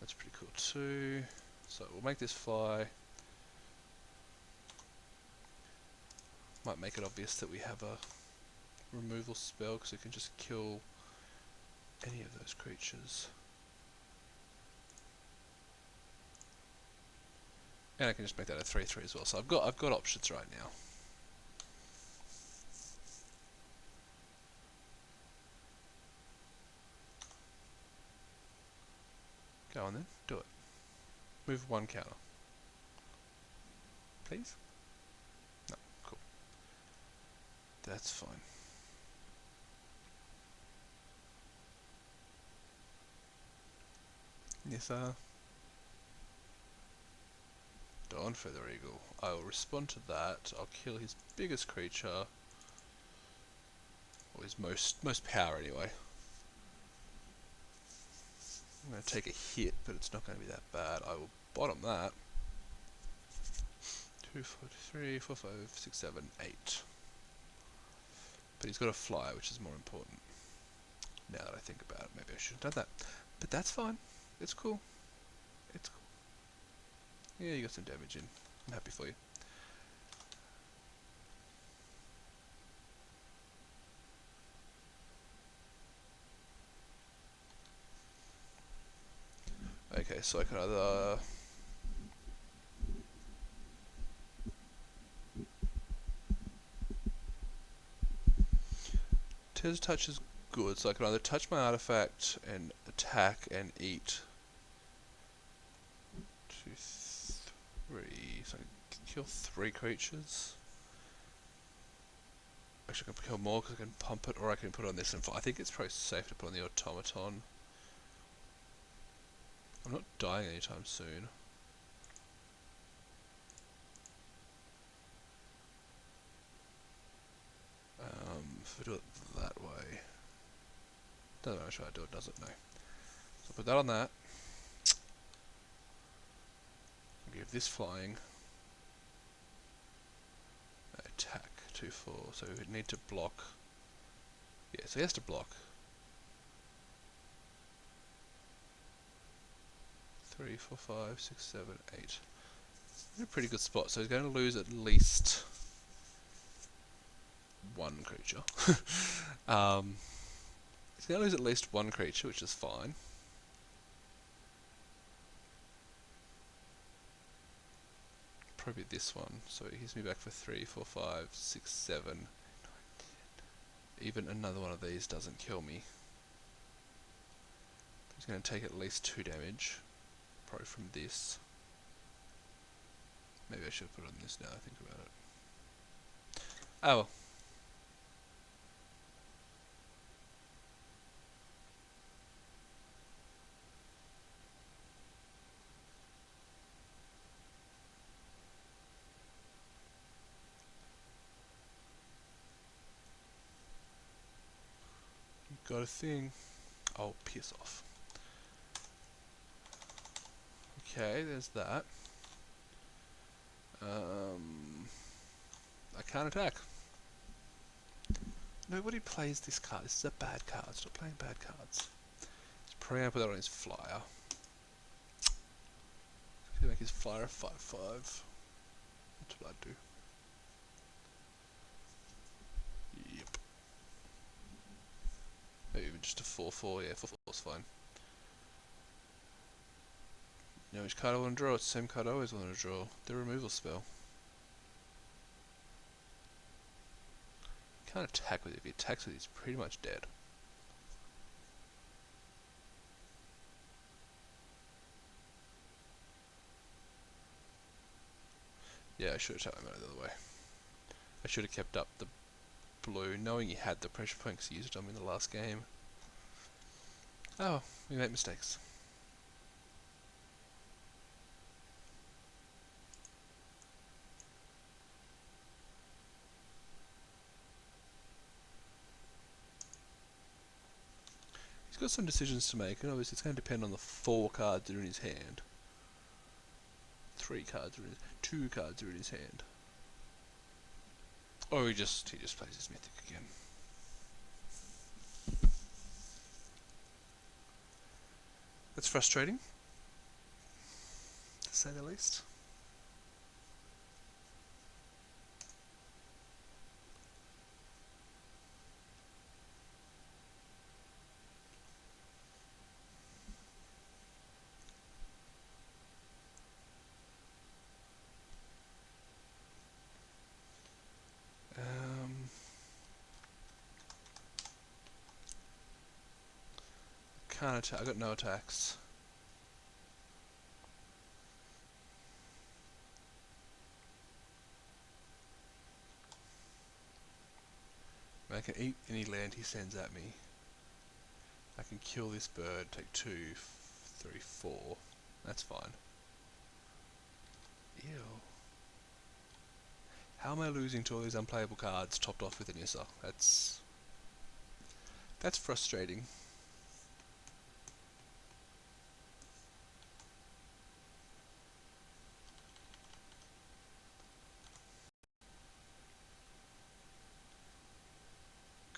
That's pretty cool too. So we'll make this fly. Might make it obvious that we have a removal spell because it can just kill any of those creatures. And I can just make that a 3/3 as well. So I've got options right now. Go on then, do it. Move one counter. Please? No, cool. That's fine. Yes, Dawn Feather Eagle. I will respond to that. I'll kill his biggest creature. Or his most power anyway. I'm going to take a hit, but it's not going to be that bad. I will bottom that. 2, 4, 3, 4, 5, 6, 7, 8. But he's got a flyer, which is more important. Now that I think about it, maybe I should have done that. But that's fine. It's cool. It's cool. Yeah, you got some damage in. I'm happy for you. Okay, so I can either... Tears Touch is good, so I can either touch my artifact and attack and eat. 2, 3, so I can kill 3 creatures. Actually, I can kill more because I can pump it, or I can put it on this and fly. I think it's probably safe to put on the automaton. I'm not dying anytime soon. If I do it that way, doesn't matter how I do it, does it? No. So I'll put that on that. I'll give this flying. Attack 2, 4. So we would need to block. Yeah, so he has to block. 3, 4, 5, 6, 7, 8. In a pretty good spot. So he's going to lose at least one creature. He's going to lose at least one creature, which is fine. Probably this one. So he gives me back for 3, 4, 5, 6, 7, 9, 10. Even another one of these doesn't kill me. He's going to take at least 2 damage. Probably from this. Maybe I should put it on this now I think about it. Oh well. Got a thing. Oh, piss off. Okay, there's that. I can't attack. Nobody plays this card. This is a bad card. Stop playing bad cards. He's probably going to put that on his flyer. He's going to make his flyer a 5/5. That's what I'd do. Yep. Maybe even just a 4/4. Yeah, 4/4's fine. You know which card I want to draw? It's the same card I always want to draw. The removal spell. Can't attack with it. If he attacks with it, he's pretty much dead. Yeah, I should have taken my mana the other way. I should have kept up the blue, knowing he had the pressure point because he used it on me in the last game. Oh, we make mistakes. He's got some decisions to make, and obviously it's going to depend on the 4 cards that are in his hand. 3 cards are in his... 2 cards are in his hand. Or he just plays his mythic again. That's frustrating, to say the least. Can't attack. I got no attacks. I can eat any land he sends at me. I can kill this bird, take 2, 3, 4. That's fine. Ew. How am I losing to all these unplayable cards topped off with an Issa? That's frustrating.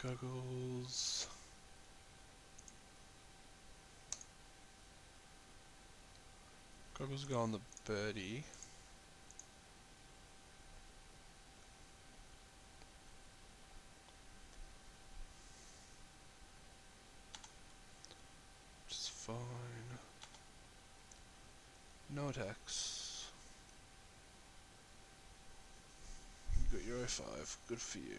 Goggles. Goggles go on the birdie. Which is fine. No attacks. You got your 05. Good for you.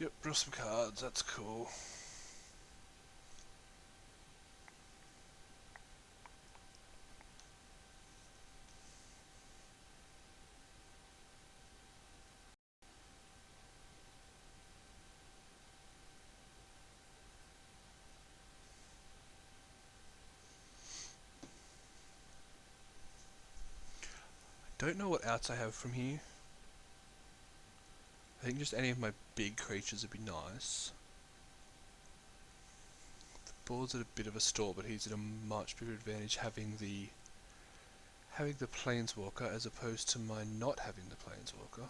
Yep, draw some cards. That's cool. Don't know what outs I have from here. I think just any of my big creatures would be nice. The board's at a bit of a stall, but he's at a much bigger advantage having the Planeswalker as opposed to my not having the Planeswalker.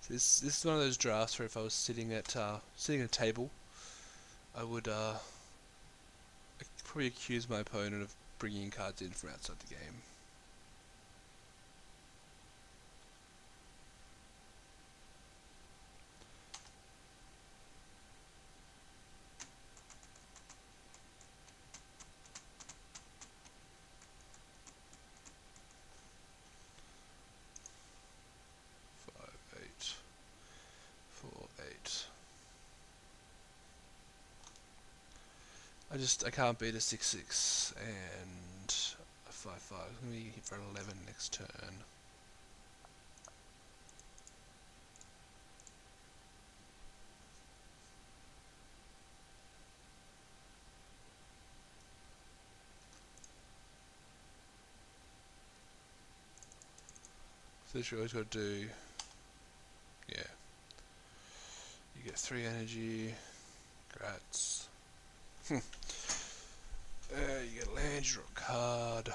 This is one of those drafts where if I was sitting at a table, I would probably accuse my opponent of bringing cards in from outside the game. I can't beat a 6/6 and a 5/5. I'm going to hit for an 11 next turn. So this you always got to do, yeah. You get 3 energy, grats. You get land, you draw a card.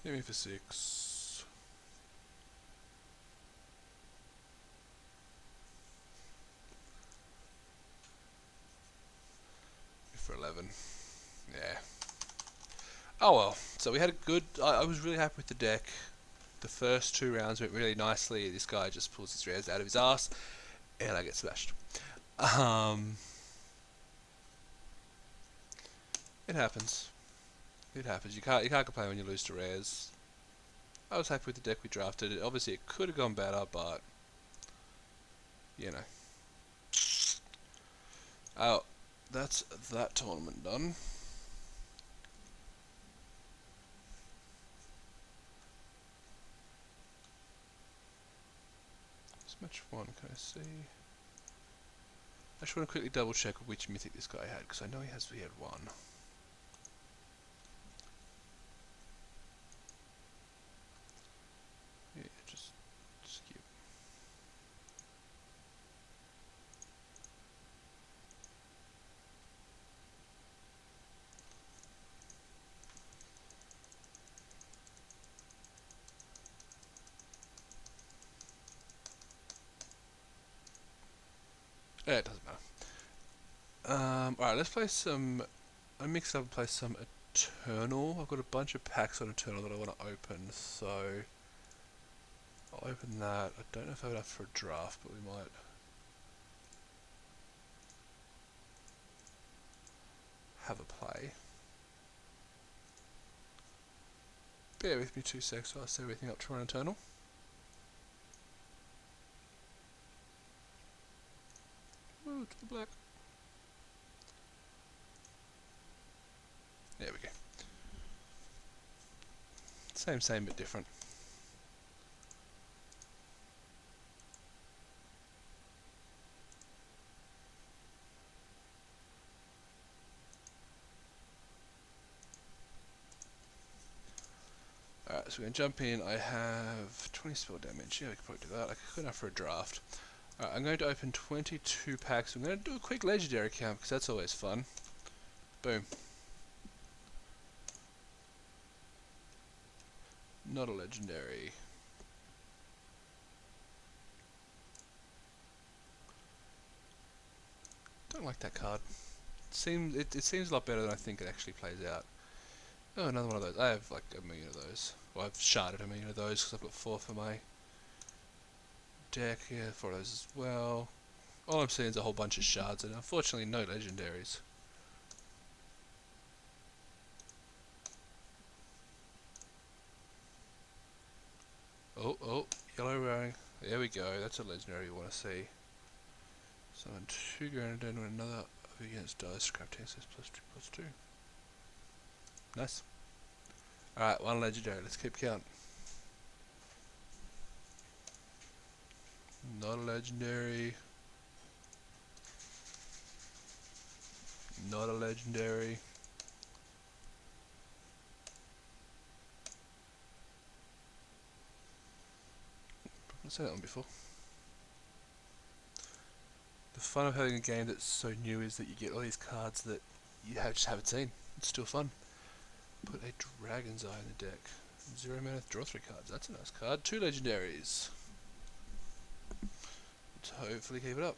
Hit me for 6. For 11. Yeah. Oh well. So we had a good. I was really happy with the deck. The first 2 rounds went really nicely. This guy just pulls his rares out of his ass, and I get smashed. It happens. It happens. You can't complain when you lose to rares. I was happy with the deck we drafted. Obviously, it could have gone better, but you know. Oh, that's that tournament done. Match 1, can I see? I just want to quickly double check which mythic this guy had, because I know he had one. Yeah, just skip. Yeah, it doesn't matter. Alright, let's play some... I mixed up and play some Eternal. I've got a bunch of packs on Eternal that I want to open, so... I'll open that. I don't know if I have enough for a draft, but we might... have a play. Bear with me 2 secs while I set everything up to run Eternal. Ooh, to the black. There we go. Same but different. Alright, so we're going to jump in. I have 20 spell damage. Yeah, we could probably do that. I could enough for a draft. Alright, I'm going to open 22 packs. I'm going to do a quick legendary count because that's always fun. Boom. Not a legendary. Don't like that card. It seems a lot better than I think it actually plays out. Oh, another one of those. I have like a million of those. Well, I've sharded a million of those because I've got 4 for my deck. Yeah, 4 of those as well. All I'm seeing is a whole bunch of shards and unfortunately no legendaries. Oh, yellow ring. There we go. That's a legendary you want to see. Summon 2 Granadon and another against dice. Scrap Texas +2/+2. Nice. Alright, 1 legendary. Let's keep count. Not a legendary. Not a legendary. I've seen that one before. The fun of having a game that's so new is that you get all these cards that you just haven't seen. It's still fun. Put a Dragon's Eye in the deck. 0 mana, draw 3 cards. That's a nice card. 2 legendaries. Let's hopefully keep it up.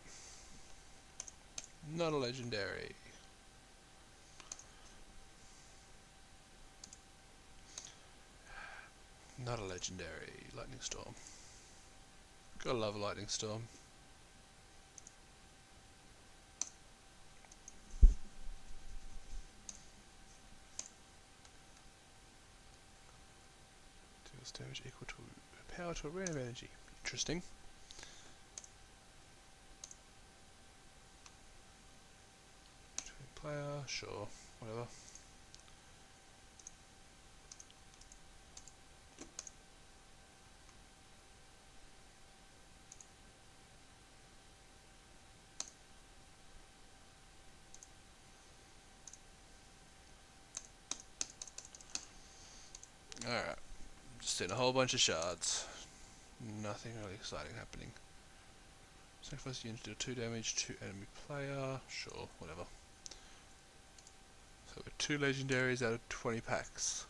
Not a legendary. Not a legendary. Lightning Storm. Gotta love a Lightning Storm. Deals damage equal to power to a random energy. Interesting. Player, sure, whatever. Alright, just seeing a whole bunch of shards. Nothing really exciting happening. Sacrifice unit to do 2 damage to enemy player, sure, whatever. So we're 2 legendaries out of 20 packs.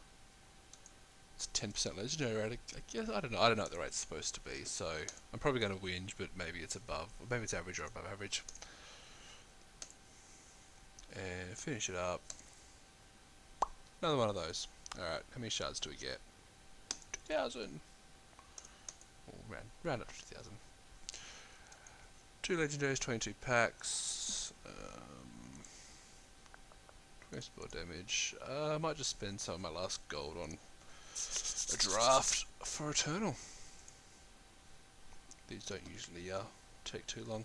It's 10% legendary rate. I guess I don't know what the rate's supposed to be, so I'm probably going to whinge, but maybe it's above, or maybe it's average or above average. And finish it up. Another one of those. Alright, how many shards do we get? 2,000! Oh, round up to 2,000. 2 legendaries, 22 packs. 20 spell damage. I might just spend some of my last gold on a draft for Eternal. These don't usually take too long.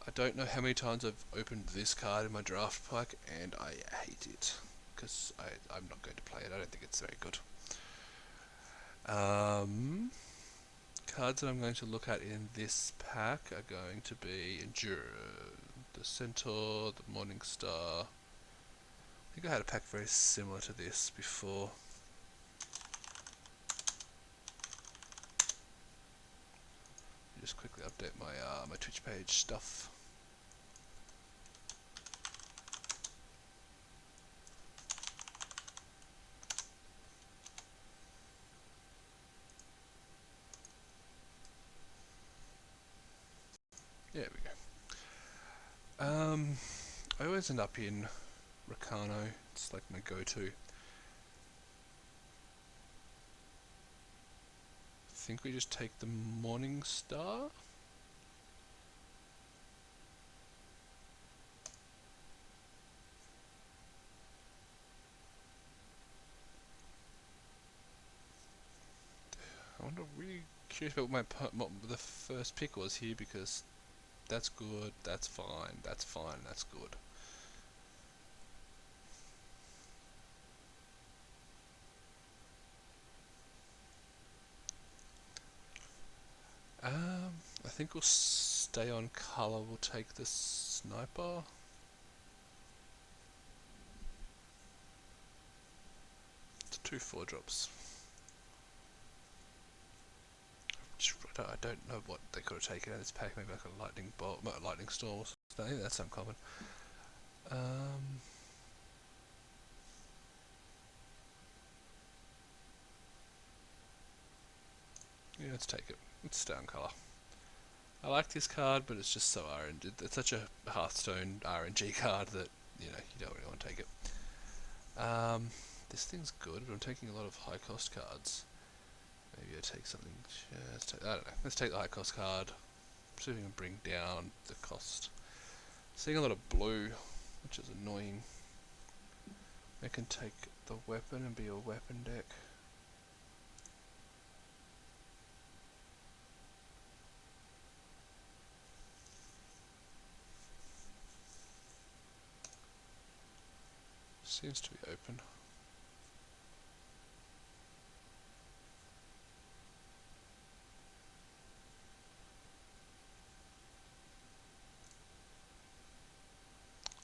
I don't know how many times I've opened this card in my draft pack, and I hate it because I'm not going to play it. I don't think it's very good. Cards that I'm going to look at in this pack are going to be the Centaur, the Morning Star. I think I had a pack very similar to this before. Just quickly update my my Twitch page stuff. There we go. I always end up in Ricano. It's like my go-to. I think we just take the Morning Star. I'm really curious about what the first pick was here, because that's good, that's fine, that's good. I think we'll stay on colour. We'll take the Sniper. It's 2 4-drops. I don't know what they could have taken out of this pack. Maybe like a lightning bolt, lightning storm. I think that's uncommon. Yeah, let's take it. Let's stay on colour. I like this card, but it's just so RNG. It's such a Hearthstone RNG card that, you know, you don't really want to take it. This thing's good, but I'm taking a lot of high cost cards. Maybe I take something. I don't know. Let's take the high cost card. See if we can bring down the cost. Seeing a lot of blue, which is annoying. I can take the weapon and be a weapon deck. Seems to be open.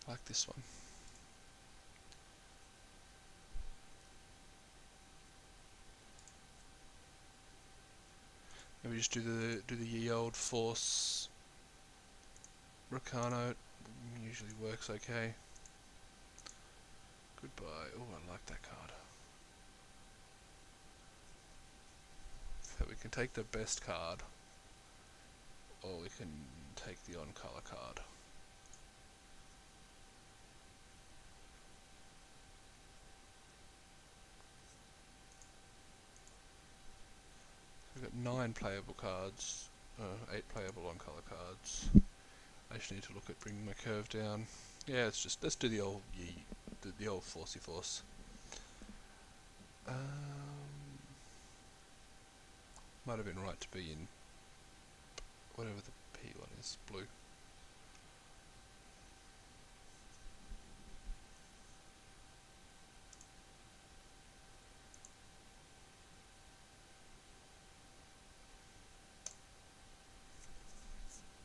I like this one. Maybe just do the ye old Force Ricano. It usually works okay. Goodbye. Oh, I like that card. So we can take the best card, or we can take the on-color card. We've got 9 playable cards, 8 playable on-color cards. I just need to look at bringing my curve down. Yeah, let's do the old the old Forcey Force. Might have been right to be in whatever the P one is, blue.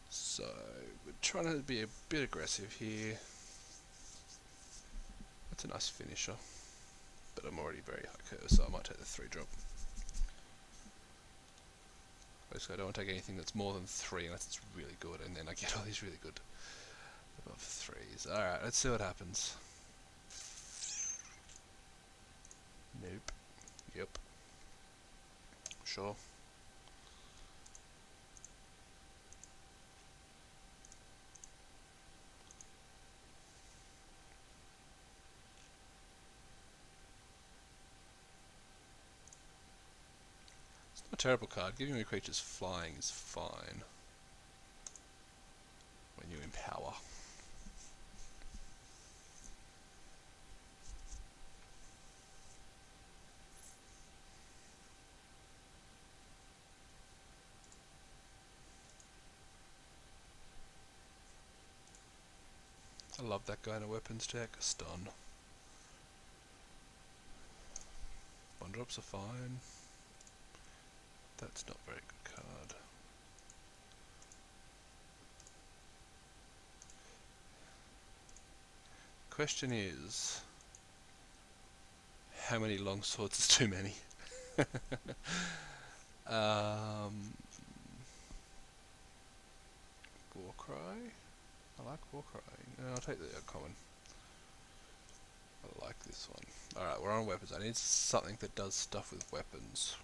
So we're trying to be a bit aggressive here. That's a nice finisher, but I'm already very high curve, so I might take the 3-drop. Basically, I don't want to take anything that's more than 3 unless it's really good, and then I get all these really good above 3s. Alright, let's see what happens. Nope. Yep. Sure. It's not a terrible card. Giving me creatures flying is fine when you empower. I love that guy in a weapons deck. Stun. One drops are fine. That's not a very good card. Question is, how many long swords is too many? Warcry? I like Warcry. No, I'll take the common. I like this one. Alright, we're on weapons. I need something that does stuff with weapons.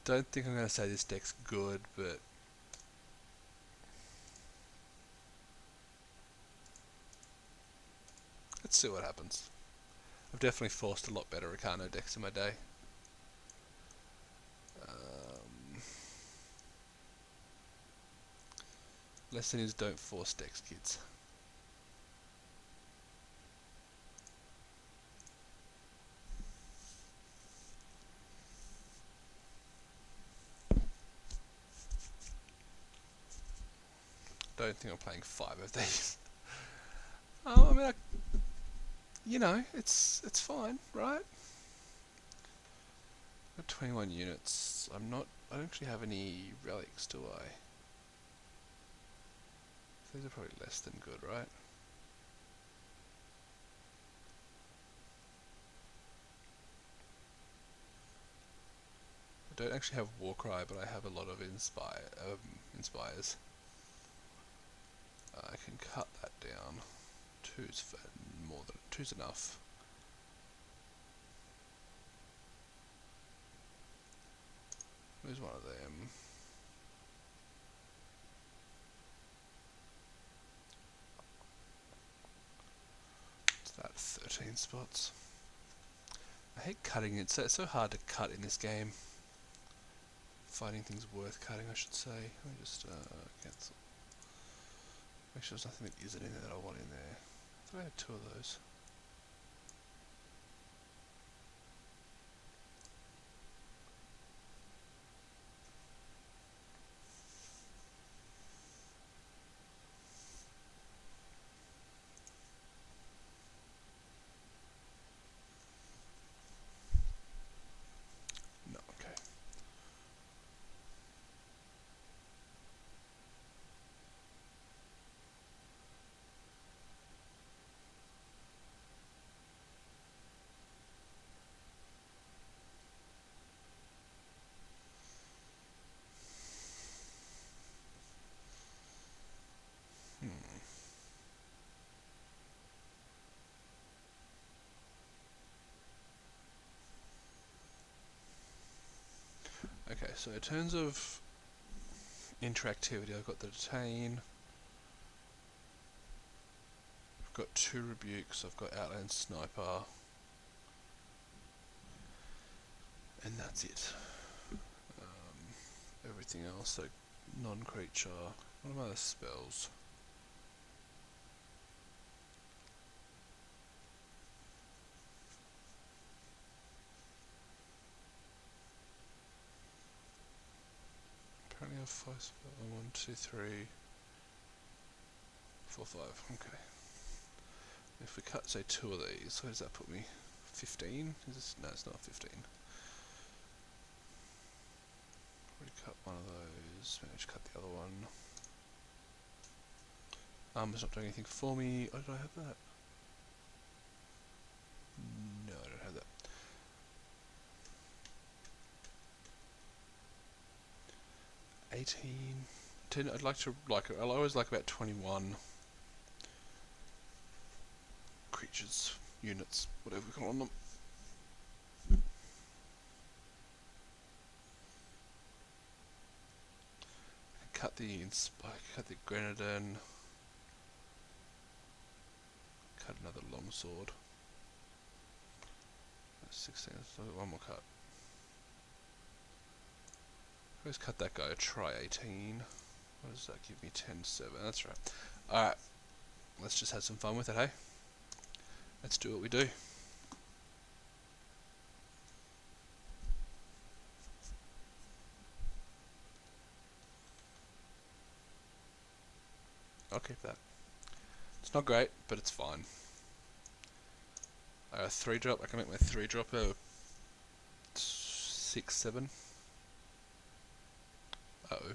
Don't think I'm going to say this deck's good, but let's see what happens. I've definitely forced a lot better Arcano decks in my day. Lesson is don't force decks, kids. Don't think I'm playing 5 of these. I mean, you know, it's fine, right? Got 21 units. I don't actually have any relics, do I? These are probably less than good, right? I don't actually have Warcry, but I have a lot of Inspires. I can cut that down. Two's enough. Where's one of them? What's that? 13 spots. I hate cutting it. It's so hard to cut in this game. Finding things worth cutting, I should say. Let me just cancel. Make sure there's nothing that isn't in there that I want in there. I thought I had 2 of those. No, okay. Okay, so in terms of interactivity, I've got the Detain, I've got 2 Rebukes, I've got Outland Sniper, and that's it. Everything else, like non-creature. What are my other spells? Apparently I have 5 spells. 1, 2, 3, 4, 5. Okay. If we cut, say, 2 of these, where does that put me? 15? Is this? No, it's not 15. Already cut one of those. Maybe just cut the other one. It's not doing anything for me. Oh, did I have that? No, I don't have that. 18. 10. I'd like to I'll always like about 21 creatures, units, whatever we call them. Cut the Grenadine. Cut another longsword. 16. So one more cut. Let's cut that guy. Try 18. What does that give me? 10, 7. That's right. Alright. let's just have some fun with it, hey? Let's do what we do. I'll keep that. It's not great, but it's fine. 3-drop, I can make my 3-drop a 6-7. Uh-oh.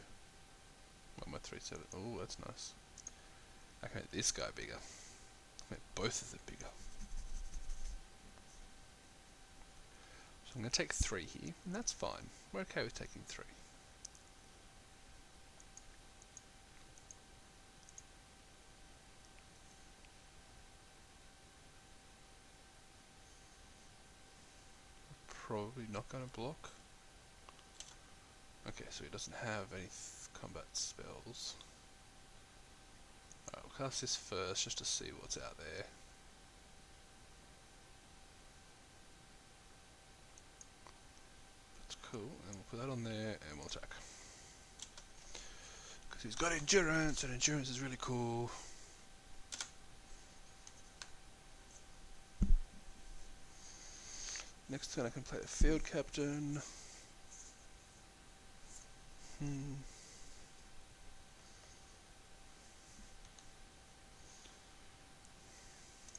What am I 3-7? Oh, that's nice. I can make this guy bigger. Make both of them bigger. So I'm going to take 3 here, and that's fine. We're okay with taking 3. Probably not going to block. Okay, so he doesn't have any combat spells. Alright, we'll cast this first just to see what's out there. That's cool, and we'll put that on there and we'll attack. Because he's got endurance, and endurance is really cool. Next turn I can play the field captain.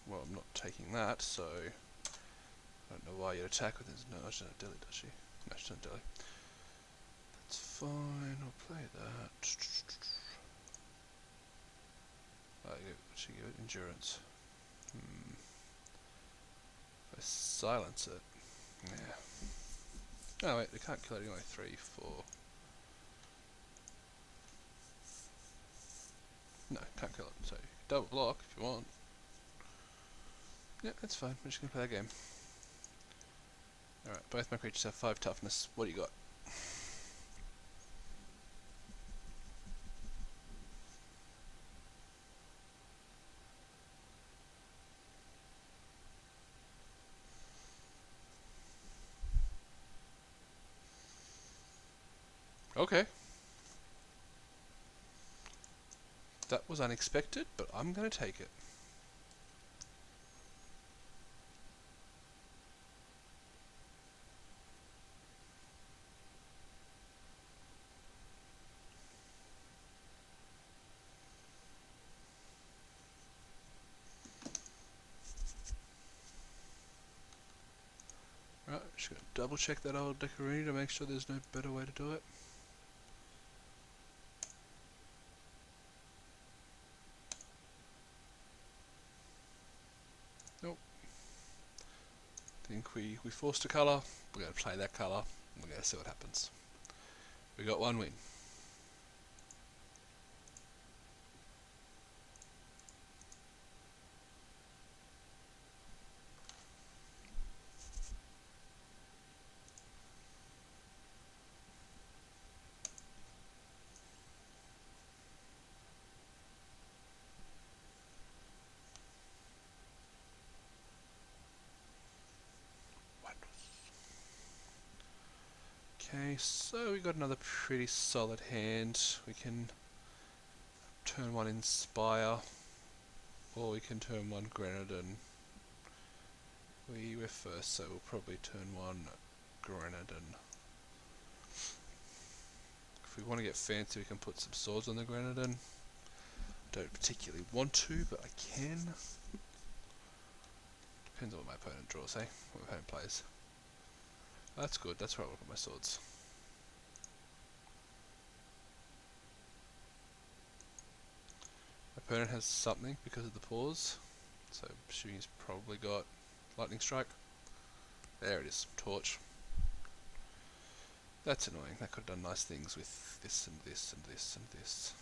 Well, I'm not taking that, so I don't know why you'd attack with this. No, she doesn't dilly, does she? No, she doesn't dilly. That's fine, I'll play that. She give it endurance. If I silence it. Yeah. Oh wait, they can't kill it anyway. 3, 4. No, can't kill it, so you can double block if you want. Yeah, that's fine, we're just gonna play that game. Alright, both my creatures have 5 toughness. What do you got? Okay. That was unexpected, but I'm gonna take it. Right, just gonna double check that old Decorini to make sure there's no better way to do it. Nope. Think we forced a colour, we're gonna play that colour, we're gonna see what happens. We got 1 win. Okay, so we got another pretty solid hand. We can turn 1 Inspire, or we can turn 1 Grenadin. We're first, so we'll probably turn 1 Grenadin. If we want to get fancy, we can put some swords on the Grenadin. I don't particularly want to, but I can. Depends on what my opponent draws, eh? What my opponent plays. That's good, that's where I look at my swords. My opponent has something because of the pause, so I'm assuming he's probably got Lightning Strike. There it is, Torch. That's annoying, that could have done nice things with this and this and this and this.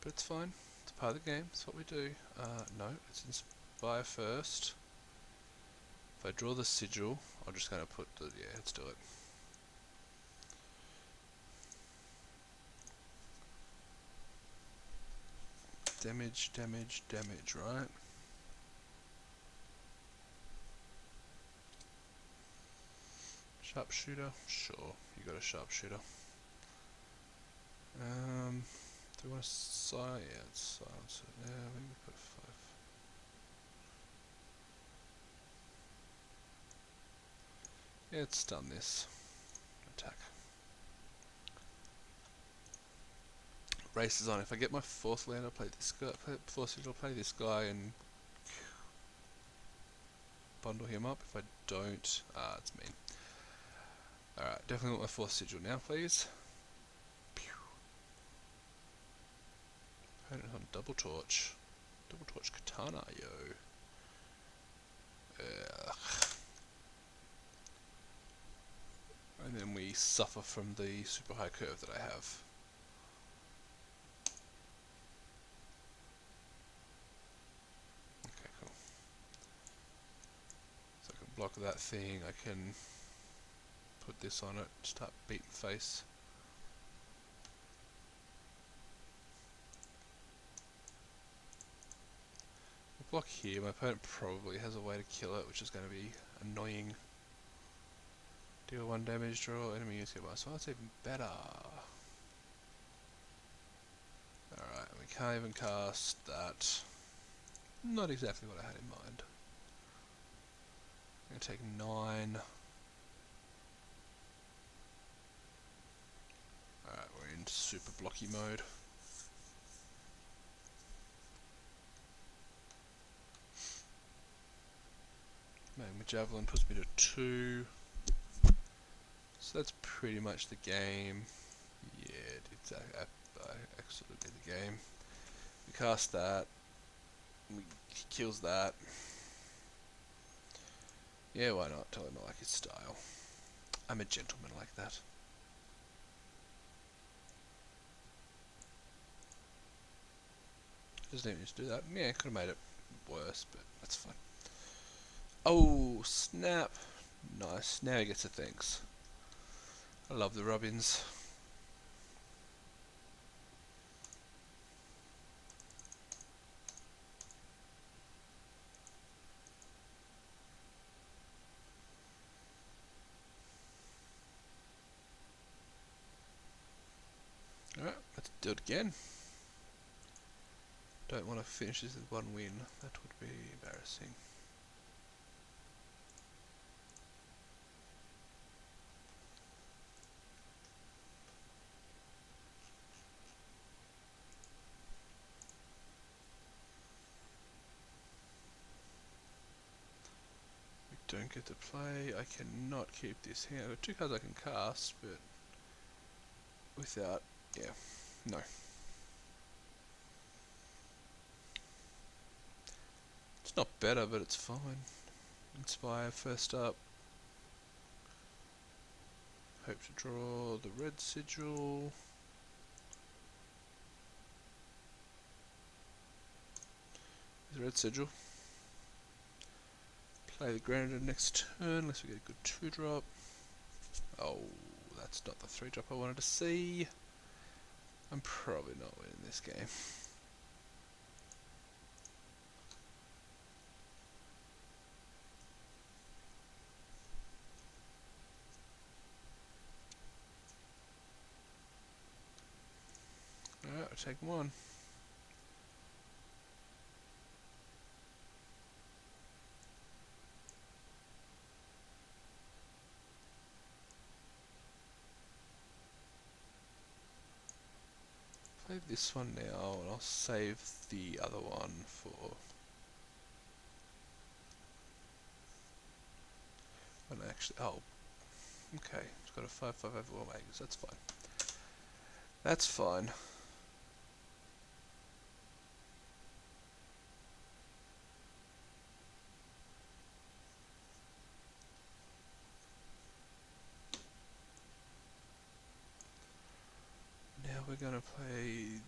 But it's fine, it's part of the game, it's what we do. No, let's Inspire first. If I draw the Sigil, I'm just going to put the, yeah, let's do it. Damage, damage, damage, right? Sharpshooter, sure, you got a sharpshooter. Do we want to silence? Yeah, it's silence it. Yeah, maybe put a 5. Yeah, it's done this. Attack. Race is on. If I get my 4th land, I'll play this guy. I'll play this guy and bundle him up. If I don't, it's mean. Alright, definitely want my 4th sigil now, please. Opponent on double torch. Double torch katana, yo. Ugh. And then we suffer from the super high curve that I have. Okay, cool. So I can block that thing, I can put this on it, start beating face. Block here, my opponent probably has a way to kill it, which is going to be annoying. Deal 1 damage, draw enemy use get 1, so that's even better. Alright, we can't even cast that. Not exactly what I had in mind. I'm going to take 9. Alright, we're in super blocky mode. Magma Javelin puts me to 2. So that's pretty much the game. Yeah, it's absolutely the game. We cast that. He kills that. Yeah, why not? Tell him I like his style. I'm a gentleman like that. Doesn't even need to do that. Yeah, could have made it worse, but that's fine. Oh, snap. Nice. Now he gets a thanks. I love the Robins. Alright, let's do it again. Don't want to finish this with 1 win. That would be embarrassing. We don't get to play. I cannot keep this here. I've got 2 cards I can cast, but without, yeah, no. It's not better, but it's fine. Inspire first up. Hope to draw the red sigil. The red sigil. Play the granite next turn, unless we get a good 2-drop. Oh, that's not the 3-drop I wanted to see. I'm probably not winning this game. Alright, I'll take 1. Play this one now, and I'll save the other one for when I actually. Oh, okay. It's got a 5/5 overall makers. That's fine. That's fine. Now we're gonna play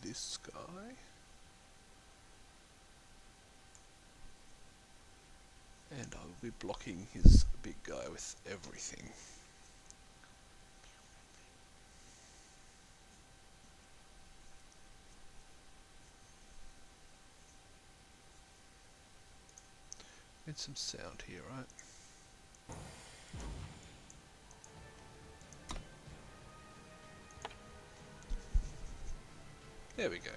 this guy. And I will be blocking his big guy with everything. Need some sound here, right? There we go.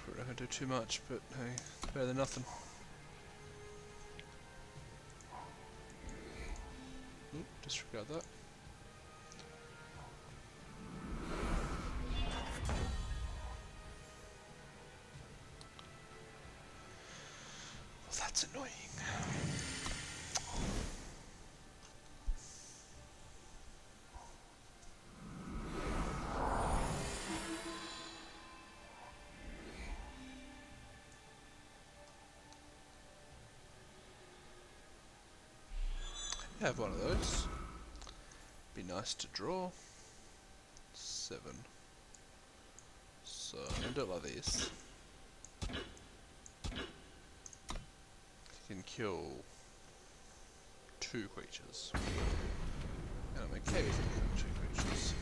We're not going to do too much, but hey, it's better than nothing. Disregard that. Well, that's annoying. Have one of those. Be nice to draw. 7. So I don't like these. You can kill 2 creatures. And I'm okay with killing 2 creatures.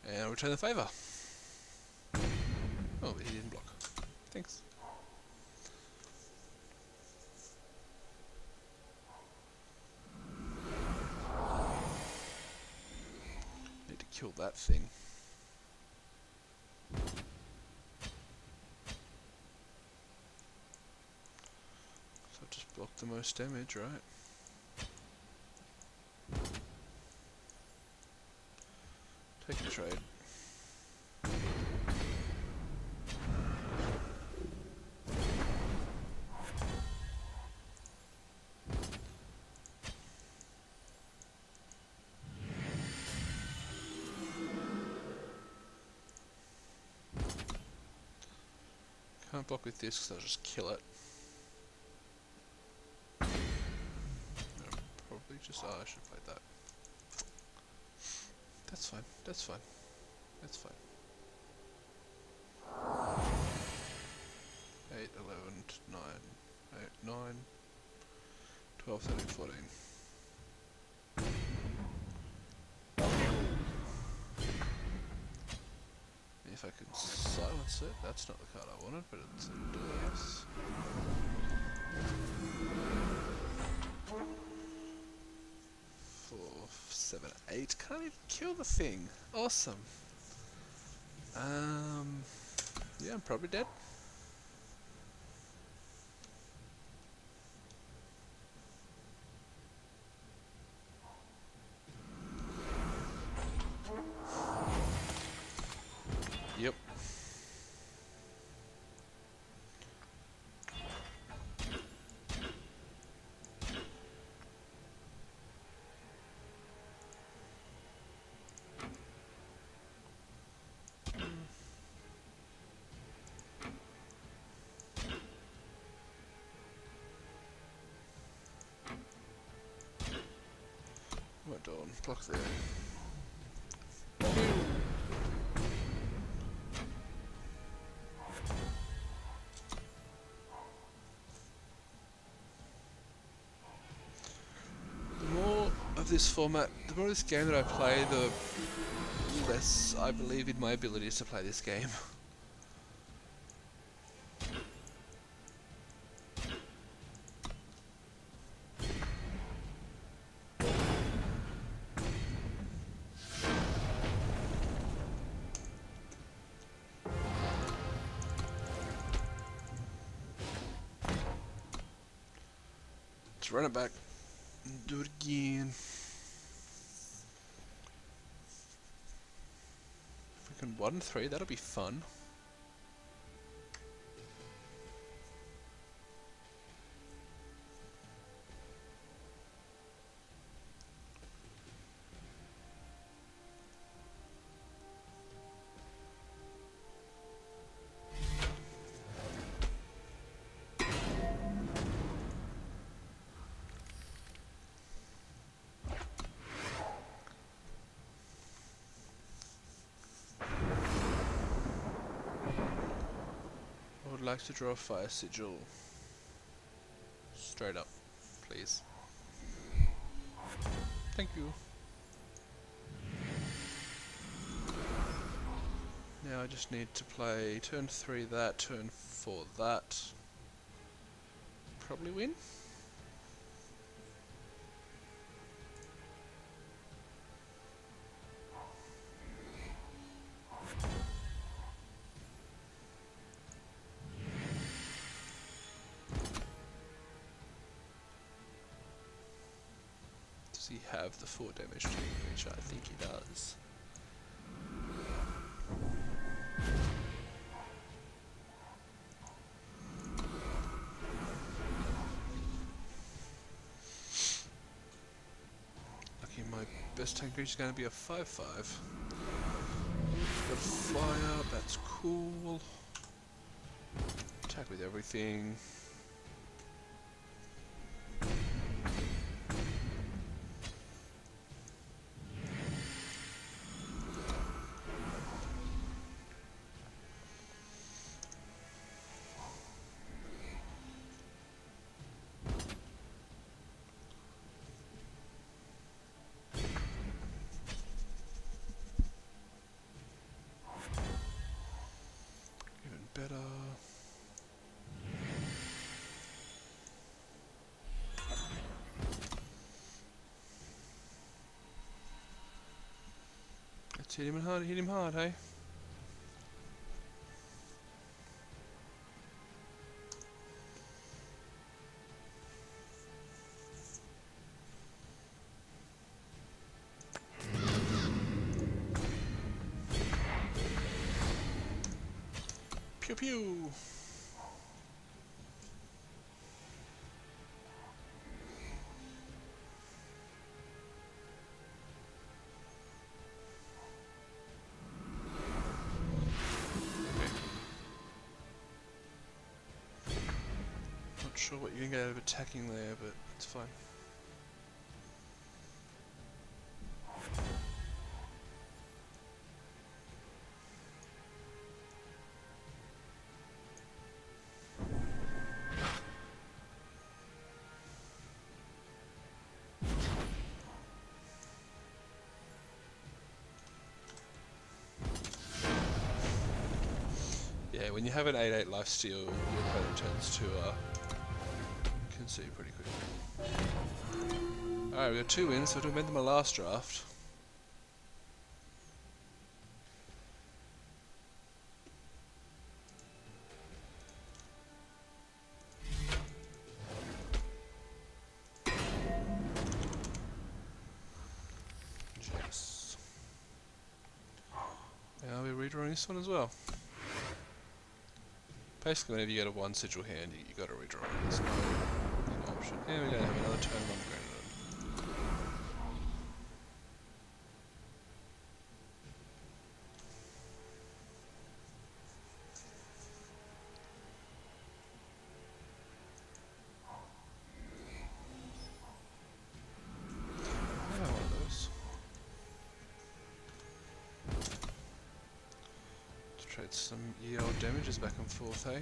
And I'll return the favour. Oh, he didn't block. Thanks. Need to kill that thing. So I've just blocked the most damage, right? Take the trade. Can't block with this because I'll just kill it. No, probably just... Oh, I should have played that. That's fine, that's fine. That's fine. 8, 11, 9, 8, 9, 12, 13, 14. If I can silence it, that's not the card I wanted, but it's a yes. 4, 7, 8. Can't even kill the thing. Awesome. Yeah, I'm probably dead. Yep. What dawn? Block there. The more of this format, the more of this game that I play, the less I believe in my abilities to play this game. Let's run it back and do it again. If we can 1-3, that'll be fun. would like to draw a fire sigil. Straight up, please. Thank you. Now I just need to play turn 3 that, turn 4 that. Probably win. Does he have the 4 damage to which I think he does? Lucky my best tank creature is going to be a 5/5. Got fire, that's cool. Attack with everything. Better. Let's hit him hard, hey? Pew pew! Not sure what you can get out of attacking there, but it's fine. Yeah, when you have an 8/8 lifesteal, your opponent turns to concede pretty quickly. Alright, we got 2 wins, so we made them a last draft. Yes. And I'll be redrawing this one as well. Basically, whenever you get a 1 sigil hand, you got to redraw it. There's no option. And we're going to have another turn of Granite. One of those. To trade some old damages back and forth, eh?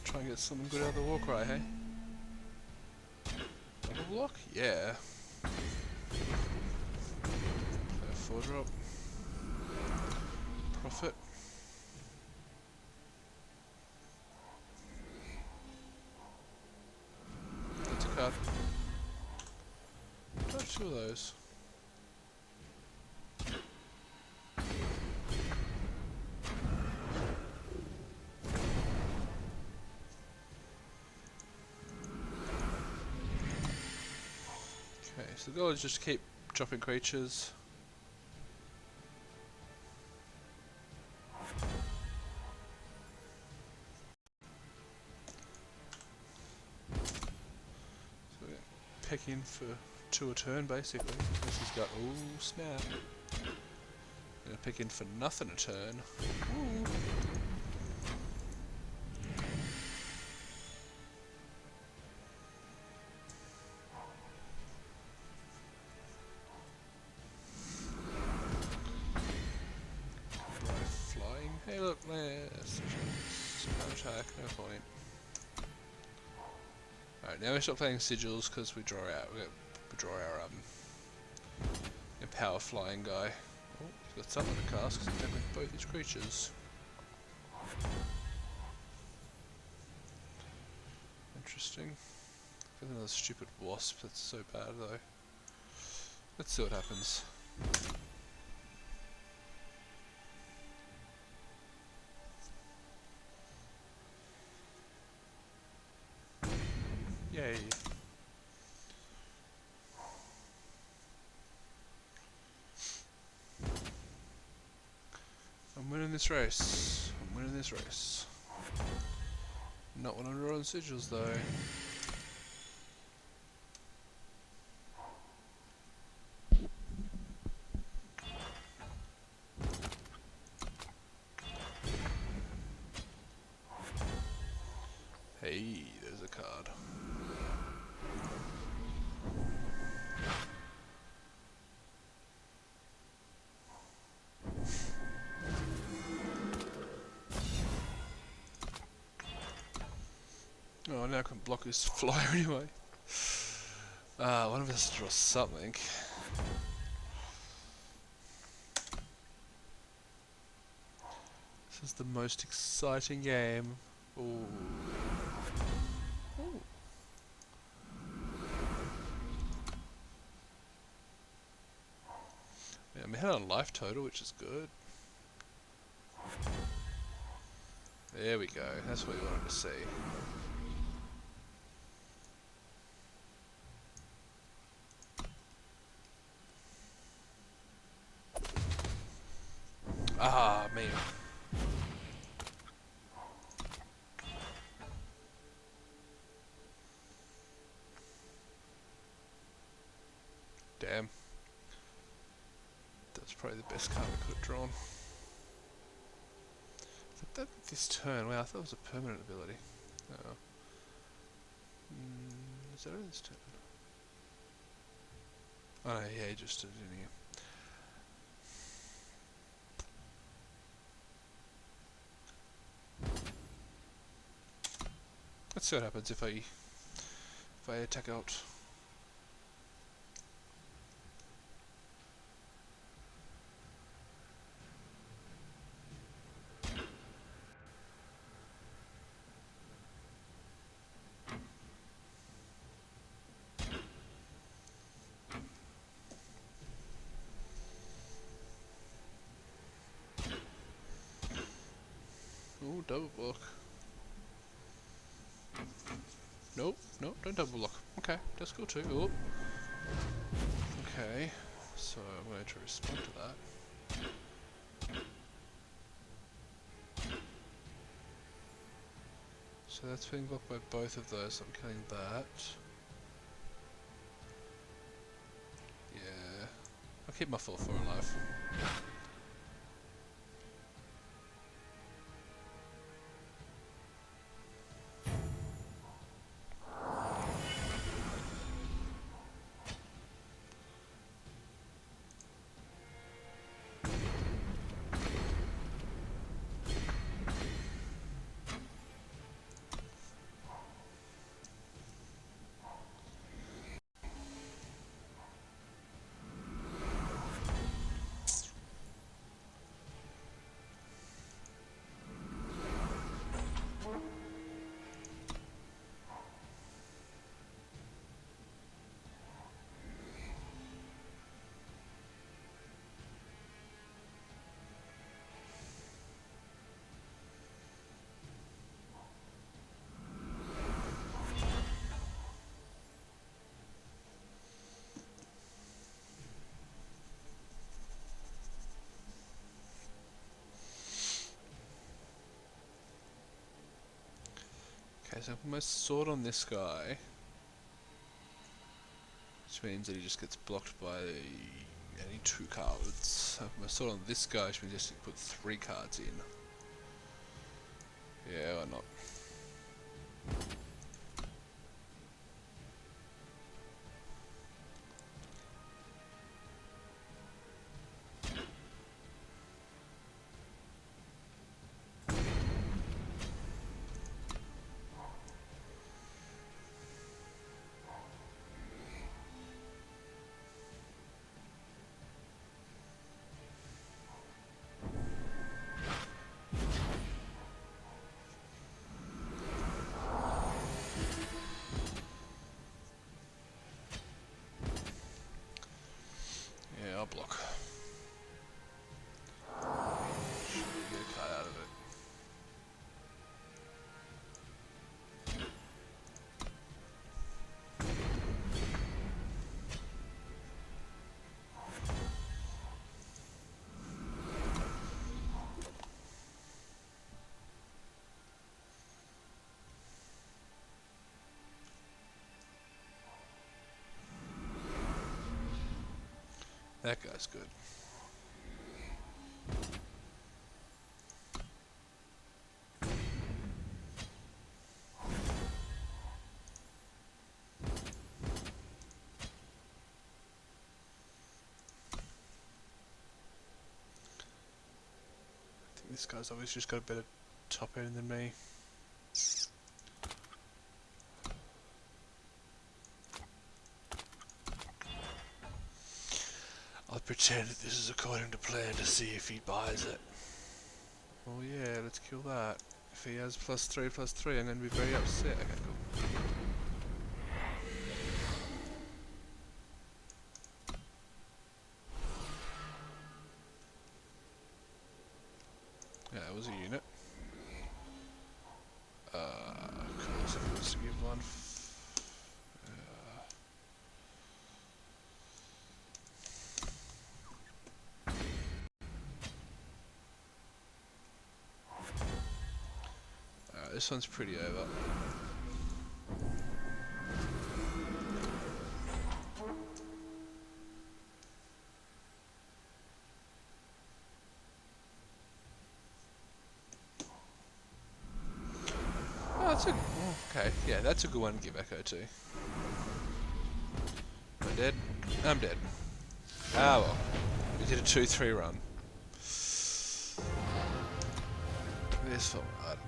Try and get something good out of the war cry, hey? Double block? Yeah. Play a 4-drop. Profit. That's a card. Try 2 of those. So the goal is just to keep dropping creatures. So we're picking for 2 a turn basically. Unless he's got, ooh snap. Gonna pick in for nothing a turn. Ooh. Flying. Hey look, there's no attack, no point. Alright, now we stop playing sigils because we draw our power flying guy. Oh, he's got something to cast because he's attacking both his creatures. Interesting. Got another stupid wasp that's so bad though. Let's see what happens. Yay. I'm winning this race. I'm winning this race. Not when I'm drawing sigils though. Hey, there's a card. Oh, now I can block his flyer anyway. One of us draws something. This is the most exciting game. Ooh. Ooh. Yeah, I'm ahead on life total, which is good. There we go. That's what we wanted to see. Ah, man. Damn. That's probably the best card we could have drawn. That this turn, wow, I thought it was a permanent ability. Oh. Is that this turn? Oh no, yeah, he just did it in here. Let's see what happens if I attack out. Ooh, double block. Nope, nope, don't double block. Okay, that's cool too. Ooh. Okay, so I'm going to respond to that. So that's being blocked by both of those, so I'm killing that. Yeah, I'll keep my 4/4 alive. Okay, so I put my sword on this guy, which means that he just gets blocked by any 2 cards. So I put my sword on this guy, which means I just put 3 cards in. Yeah, why not? Yeah, I'll block. Should get a card out of it. That guy's good. I think this guy's obviously just got a better top end than me. I'll pretend that this is according to plan to see if he buys it. Oh yeah, let's kill that. If he has +3/+3, I'm going to be very upset. Okay, cool. Yeah, that was a unit. Of course, if he wants to give one. This one's pretty over. Oh, that's a... okay, yeah, that's a good one to give Echo to. Am I dead? I'm dead. Ah well. We did a 2-3 run. This one, I don't know.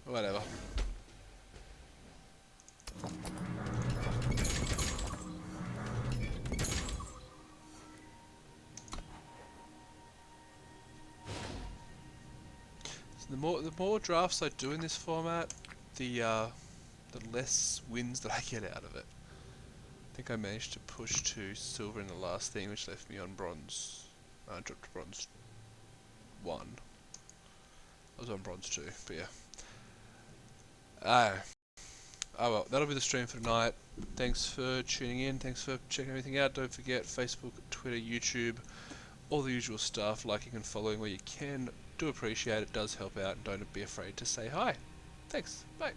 Whatever. So the more drafts I do in this format, the less wins that I get out of it. I think I managed to push to silver in the last thing, which left me on bronze. I dropped to bronze 1. I was on bronze 2, but yeah. Oh well, that'll be the stream for tonight. Thanks for tuning in, thanks for checking everything out. Don't forget Facebook, Twitter, YouTube, all the usual stuff, liking and following where you can. Do appreciate it, does help out, and don't be afraid to say hi. Thanks, bye.